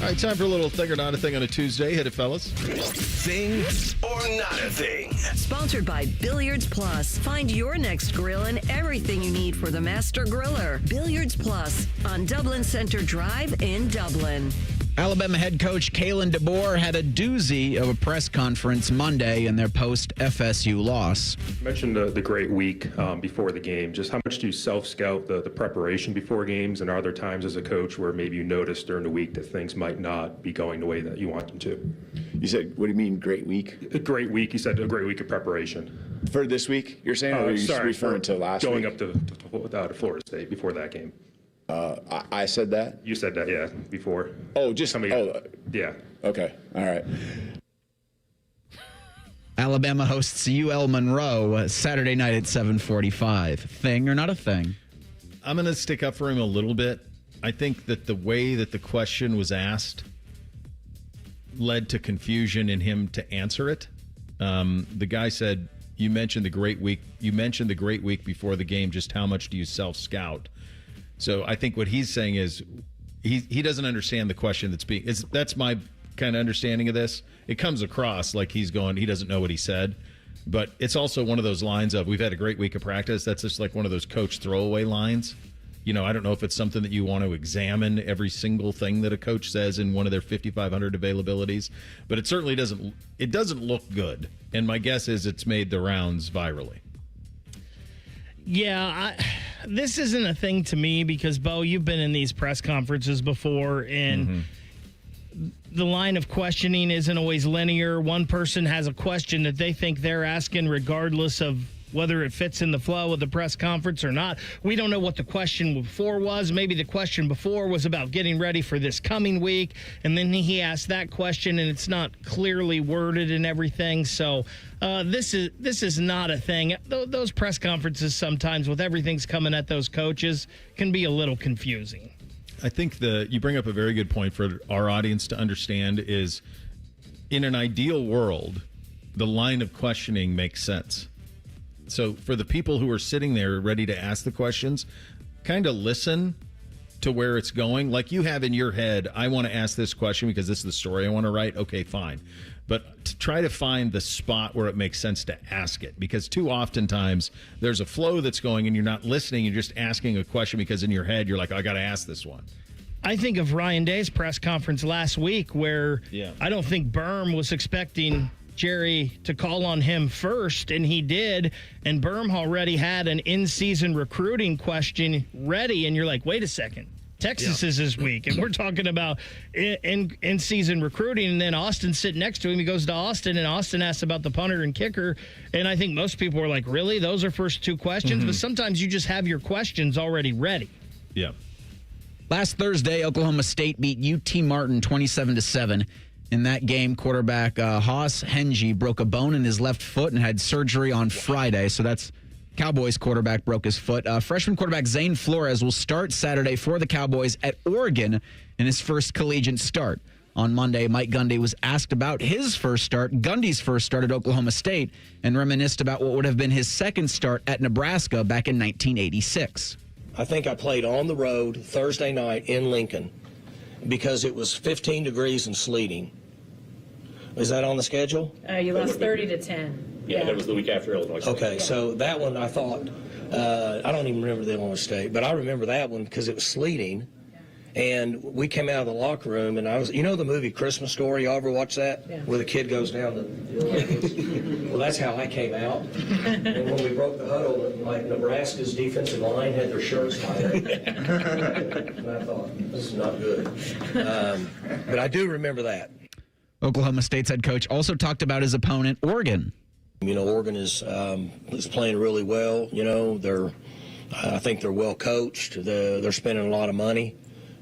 All right, time for a little thing or not a thing on a Tuesday. Hit it, fellas. Thing or not a thing. Sponsored by Billiards Plus. Find your next grill and everything you need for the master griller. Billiards Plus on Dublin Center Drive in Dublin. Alabama head coach Kalen DeBoer had a doozy of a press conference Monday in their post-FSU loss. You mentioned the great week before the game. Just how much do you self-scout the preparation before games? And are there times as a coach where maybe you notice during the week that things might not be going the way that you want them to? You said, what do you mean, great week? A great week. You said a great week of preparation. For this week, you're saying? Or are you referring to last week? Going up to Florida State before that game. I said that? You said that, yeah, before. Oh, just yeah. Okay, all right. Alabama hosts UL Monroe Saturday night at 7:45. Thing or not a thing? I'm going to stick up for him a little bit. I think that the way that the question was asked led to confusion in him to answer it. The guy said, "You mentioned the great week. You mentioned the great week before the game. Just how much do you self-scout?" So I think what he's saying is he doesn't understand the question that's my kind of understanding of this. It comes across like he doesn't know what he said. But it's also one of those lines of, we've had a great week of practice. That's just like one of those coach throwaway lines. I don't know if it's something that you want to examine every single thing that a coach says in one of their 5,500 availabilities. But it certainly doesn't look good. And my guess is it's made the rounds virally. Yeah, this isn't a thing to me because, Bo, you've been in these press conferences before, and the line of questioning isn't always linear. One person has a question that they think they're asking regardless of whether it fits in the flow of the press conference or not. We don't know what the question before was. Maybe the question before was about getting ready for this coming week, and then he asked that question, and it's not clearly worded and everything. So this is not a thing. Those press conferences sometimes, with everything's coming at those coaches, can be a little confusing. I think you bring up a very good point for our audience to understand is, in an ideal world, the line of questioning makes sense. So for the people who are sitting there ready to ask the questions, kind of listen to where it's going. Like you have in your head, I want to ask this question because this is the story I want to write. Okay, fine. But to try to find the spot where it makes sense to ask it, because too oftentimes there's a flow that's going and you're not listening. You're just asking a question because in your head you're like, I got to ask this one. I think of Ryan Day's press conference last week where I don't think Berm was expecting Jerry to call on him first, and he did, and Berm already had an in-season recruiting question ready, and you're like, wait a second, Texas is this week, and we're talking about in-season recruiting, and then Austin's sitting next to him. He goes to Austin, and Austin asks about the punter and kicker, and I think most people are like, really? Those are first two questions? But sometimes you just have your questions already ready. Yeah. Last Thursday, Oklahoma State beat UT Martin 27-7. In that game, quarterback Haas Hengy broke a bone in his left foot and had surgery on Friday. So that's Cowboys quarterback broke his foot. Freshman quarterback Zane Flores will start Saturday for the Cowboys at Oregon in his first collegiate start. On Monday, Mike Gundy was asked about his first start, Gundy's first start at Oklahoma State, and reminisced about what would have been his second start at Nebraska back in 1986. I think I played on the road Thursday night in Lincoln because it was 15 degrees and sleeting. Is that on the schedule? You lost 30-10. Yeah, that was the week after Illinois State. Okay, so that one I thought, I don't even remember the Illinois State, but I remember that one because it was sleeting. And we came out of the locker room, and I was, the movie Christmas Story? Y'all ever watch that? Yeah. Where the kid goes down well, that's how I came out. And when we broke the huddle, like Nebraska's defensive line had their shirts tied up. And I thought, this is not good. But I do remember that. Oklahoma State's head coach also talked about his opponent, Oregon. Oregon is playing really well. I think they're well coached. They're spending a lot of money.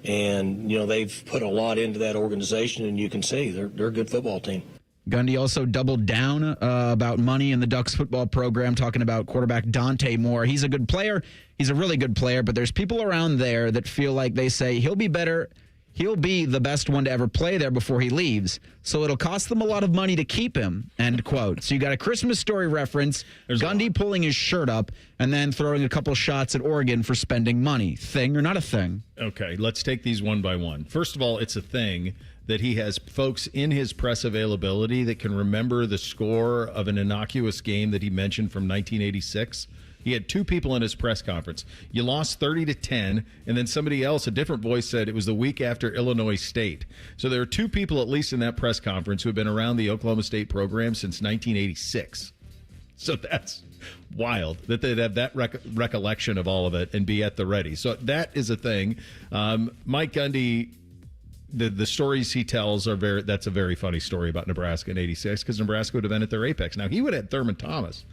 And, they've put a lot into that organization, and you can see they're a good football team. Gundy also doubled down about money in the Ducks football program, talking about quarterback Dante Moore. He's a good player. He's a really good player, but there's people around there that feel like they say he'll be better. He'll be the best one to ever play there before he leaves. So it'll cost them a lot of money to keep him, end quote. So you got a Christmas Story reference, Gundy pulling his shirt up, and then throwing a couple shots at Oregon for spending money. Thing or not a thing? Okay, let's take these one by one. First of all, it's a thing that he has folks in his press availability that can remember the score of an innocuous game that he mentioned from 1986. He had two people in his press conference. You lost 30-10, and then somebody else, a different voice, said it was the week after Illinois State. So there are two people, at least in that press conference, who have been around the Oklahoma State program since 1986. So that's wild that they'd have that recollection of all of it and be at the ready. So that is a thing. Mike Gundy, the stories he tells that's a very funny story about Nebraska in 86 because Nebraska would have been at their apex. Now, he would have had Thurman Thomas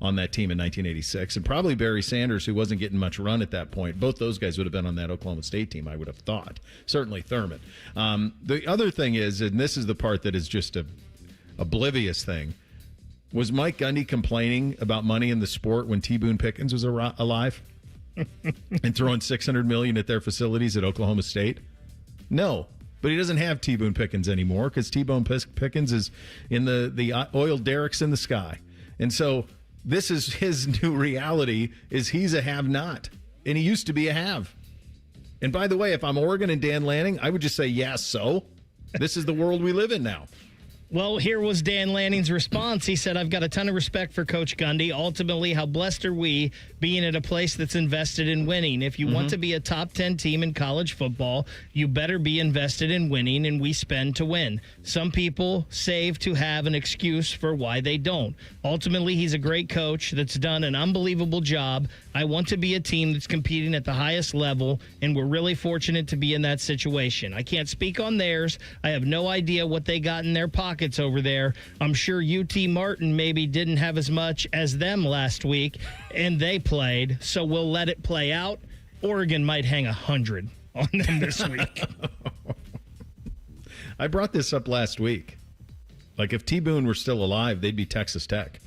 on that team in 1986, and probably Barry Sanders, who wasn't getting much run at that point. Both those guys would have been on that Oklahoma State team, I would have thought. Certainly Thurman. The other thing is, and this is the part that is just a oblivious thing, was Mike Gundy complaining about money in the sport when T. Boone Pickens was alive and throwing $600 million at their facilities at Oklahoma State? No. But he doesn't have T. Boone Pickens anymore because T. Boone Pickens is in the oil derricks in the sky. And so this is his new reality, is he's a have-not, and he used to be a have. And by the way, if I'm Oregon and Dan Lanning, I would just say, yeah, so. This is the world we live in now. Well, here was Dan Lanning's response. He said, I've got a ton of respect for Coach Gundy. Ultimately, how blessed are we being at a place that's invested in winning? If you want to be a top 10 team in college football, you better be invested in winning, and we spend to win. Some people save to have an excuse for why they don't. Ultimately, he's a great coach that's done an unbelievable job. I want to be a team that's competing at the highest level, and we're really fortunate to be in that situation. I can't speak on theirs. I have no idea what they got in their pockets over there. I'm sure UT Martin maybe didn't have as much as them last week, and they played, so we'll let it play out. Oregon might hang 100 on them this week. I brought this up last week. Like, if T. Boone were still alive, they'd be Texas Tech.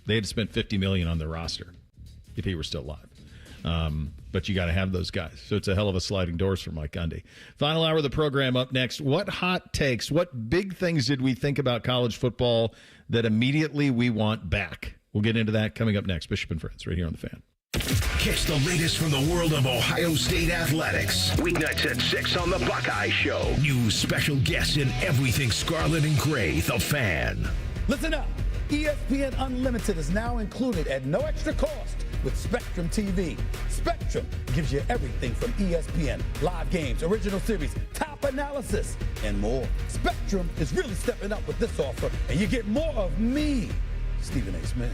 They had to spend $50 million on their roster if he were still alive. But you got to have those guys. So it's a hell of a sliding doors for Mike Gundy. Final hour of the program up next. What hot takes, what big things did we think about college football that immediately we want back? We'll get into that coming up next. Bishop and Friends, right here on The Fan. Catch the latest from the world of Ohio State athletics. Weeknights at 6 on The Buckeye Show. News, special guests, and everything scarlet and gray. The Fan. Listen up. ESPN Unlimited is now included at no extra cost with Spectrum TV. Spectrum gives you everything from ESPN, live games, original series, top analysis, and more. Spectrum is really stepping up with this offer, and you get more of me, Stephen A. Smith.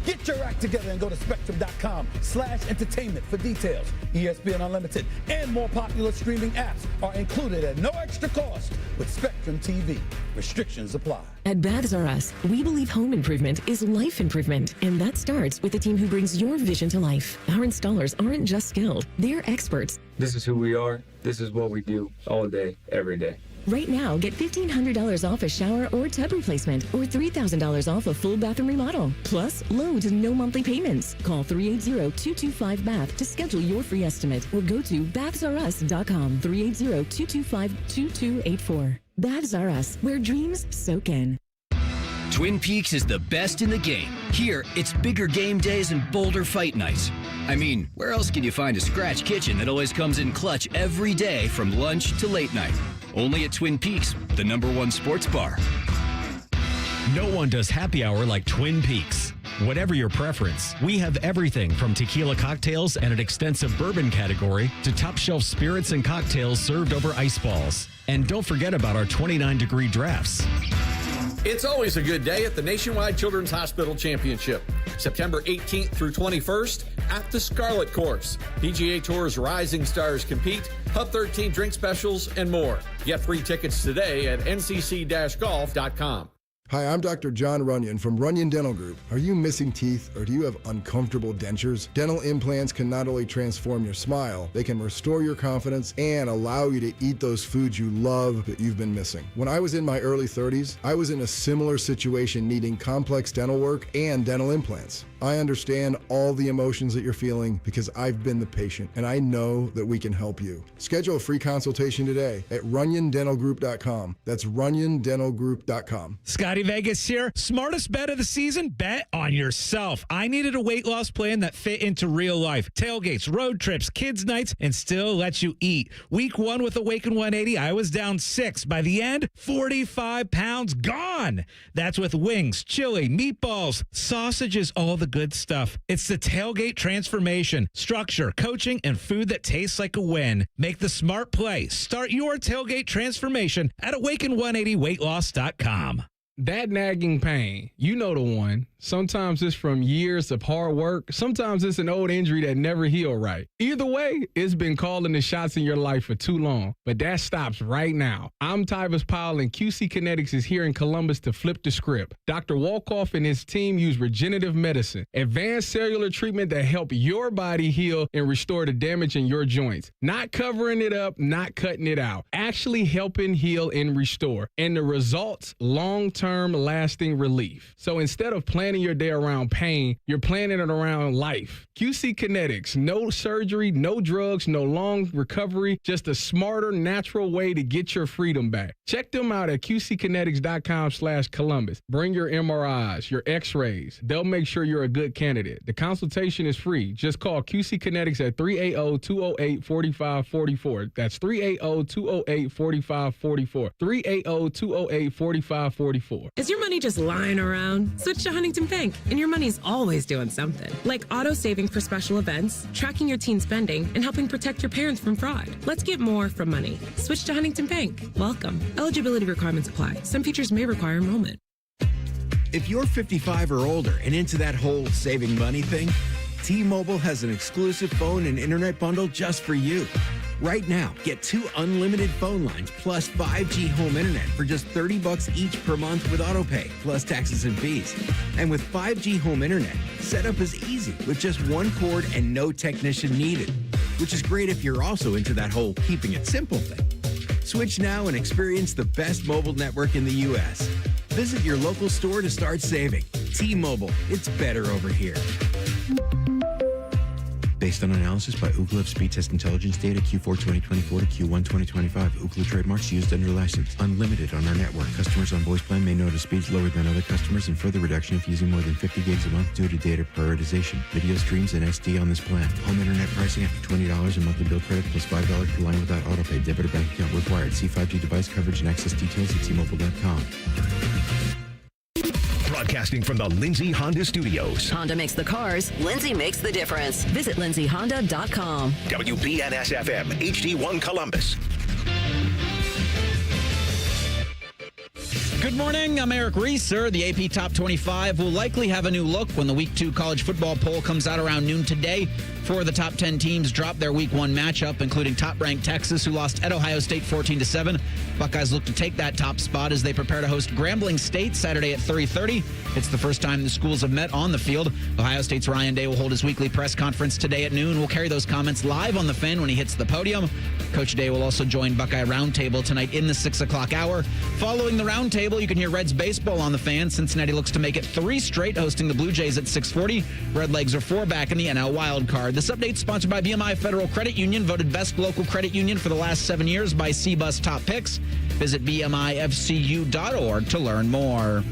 Get your act together and go to spectrum.com/entertainment for details. ESPN Unlimited and more popular streaming apps are included at no extra cost with Spectrum TV. Restrictions apply. At Baths R Us, we believe home improvement is life improvement, and that starts with a team who brings your vision to life. Our installers aren't just skilled, they're experts. This is who we are. This is what we do all day, every day. Right now, get $1,500 off a shower or tub replacement or $3,000 off a full bathroom remodel. Plus, low to no monthly payments. Call 380-225-BATH to schedule your free estimate or go to bathsrus.com. 380-225-2284. Baths R Us, where dreams soak in. Twin Peaks is the best in the game. Here, it's bigger game days and bolder fight nights. I mean, where else can you find a scratch kitchen that always comes in clutch every day from lunch to late night? Only at Twin Peaks, the #1 sports bar. No one does happy hour like Twin Peaks. Whatever your preference, we have everything from tequila cocktails and an extensive bourbon category to top shelf spirits and cocktails served over ice balls. And don't forget about our 29-degree drafts. It's always a good day at the Nationwide Children's Hospital Championship. September 18th through 21st at the Scarlet Course. PGA Tour's rising stars compete, Hub 13 drink specials, and more. Get free tickets today at ncc-golf.com. Hi, I'm Dr. John Runyon from Runyon Dental Group. Are you missing teeth or do you have uncomfortable dentures? Dental implants can not only transform your smile, they can restore your confidence and allow you to eat those foods you love that you've been missing. When I was in my early 30s, I was in a similar situation needing complex dental work and dental implants. I understand all the emotions that you're feeling because I've been the patient and I know that we can help you. Schedule a free consultation today at runyondentalgroup.com. That's runyondentalgroup.com. Scotty Vegas here. Smartest bet of the season? Bet on yourself. I needed a weight loss plan that fit into real life. Tailgates, road trips, kids' nights, and still lets you eat. Week 1 with Awaken 180, I was down 6. By the end, 45 pounds gone. That's with wings, chili, meatballs, sausages, all the good stuff. It's the Tailgate transformation. Structure, coaching, and food that tastes like a win. Make the smart play. Start your Tailgate transformation at awaken180weightloss.com. That nagging pain, you know the one. Sometimes it's from years of hard work. Sometimes it's an old injury that never healed right. Either way, it's been calling the shots in your life for too long. But that stops right now. I'm Tyvis Powell, and QC Kinetics is here in Columbus to flip the script. Dr. Walkoff and his team use regenerative medicine, advanced cellular treatment that help your body heal and restore the damage in your joints. Not covering it up, not cutting it out. Actually helping heal and restore. And the results long-term long-term lasting relief. So instead of planning your day around pain, you're planning it around life. QC Kinetics, no surgery, no drugs, no long recovery, just a smarter, natural way to get your freedom back. Check them out at qckinetics.com/Columbus. Bring your MRIs, your x-rays. They'll make sure you're a good candidate. The consultation is free. Just call QC Kinetics at 380-208-4544. That's 380-208-4544. 380-208-4544. Is your money just lying around? Switch to Huntington Bank, and your money's always doing something. Like auto saving for special events, tracking your teen spending, and helping protect your parents from fraud. Let's get more from money. Switch to Huntington Bank. Welcome. Eligibility requirements apply. Some features may require enrollment. If you're 55 or older and into that whole saving money thing, T-Mobile has an exclusive phone and internet bundle just for you. Right now, get 2 unlimited phone lines plus 5G home internet for just $30 each per month with autopay, plus taxes and fees. And with 5G home internet, setup is easy with just 1 cord and no technician needed, which is great if you're also into that whole keeping it simple thing. Switch now and experience the best mobile network in the U.S. Visit your local store to start saving. T-Mobile, it's better over here. Based on analysis by Ookla Speed Test Intelligence data Q4 2024 to Q1 2025. Ookla trademarks used under license. Unlimited on our network. Customers on voice plan may notice speeds lower than other customers and further reduction if using more than 50 gigs a month due to data prioritization. Video streams and SD on this plan. Home internet pricing after $20 in monthly bill credit plus $5 per line without autopay. Debit or bank account required. See 5G device coverage and access details at T-Mobile.com. Broadcasting from the Lindsay Honda Studios. Honda makes the cars. Lindsay makes the difference. Visit lindsayhonda.com. WBNS-FM, HD1 Columbus. Good morning. I'm Eric Reeser. The AP Top 25 will likely have a new look when the Week 2 college football poll comes out around noon today. 4 of the top 10 teams dropped their Week 1 matchup, including top-ranked Texas, who lost at Ohio State 14-7. Buckeyes look to take that top spot as they prepare to host Grambling State Saturday at 3:30. It's the first time the schools have met on the field. Ohio State's Ryan Day will hold his weekly press conference today at noon. We'll carry those comments live on the Fan when he hits the podium. Coach Day will also join Buckeye Roundtable tonight in the 6 o'clock hour. Following the Roundtable, you can hear Reds baseball on the Fan. Cincinnati looks to make it 3 straight, hosting the Blue Jays at 6:40. Redlegs are 4 back in the NL wild card. This update sponsored by BMI Federal Credit Union, voted best local credit union for the last 7 years by CBUS Top Picks. Visit bmifcu.org to learn more.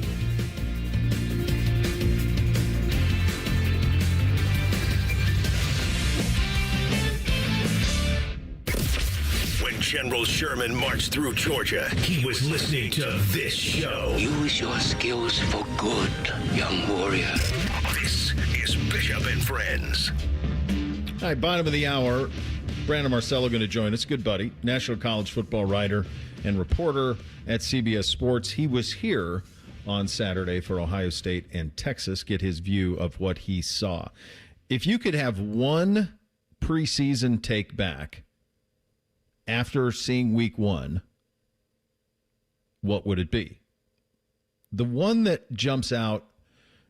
When General Sherman marched through Georgia, he was listening to this show. Use your skills for good, young warrior. This is Bishop and Friends. All right, bottom of the hour, Brandon Marcelo going to join us. Good buddy, national college football writer and reporter at CBS Sports. He was here on Saturday for Ohio State and Texas, get his view of what he saw. If you could have one preseason take back after seeing Week 1, what would it be? The one that jumps out,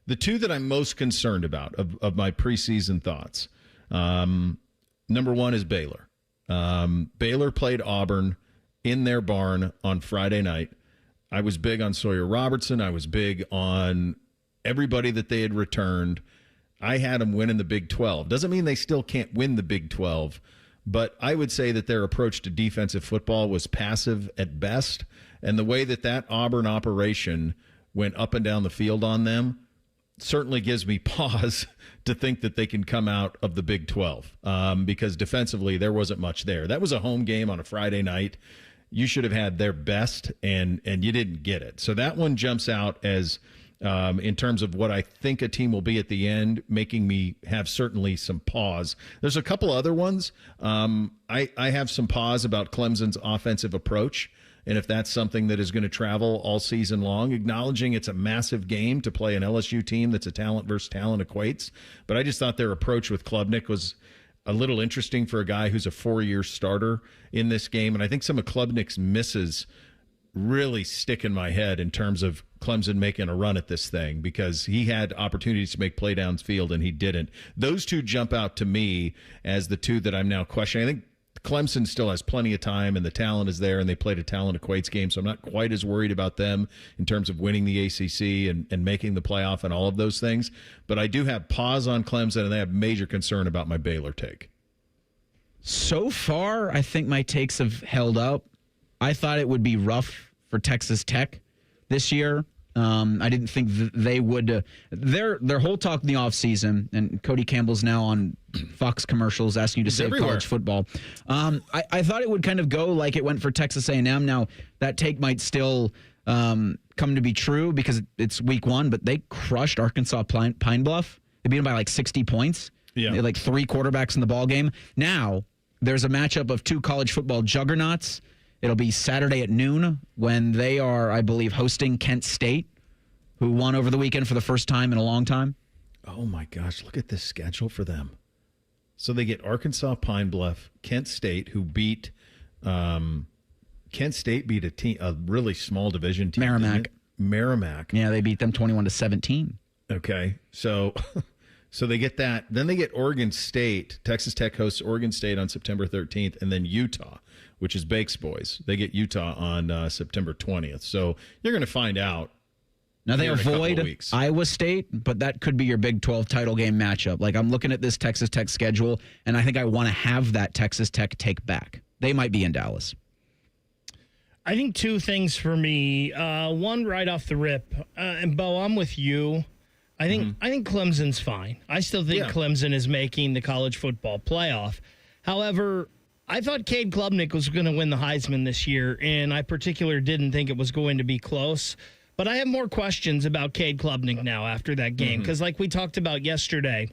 the two that I'm most concerned about of my preseason thoughts, number one is Baylor. Baylor played Auburn in their barn on Friday night. I was big on Sawyer Robertson. I was big on everybody that they had returned. I had them winning the Big 12. Doesn't mean they still can't win the Big 12, but I would say that their approach to defensive football was passive at best, and the way that Auburn operation went up and down the field on them certainly gives me pause to think that they can come out of the Big 12 because defensively there wasn't much there. That was a home game on a Friday night. You should have had their best, and you didn't get it. So that one jumps out as in terms of what I think a team will be at the end, making me have certainly some pause. There's a couple other ones. I have some pause about Clemson's offensive approach, and if that's something that is going to travel all season long, acknowledging it's a massive game to play an LSU team that's a talent versus talent equates. But I just thought their approach with Klubnik was a little interesting for a guy who's a 4-year starter in this game. And I think some of Klubnik's misses really stick in my head in terms of Clemson making a run at this thing, because he had opportunities to make play downfield and he didn't. Those two jump out to me as the two that I'm now questioning. I think Clemson still has plenty of time, and the talent is there, and they played a talent equates game, so I'm not quite as worried about them in terms of winning the ACC and making the playoff and all of those things. But I do have pause on Clemson, and I have major concern about my Baylor take. So far, I think my takes have held up. I thought it would be rough for Texas Tech this year. I didn't think they would. Their whole talk in the offseason, and Cody Campbell's now on Fox commercials asking you to save college football. I thought it would kind of go like it went for Texas A&M. Now, that take might still come to be true because it's week one, but they crushed Arkansas Pine Bluff. They beat them by like 60 points. Yeah. They had like 3 quarterbacks in the ball game. Now, there's a matchup of 2 college football juggernauts. It'll be Saturday at noon when they are, I believe, hosting Kent State, who won over the weekend for the first time in a long time. Oh, my gosh. Look at this schedule for them. So they get Arkansas Pine Bluff, Kent State, who beat Kent State beat a really small division team. Merrimack. Yeah, they beat them 21-17. Okay. So they get that. Then they get Oregon State. Texas Tech hosts Oregon State on September 13th, and then Utah, which is Bake's boys. They get Utah on September 20th. So you're going to find out. Now, they avoid Iowa State, but that could be your Big 12 title game matchup. Like, I'm looking at this Texas Tech schedule, and I think I want to have that Texas Tech take back. They might be in Dallas. I think 2 things for me. One, right off the rip, and Bo, I'm with you. I think Clemson's fine. I still think Clemson is making the college football playoff. However, I thought Cade Klubnik was going to win the Heisman this year, and I particularly didn't think it was going to be close. But I have more questions about Cade Klubnik now after that game, because like we talked about yesterday,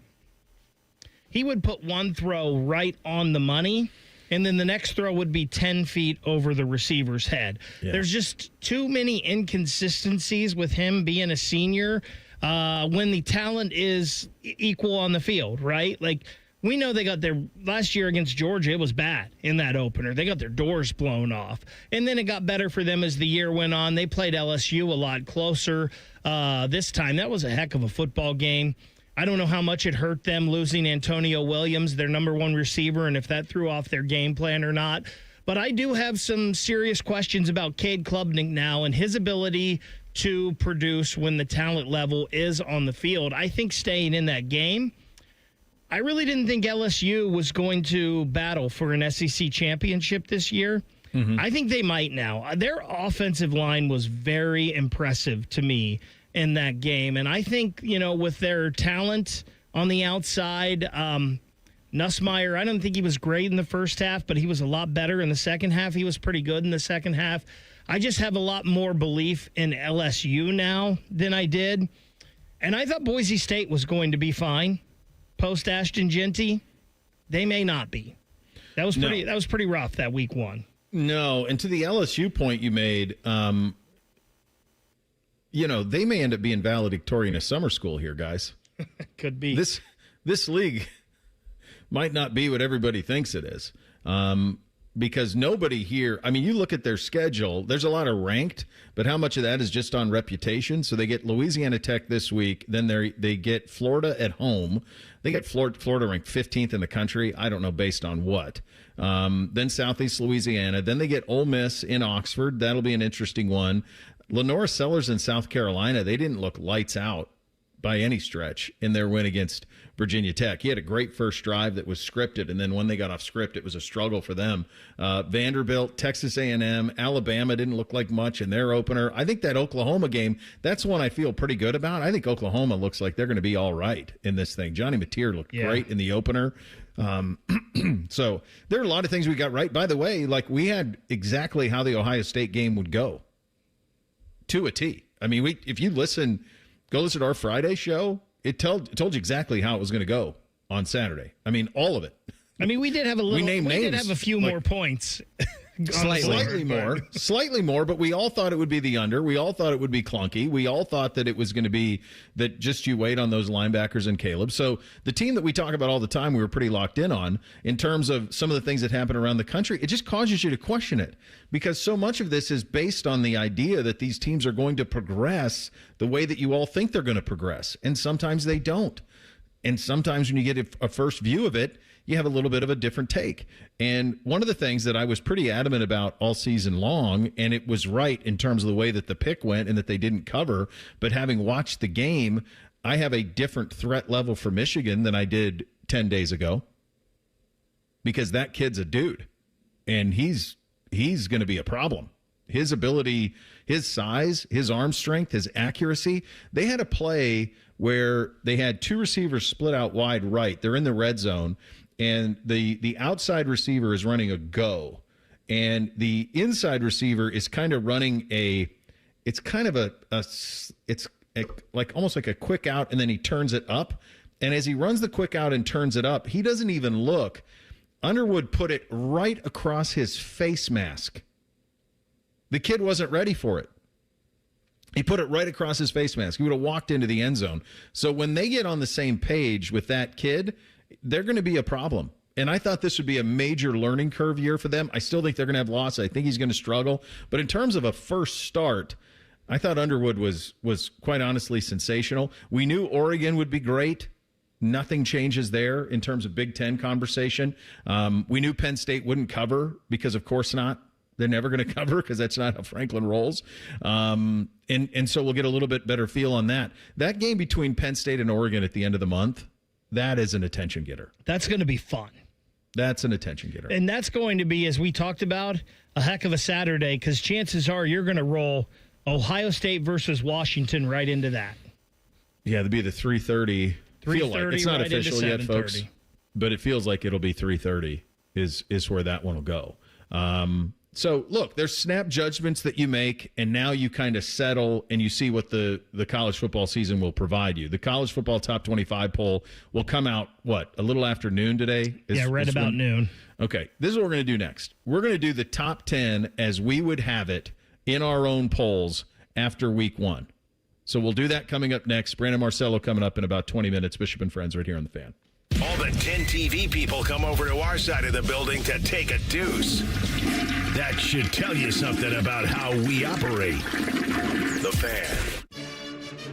he would put one throw right on the money, and then the next throw would be 10 feet over the receiver's head. Yeah. There's just too many inconsistencies with him being a senior when the talent is equal on the field, right? Like, we know they got their last year against Georgia. It was bad in that opener. They got their doors blown off. And then it got better for them as the year went on. They played LSU a lot closer this time. That was a heck of a football game. I don't know how much it hurt them losing Antonio Williams, their number 1 receiver, and if that threw off their game plan or not. But I do have some serious questions about Cade Klubnik now and his ability to produce when the talent level is on the field. I think staying in that game, I really didn't think LSU was going to battle for an SEC championship this year. I think they might now. Their offensive line was very impressive to me in that game. And I think, with their talent on the outside, Nussmeier, I don't think he was great in the first half, but he was a lot better in the second half. He was pretty good in the second half. I just have a lot more belief in LSU now than I did. And I thought Boise State was going to be fine. Post Ashton Genty, they may not be. That was pretty rough that week 1. No, and to the LSU point you made, they may end up being valedictorian of summer school here, guys. Could be. This league might not be what everybody thinks it is. Because nobody here, you look at their schedule, there's a lot of ranked, but how much of that is just on reputation? So they get Louisiana Tech this week, then they get Florida at home. They get Florida ranked 15th in the country. I don't know based on what. Then Southeast Louisiana. Then they get Ole Miss in Oxford. That'll be an interesting one. Lenora Sellers in South Carolina, they didn't look lights out by any stretch in their win against Virginia Tech. He had a great first drive that was scripted, and then when they got off script, it was a struggle for them. Vanderbilt, Texas A&M, Alabama didn't look like much in their opener. I think that Oklahoma game, that's one I feel pretty good about. I think Oklahoma looks like they're going to be all right in this thing. Johnny Mateer looked great in the opener. So there are a lot of things we got right. By the way, we had exactly how the Ohio State game would go to a T. If you listen, go listen to our Friday show. It told you exactly how it was going to go on Saturday. All of it. We did have we did have a few more points. Slightly more, but we all thought it would be the under. We all thought it would be clunky. We all thought that it was going to be that just you wait on those linebackers and Caleb. So the team that we talk about all the time, we were pretty locked in on in terms of some of the things that happen around the country. It just causes you to question it because so much of this is based on the idea that these teams are going to progress the way that you all think they're going to progress. And sometimes they don't. And sometimes when you get a first view of it, you have a little bit of a different take. And one of the things that I was pretty adamant about all season long, and it was right in terms of the way that the pick went and that they didn't cover, but having watched the game, I have a different threat level for Michigan than I did 10 days ago, because that kid's a dude, and he's going to be a problem. His ability, his size, his arm strength, his accuracy. They had a play where they had two receivers split out wide right. They're in the red zone, and the outside receiver is running a go, and the inside receiver is kind of running like almost like a quick out, and then he turns it up. And as he runs the quick out and turns it up, he doesn't even look. Underwood put it right across his face mask. The kid wasn't ready for it. He put it right across his face mask. He would have walked into the end zone. So when they get on the same page with that kid, they're going to be a problem. And I thought this would be a major learning curve year for them. I still think they're going to have losses. I think he's going to struggle. But in terms of a first start, I thought Underwood was quite honestly sensational. We knew Oregon would be great. Nothing changes there in terms of Big Ten conversation. We knew Penn State wouldn't cover, because of course not. They're never going to cover, because that's not how Franklin rolls. And so we'll get a little bit better feel on that. That game between Penn State and Oregon at the end of the month, that is an attention getter. That's going to be fun. That's an attention getter. And that's going to be, as we talked about, a heck of a Saturday, because chances are you're going to roll Ohio State versus Washington right into that. Yeah, it'll be the 3:30. It's not right official yet, folks, but it feels like it'll be 3:30 is where that one will go. So, look, there's snap judgments that you make, and now you kind of settle and you see what the college football season will provide you. The college football top 25 poll will come out, a little after noon today? Right about noon. Okay, this is what we're going to do next. We're going to do the top 10 as we would have it in our own polls after week 1. So we'll do that coming up next. Brandon Marcelo coming up in about 20 minutes. Bishop and Friends right here on The Fan. All the 10 TV people come over to our side of the building to take a deuce. That should tell you something about how we operate. The Fan.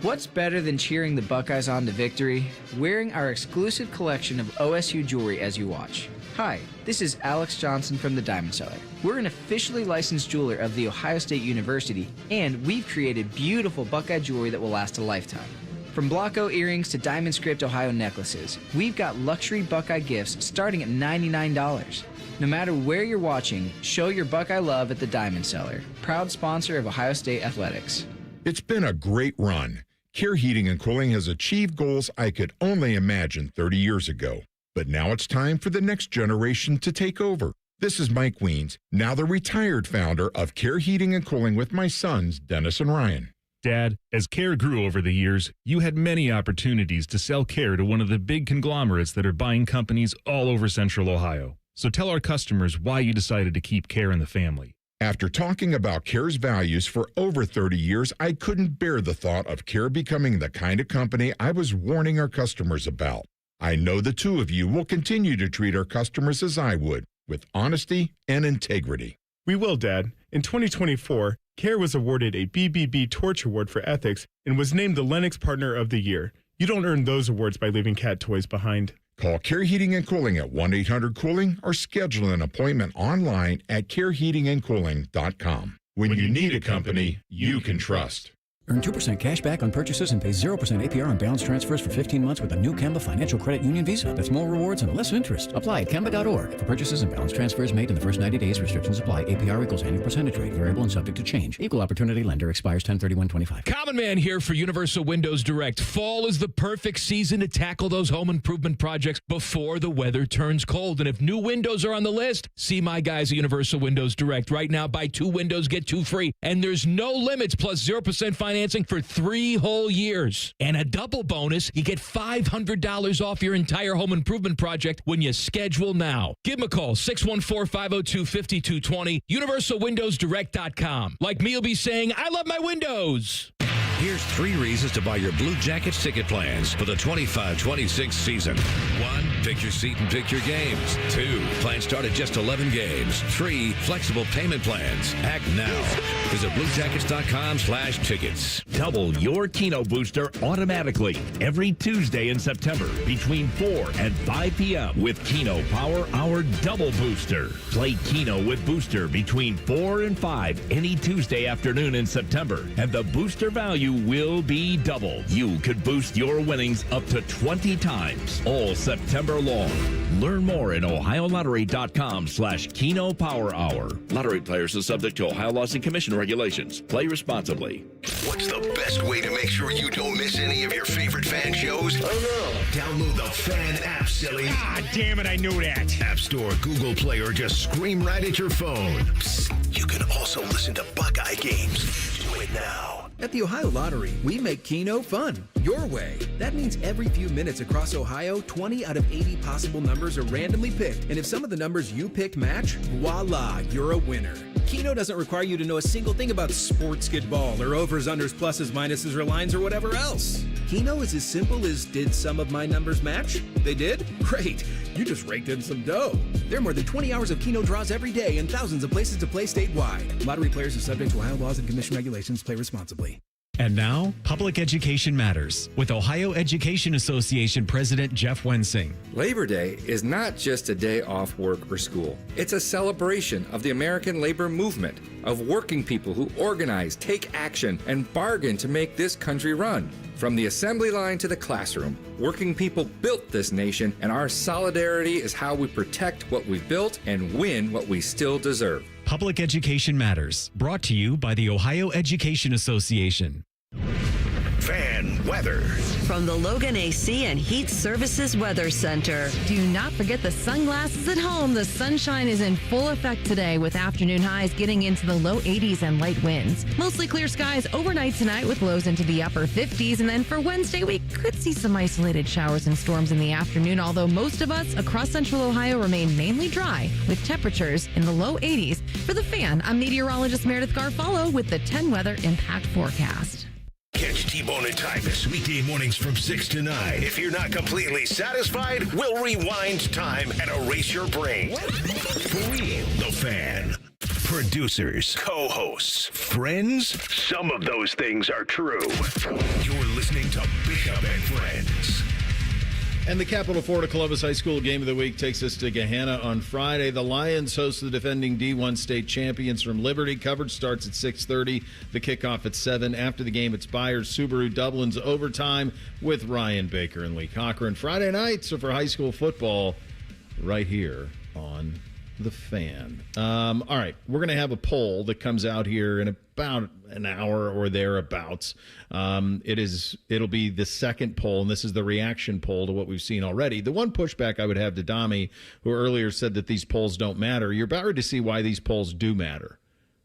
What's better than cheering the Buckeyes on to victory? Wearing our exclusive collection of OSU jewelry as you watch. Hi, this is Alex Johnson from the Diamond Cellar. We're an officially licensed jeweler of The Ohio State University, and we've created beautiful Buckeye jewelry that will last a lifetime. From Blocko earrings to Diamond Script Ohio necklaces, we've got luxury Buckeye gifts starting at $99. No matter where you're watching, show your Buckeye love at the Diamond Cellar, proud sponsor of Ohio State Athletics. It's been a great run. Care Heating and Cooling has achieved goals I could only imagine 30 years ago. But now it's time for the next generation to take over. This is Mike Weens, now the retired founder of Care Heating and Cooling with my sons, Dennis and Ryan. Dad, as Care grew over the years, you had many opportunities to sell Care to one of the big conglomerates that are buying companies all over Central Ohio. So tell our customers why you decided to keep Care in the family. After talking about Care's values for over 30 years, I couldn't bear the thought of Care becoming the kind of company I was warning our customers about. I know the two of you will continue to treat our customers as I would, with honesty and integrity. We will, Dad. In 2024, Care was awarded a BBB Torch Award for Ethics and was named the Lennox Partner of the Year. You don't earn those awards by leaving cat toys behind. Call Care Heating and Cooling at 1-800-COOLING or schedule an appointment online at careheatingandcooling.com. When you need a company you can trust. Earn 2% cash back on purchases and pay 0% APR on balance transfers for 15 months with a new Kemba Financial Credit Union Visa. That's more rewards and less interest. Apply at Kemba.org. For purchases and balance transfers made in the first 90 days, restrictions apply. APR equals annual percentage rate. Variable and subject to change. Equal opportunity lender expires 10/31/25. Common Man here for Universal Windows Direct. Fall is the perfect season to tackle those home improvement projects before the weather turns cold. And if new windows are on the list, see my guys at Universal Windows Direct. Right now, buy 2 windows, get 2 free. And there's no limits, plus 0% financing for 3 whole years. And a double bonus, you get $500 off your entire home improvement project when you schedule now. Give them a call, 614-502-5220, universalwindowsdirect.com. Like me, you'll be saying, I love my windows. Here's 3 reasons to buy your Blue Jackets ticket plans for the 25-26 season. 1, pick your seat and pick your games. 2, plans start at just 11 games. 3, flexible payment plans. Act now. Visit BlueJackets.com/tickets. Double your Keno booster automatically every Tuesday in September between 4 and 5 p.m. with Keno Power Hour Double Booster. Play Keno with Booster between 4 and 5 any Tuesday afternoon in September, and the booster value will be double. You could boost your winnings up to 20 times all September long. Learn more at OhioLottery.com/Keno Power Hour. Lottery players are subject to Ohio laws and commission regulations. Play responsibly. What's the best way to make sure you don't miss any of your favorite fan shows? Download the Fan app, silly. Ah, damn it, I knew that. App Store, Google Play, or just scream right at your phone. Psst, you can also listen to Buckeye games. Do it now. At the Ohio Lottery, we make Keno fun, your way. That means every few minutes across Ohio, 20 out of 80 possible numbers are randomly picked. And if some of the numbers you picked match, voila, you're a winner. Keno doesn't require you to know a single thing about sports skidball or overs, unders, pluses, minuses, or lines, or whatever else. Keno is as simple as, did some of my numbers match? They did? Great. You just raked in some dough. There are more than 20 hours of Keno draws every day and thousands of places to play statewide. Lottery players are subject to Ohio laws and commission regulations. Play responsibly. And now, Public Education Matters with Ohio Education Association President Jeff Wensing. Labor Day is not just a day off work or school. It's a celebration of the American labor movement, of working people who organize, take action, and bargain to make this country run. From the assembly line to the classroom, working people built this nation, and our solidarity is how we protect what we've built and win what we still deserve. Public Education Matters, brought to you by the Ohio Education Association. Fan weather. From the Logan AC and Heat Services Weather Center. Do not forget the sunglasses at home. The sunshine is in full effect today with afternoon highs getting into the low 80s and light winds. Mostly clear skies overnight tonight with lows into the upper 50s. And then for Wednesday, we could see some isolated showers and storms in the afternoon, although most of us across central Ohio remain mainly dry with temperatures in the low 80s. For the Fan, I'm meteorologist Meredith Garfalo with the 10 Weather Impact Forecast. Catch T-Bone and Tyvus weekday mornings from 6 to 9. If you're not completely satisfied, we'll rewind time and erase your brain. The Fan. Producers, co-hosts, friends, some of those things are true. You're listening to Bishop and Friends. And the Capital Florida Columbus High School Game of the Week takes us to Gahanna on Friday. The Lions host the defending D1 state champions from Liberty. Coverage starts at 6:30. The kickoff at 7. After the game, it's Byers Subaru Dublin's overtime with Ryan Baker and Lee Cochran. Friday night, so for high school football, right here on The Fan. All right, we're going to have a poll that comes out here in about an hour or thereabouts. It'll be the second poll, and this is the reaction poll to what we've seen already. The one pushback I would have to Dami, who earlier said that these polls don't matter, you're about ready to see why these polls do matter.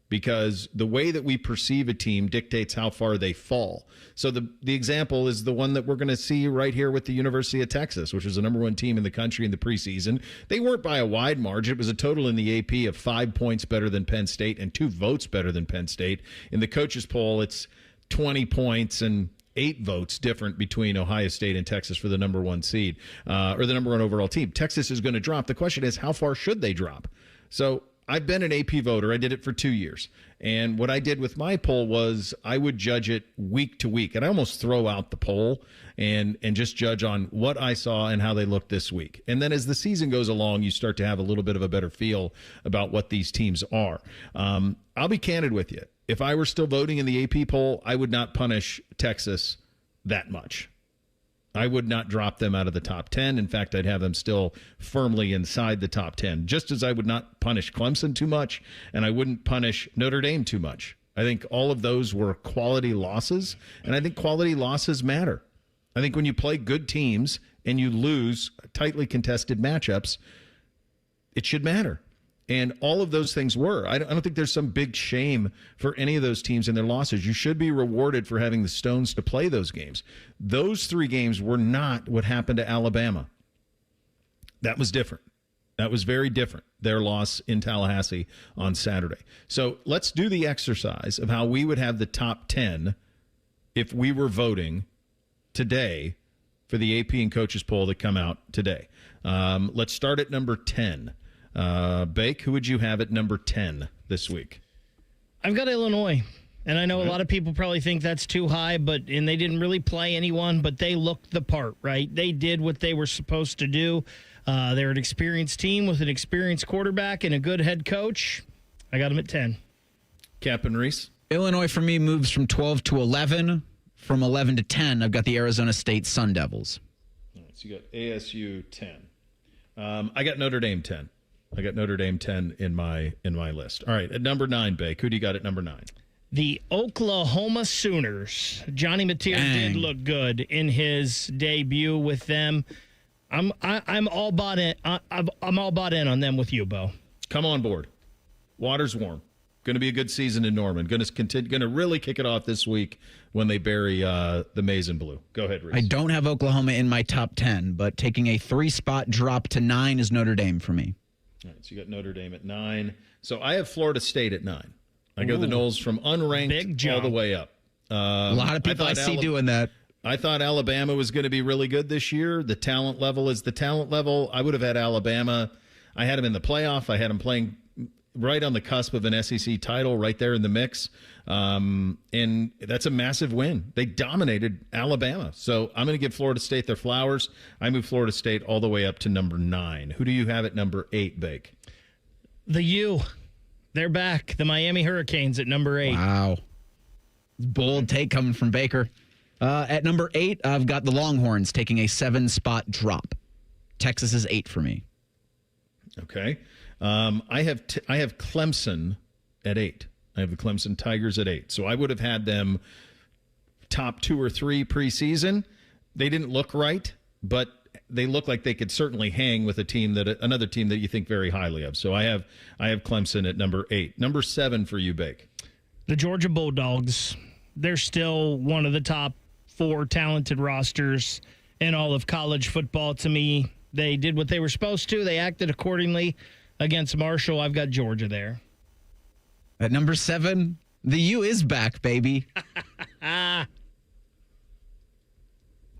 Because the way that we perceive a team dictates how far they fall. So the example is the one that we're going to see right here with the University of Texas, which was the number 1 team in the country in the preseason. They weren't by a wide margin. It was a total in the AP of 5 points better than Penn State and 2 votes better than Penn State. In the coaches poll, it's 20 points and 8 votes different between Ohio State and Texas for the number 1 seed, or the number 1 overall team. Texas is going to drop. The question is, how far should they drop? So I've been an AP voter. I did it for 2 years. And what I did with my poll was I would judge it week to week. And I almost throw out the poll and just judge on what I saw and how they looked this week. And then as the season goes along, you start to have a little bit of a better feel about what these teams are. I'll be candid with you. If I were still voting in the AP poll, I would not punish Texas that much. I would not drop them out of the top 10. In fact, I'd have them still firmly inside the top 10, just as I would not punish Clemson too much, and I wouldn't punish Notre Dame too much. I think all of those were quality losses, and I think quality losses matter. I think when you play good teams and you lose tightly contested matchups, it should matter. And all of those things were. I don't think there's some big shame for any of those teams and their losses. You should be rewarded for having the stones to play those games. Those 3 games were not what happened to Alabama. That was different. That was very different, their loss in Tallahassee on Saturday. So let's do the exercise of how we would have the top 10 if we were voting today for the AP and coaches poll that come out today. Let's start at number 10. Bake, who would you have at number 10 this week? I've got Illinois. And I know a lot of people probably think that's too high, and they didn't really play anyone, but they looked the part, right? They did what they were supposed to do. They're an experienced team with an experienced quarterback and a good head coach. I got them at 10. Captain Reese? Illinois, for me, moves from 12 to 11. From 11 to 10, I've got the Arizona State Sun Devils. All right, so you got ASU 10. I got Notre Dame 10. I got Notre Dame 10 in my list. All right, at number 9, Bake, who do you got at number 9? The Oklahoma Sooners. Johnny Mateer did look good in his debut with them. I'm all bought in. I'm all bought in on them with you, Bo. Come on board. Water's warm. Going to be a good season in Norman. Going to really kick it off this week when they bury the maize and blue. Go ahead, Reese. I don't have Oklahoma in my top 10, but taking a 3-spot drop to 9 is Notre Dame for me. All right, so you got Notre Dame at 9. So I have Florida State at 9. I go the Noles from unranked all the way up. A lot of people I see doing that. I thought Alabama was going to be really good this year. The talent level is the talent level. I would have had Alabama. I had them in the playoff. I had them playing right on the cusp of an SEC title, right there in the mix. And that's a massive win. They dominated Alabama. So I'm going to give Florida State their flowers. I move Florida State all the way up to number 9. Who do you have at number 8, Bake? The U. They're back. The Miami Hurricanes at number 8. Wow. Bold take coming from Baker. At number 8, I've got the Longhorns taking a 7-spot drop. Texas is 8 for me. Okay. I have Clemson at 8. I have the Clemson Tigers at 8. So I would have had them top 2 or 3 preseason. They didn't look right, but they look like they could certainly hang with another team that you think very highly of. So I have Clemson at number 8. Number 7 for you, Bake. The Georgia Bulldogs. They're still one of the top 4 talented rosters in all of college football to me. They did what they were supposed to. They acted accordingly against Marshall. I've got Georgia there. At number 7, the U is back, baby. It's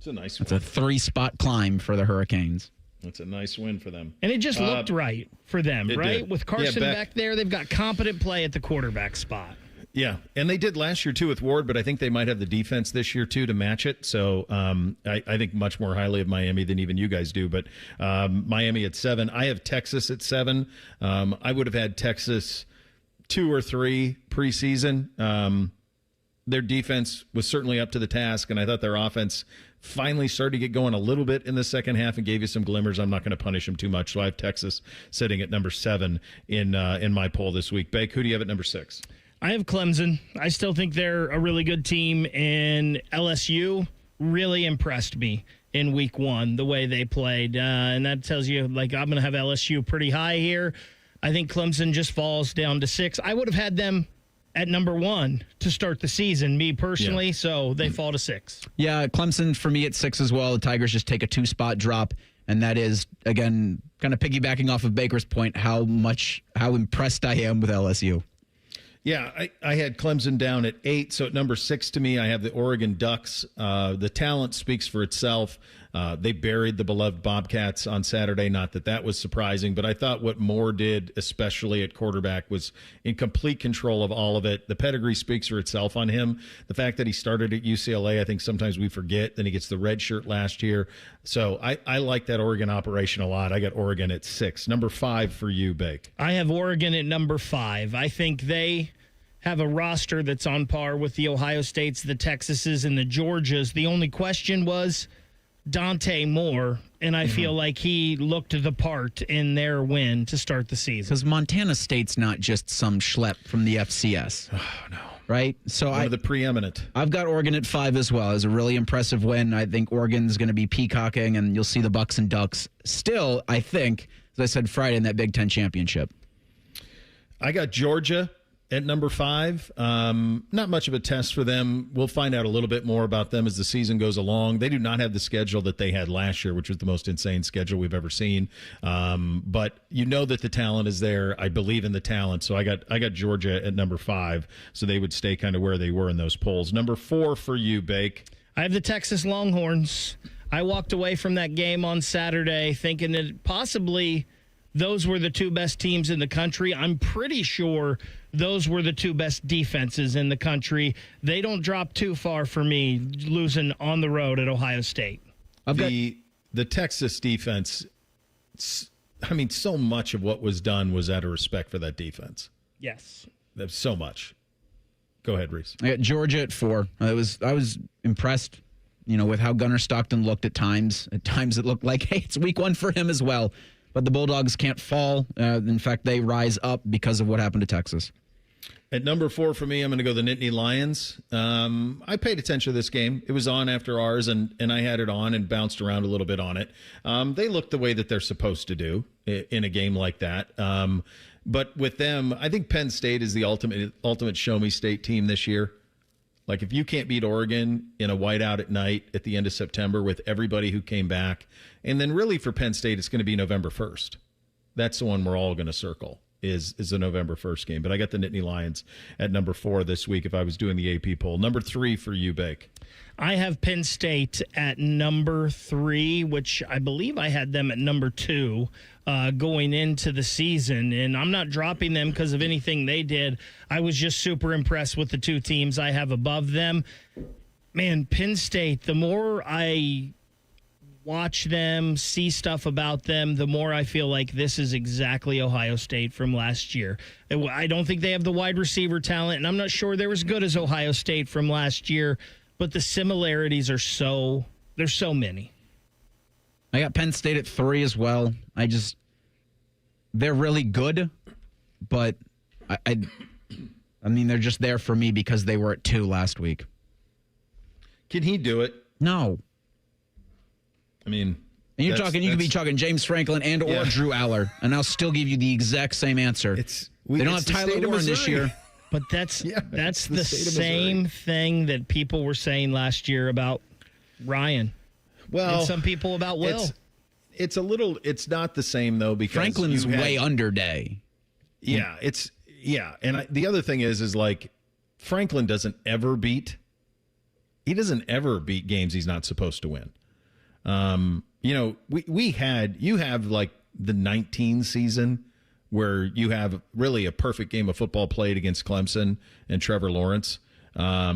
a nice It's win. a 3-spot climb for the Hurricanes. That's a nice win for them. And it just looked right for them, right? Did. With Carson back there, they've got competent play at the quarterback spot. Yeah, and they did last year, too, with Ward, but I think they might have the defense this year, too, to match it. So I think much more highly of Miami than even you guys do. But Miami at 7. I have Texas at 7. I would have had Texas 2 or 3 preseason. Their defense was certainly up to the task, and I thought their offense finally started to get going a little bit in the second half and gave you some glimmers. I'm not going to punish them too much. So I have Texas sitting at number 7 in my poll this week. Bake, who do you have at number 6? I have Clemson. I still think they're a really good team, and LSU really impressed me in week 1, the way they played. And that tells you, I'm going to have LSU pretty high here. I think Clemson just falls down to 6. I would have had them at number 1 to start the season, me personally, so they fall to 6. Yeah, Clemson for me at 6 as well. The Tigers just take a 2-spot drop, and that is, again, kind of piggybacking off of Baker's point, how impressed I am with LSU. Yeah, I had Clemson down at 8, so at number 6 to me, I have the Oregon Ducks. The talent speaks for itself. They buried the beloved Bobcats on Saturday. Not that was surprising, but I thought what Moore did, especially at quarterback, was in complete control of all of it. The pedigree speaks for itself on him. The fact that he started at UCLA, I think sometimes we forget. Then he gets the red shirt last year. So I like that Oregon operation a lot. I got Oregon at 6. Number 5 for you, Bake. I have Oregon at number 5. I think they have a roster that's on par with the Ohio States, the Texases, and the Georgias. The only question was Dante Moore, and I feel like he looked the part in their win to start the season. Because Montana State's not just some schlep from the FCS. Oh, no. Right? So One of the preeminent. I've got Oregon at 5 as well. It was a really impressive win. I think Oregon's going to be peacocking, and you'll see the Bucks and Ducks still, I think, as I said Friday, in that Big Ten championship. I got Georgia at number 5. Not much of a test for them. We'll find out a little bit more about them as the season goes along. They do not have the schedule that they had last year, which was the most insane schedule we've ever seen. But you know that the talent is there. I believe in the talent. So I got Georgia at number 5. So they would stay kind of where they were in those polls. Number 4 for you, Bake. I have the Texas Longhorns. I walked away from that game on Saturday thinking that possibly those were the 2 best teams in the country. I'm pretty sure those were the 2 best defenses in the country. They don't drop too far for me losing on the road at Ohio State. The Texas defense, I mean, so much of what was done was out of respect for that defense. Yes. There's so much. Go ahead, Reese. I got Georgia at 4. I was impressed, with how Gunnar Stockton looked at times. At times it looked like, hey, it's week 1 for him as well. But the Bulldogs can't fall. In fact, they rise up because of what happened to Texas. At number 4 for me, I'm going to go the Nittany Lions. I paid attention to this game. It was on after ours, and I had it on and bounced around a little bit on it. They look the way that they're supposed to do in a game like that. But with them, I think Penn State is the ultimate show-me state team this year. Like, if you can't beat Oregon in a whiteout at night at the end of September with everybody who came back, and then really for Penn State, it's going to be November 1st. That's the one we're all going to circle, is the November 1st game. But I got the Nittany Lions at number 4 this week if I was doing the AP poll. Number 3 for you, Bake. I have Penn State at number 3, which I believe I had them at number 2 going into the season. And I'm not dropping them because of anything they did. I was just super impressed with the 2 teams I have above them. Man, Penn State, the more I watch them, see stuff about them, the more I feel like this is exactly Ohio State from last year. I don't think they have the wide receiver talent, and I'm not sure they're as good as Ohio State from last year, but the similarities are there's so many. I got Penn State at 3 as well. They're really good, but I mean, they're just there for me because they were at 2 last week. Can he do it? No. I mean, and you could be talking James Franklin or Drew Aller, and I'll still give you the exact same answer. They don't have Tyler Warren this year. But that's the same thing that people were saying last year about Ryan. Well, and some people about Will. It's not the same though, because Franklin's way under Day. Yeah, and the other thing is like Franklin doesn't ever beat games he's not supposed to win. You have like the 19 season where you have really a perfect game of football played against Clemson and Trevor Lawrence. That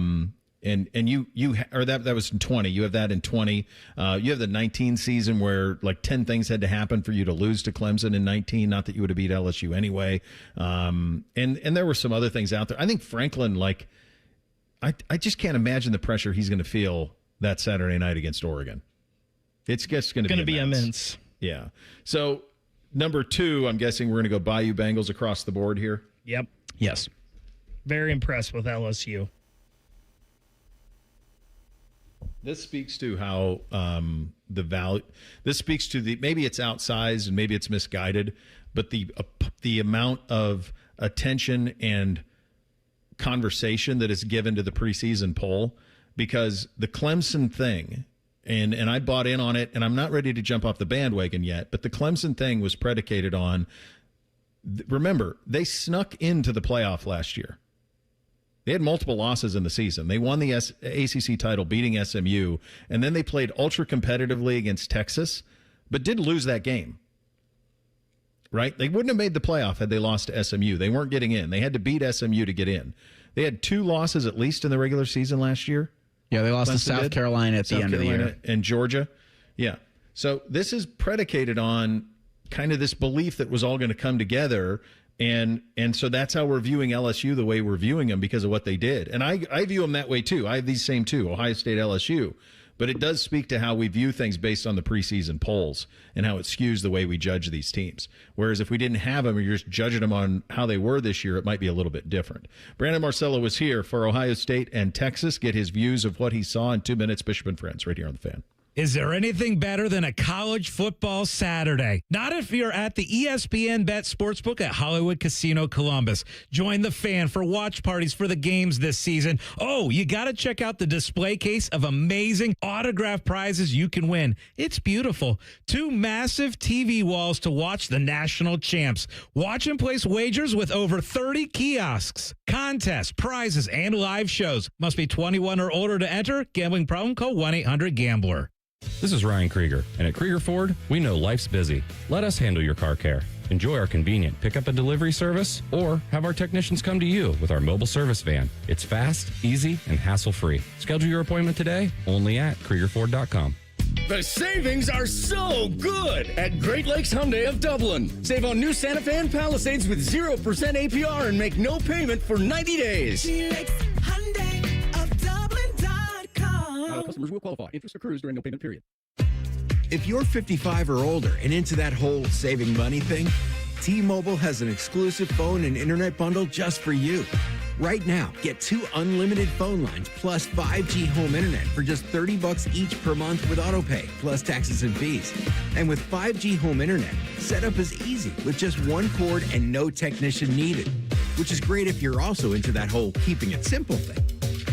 was in 20. You have that in 20. You have the 19 season where like 10 things had to happen for you to lose to Clemson in 19. Not that you would have beat LSU anyway. And there were some other things out there. I think Franklin, like, I just can't imagine the pressure he's going to feel that Saturday night against Oregon. It's just going to be immense. Yeah. So number 2, I'm guessing we're going to go Bayou Bengals across the board here. Yep. Yes. Very impressed with LSU. This speaks to how the value. This speaks to maybe it's outsized and maybe it's misguided, but the amount of attention and conversation that is given to the preseason poll, because the Clemson thing. And I bought in on it, and I'm not ready to jump off the bandwagon yet, but the Clemson thing was predicated on, remember, they snuck into the playoff last year. They had multiple losses in the season. They won the ACC title, beating SMU, and then they played ultra competitively against Texas, but did lose that game. Right? They wouldn't have made the playoff had they lost to SMU. They weren't getting in. They had to beat SMU to get in. They had 2 losses at least in the regular season last year. Yeah, they lost to South Carolina at the end of the year. And Georgia. Yeah. So this is predicated on kind of this belief that was all going to come together. And so that's how we're viewing LSU the way we're viewing them because of what they did. And I view them that way too. I have these same 2, Ohio State, LSU. But it does speak to how we view things based on the preseason polls and how it skews the way we judge these teams. Whereas if we didn't have them or you're just judging them on how they were this year, it might be a little bit different. Brandon Marcelo was here for Ohio State and Texas. Get his views of what he saw in 2 minutes. Bishop and Friends right here on The Fan. Is there anything better than a college football Saturday? Not if you're at the ESPN Bet Sportsbook at Hollywood Casino Columbus. Join the fan for watch parties for the games this season. Oh, you got to check out the display case of amazing autographed prizes you can win. It's beautiful. 2 massive TV walls to watch the national champs. Watch and place wagers with over 30 kiosks, contests, prizes, and live shows. Must be 21 or older to enter. Gambling problem? Call 1-800-GAMBLER. This is Ryan Krieger, and at Krieger Ford, we know life's busy. Let us handle your car care. Enjoy our convenient pickup and delivery service, or have our technicians come to you with our mobile service van. It's fast, easy, and hassle-free. Schedule your appointment today, only at KriegerFord.com. The savings are so good at Great Lakes Hyundai of Dublin. Save on new Santa Fe and Palisades with 0% APR and make no payment for 90 days. Customers will qualify. Interest accrues during no payment period. If you're 55 or older and into that whole saving money thing, T-Mobile has an exclusive phone and internet bundle just for you. Right now, get 2 unlimited phone lines plus 5G home internet for just $30 each per month with autopay, plus taxes and fees. And with 5G home internet, setup is easy with just 1 cord and no technician needed, which is great if you're also into that whole keeping it simple thing.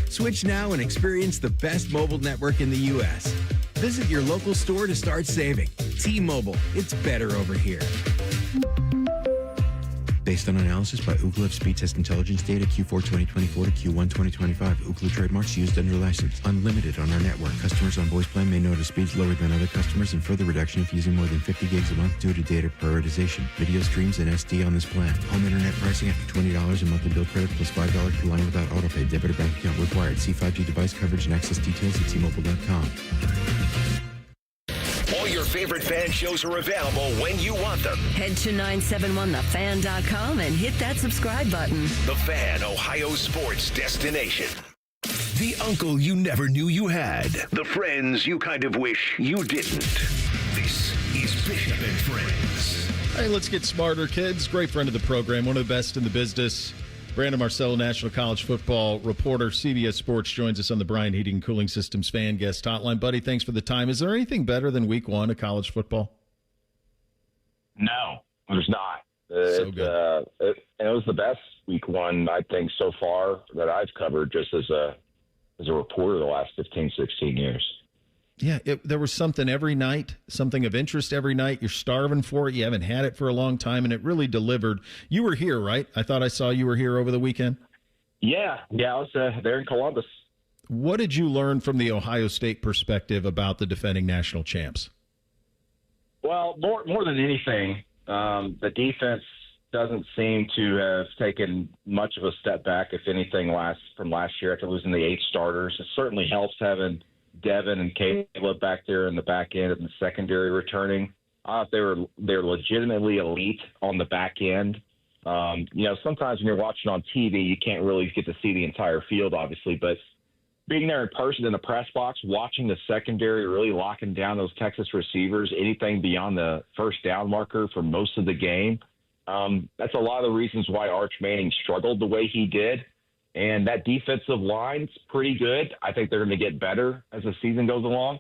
Switch now and experience the best mobile network in the U.S. Visit your local store to start saving. T-Mobile, it's better over here. Based on analysis by Ookla of speed test intelligence data Q4 2024 to Q1 2025. Ookla trademarks used under license. Unlimited on our network. Customers on voice plan may notice speeds lower than other customers and further reduction if using more than 50 gigs a month due to data prioritization. Video streams and SD on this plan. Home internet pricing after $20 a monthly bill credit plus $5 per line without autopay. Debit or bank account required. See 5G device coverage and access details at T-Mobile.com. All your favorite fan shows are available when you want them. Head to 971thefan.com and hit that subscribe button. The Fan, Ohio sports destination. The uncle you never knew you had. The friends you kind of wish you didn't. This is Bishop and Friends. Hey, let's get smarter, kids. Great friend of the program, one of the best in the business. Brandon Marcelo, National College Football reporter, CBS Sports, joins us on the Bryant Heating and Cooling Systems fan guest hotline. Buddy, thanks for the time. Is there anything better than week 1 of college football? No, there's not. So good. It was the best week 1, I think, so far that I've covered just as a reporter the last 15, 16 years. Yeah, there was something every night, something of interest every night. You're starving for it. You haven't had it for a long time, and it really delivered. You were here, right? I thought I saw you were here over the weekend. Yeah, I was there in Columbus. What did you learn from the Ohio State perspective about the defending national champs? Well, more than anything, the defense doesn't seem to have taken much of a step back, if anything, from last year after losing the 8 starters. It certainly helps having Devin and Caleb back there in the back end and the secondary returning. They're legitimately elite on the back end. Sometimes when you're watching on TV, you can't really get to see the entire field, obviously, but being there in person in the press box, watching the secondary really locking down those Texas receivers, anything beyond the first down marker for most of the game, that's a lot of the reasons why Arch Manning struggled the way he did. And that defensive line's pretty good. I think they're going to get better as the season goes along.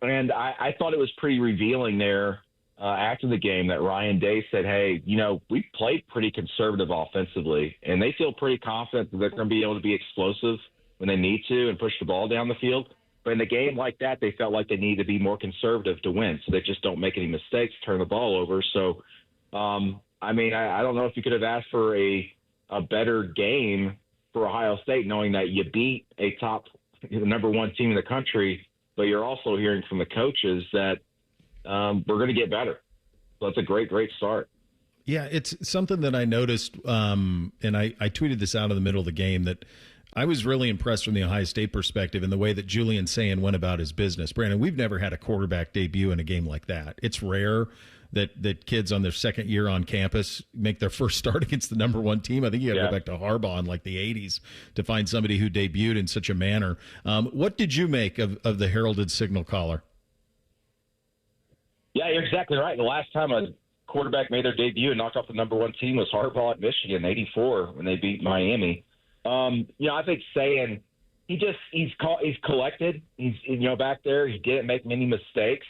And I thought it was pretty revealing there after the game that Ryan Day said, hey, we played pretty conservative offensively, and they feel pretty confident that they're going to be able to be explosive when they need to and push the ball down the field. But in a game like that, they felt like they needed to be more conservative to win, so they just don't make any mistakes, turn the ball over. So, I don't know if you could have asked for a better game for Ohio State, knowing that you beat a top, number 1 team in the country, but you're also hearing from the coaches that we're going to get better. So that's a great start. Yeah, it's something that I noticed, and I tweeted this out in the middle of the game, that I was really impressed from the Ohio State perspective in the way that Julian Sayin went about his business. Brandon, we've never had a quarterback debut in a game like that. It's rare that kids on their second year on campus make their first start against the number 1 team. I think you got to go back to Harbaugh in like the 80s to find somebody who debuted in such a manner. What did you make of the heralded signal caller? Yeah, you're exactly right. The last time a quarterback made their debut and knocked off the number 1 team was Harbaugh at Michigan in '84 when they beat Miami. I think Sayin he's collected. He's back there. He didn't make many mistakes.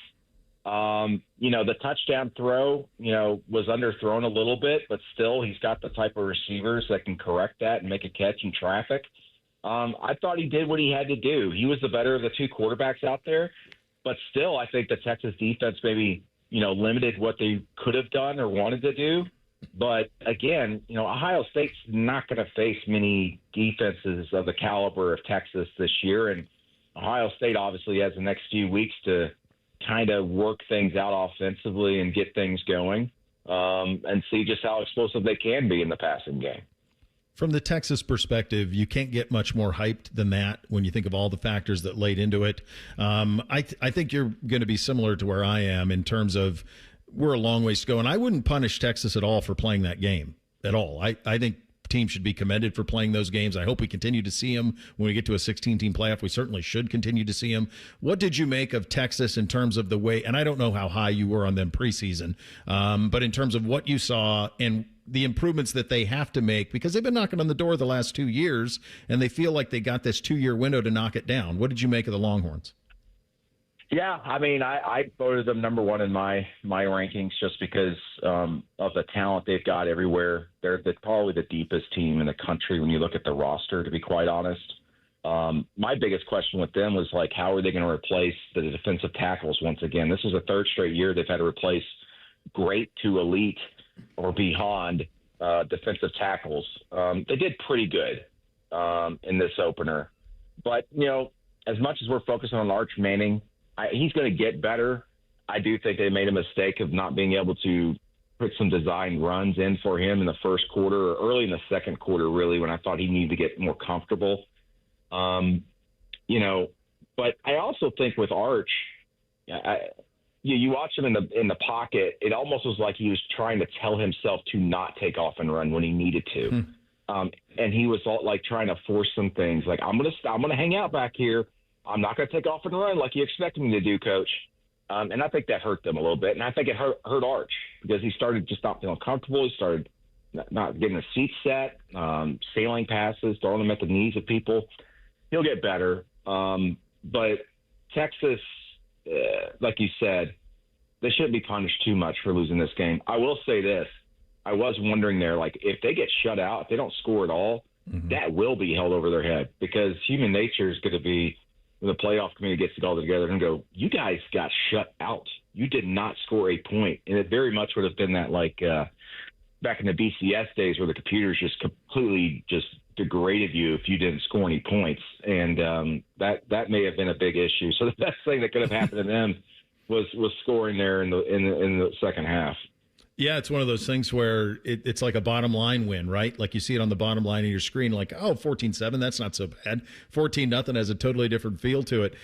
The touchdown throw, was underthrown a little bit, but still he's got the type of receivers that can correct that and make a catch in traffic. I thought he did what he had to do. He was the better of the two quarterbacks out there, but still I think the Texas defense maybe, limited what they could have done or wanted to do. But again, Ohio State's not going to face many defenses of the caliber of Texas this year. And Ohio State obviously has the next few weeks to kind of work things out offensively and get things going and see just how explosive they can be in the passing game. From the Texas perspective, you can't get much more hyped than that when you think of all the factors that laid into it. I think you're going to be similar to where I am in terms of we're a long ways to go. And I wouldn't punish Texas at all for playing that game at all. I think teams should be commended for playing those games. I hope we continue to see them when we get to a 16-team playoff. We certainly should continue to see them. What did you make of Texas in terms of the way, and I don't know how high you were on them preseason, but in terms of what you saw and the improvements that they have to make, because they've been knocking on the door the last 2 years, and they feel like they got this 2-year window to knock it down. What did you make of the Longhorns? Yeah, I voted them number one in my rankings just because of the talent they've got everywhere. They're probably the deepest team in the country when you look at the roster, to be quite honest. My biggest question with them was, how are they going to replace the defensive tackles once again? This is the third straight year they've had to replace great to elite or beyond defensive tackles. They did pretty good in this opener. But, as much as we're focusing on Arch Manning, he's going to get better. I do think they made a mistake of not being able to put some design runs in for him in the first quarter or early in the second quarter, really, when I thought he needed to get more comfortable. But I also think with Arch, you watch him in the pocket, it almost was like he was trying to tell himself to not take off and run when he needed to. And he was trying to force some things like, I'm going to hang out back here. I'm not going to take off and run like you expect me to do, Coach. And I think that hurt them a little bit. And I think it hurt Arch because he started just not feeling comfortable. He started not getting the seat set, sailing passes, throwing them at the knees of people. He'll get better. But Texas, like you said, they shouldn't be punished too much for losing this game. I will say this. I was wondering there, if they get shut out, if they don't score at all, that will be held over their head because human nature is going to be, when the playoff committee gets it all together and go, you guys got shut out. You did not score a point. And it very much would have been that back in the BCS days where the computers just completely just degraded you if you didn't score any points. And that may have been a big issue. So the best thing that could have happened to them was scoring there in the second half. Yeah, it's one of those things where it's like a bottom line win, right? Like you see it on the bottom line of your screen, 14-7, that's not so bad. 14-0 has a totally different feel to it.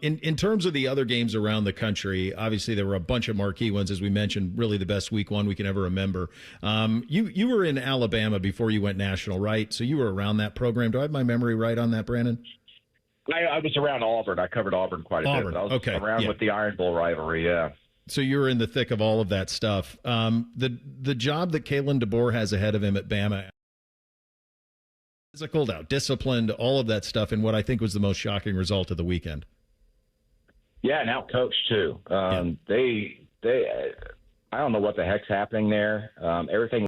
In terms of the other games around the country, obviously there were a bunch of marquee ones, as we mentioned, really the best week one we can ever remember. You were in Alabama before you went national, right? So you were around that program. Do I have my memory right on that, Brandon? I was around Auburn. I covered Auburn quite a bit. I was around with the Iron Bowl rivalry, yeah. So you're in the thick of all of that stuff. The job that Kalen DeBoer has ahead of him at Bama, physical, disciplined, all of that stuff, and what I think was the most shocking result of the weekend. Yeah, now coach too. They I don't know what the heck's happening there. Everything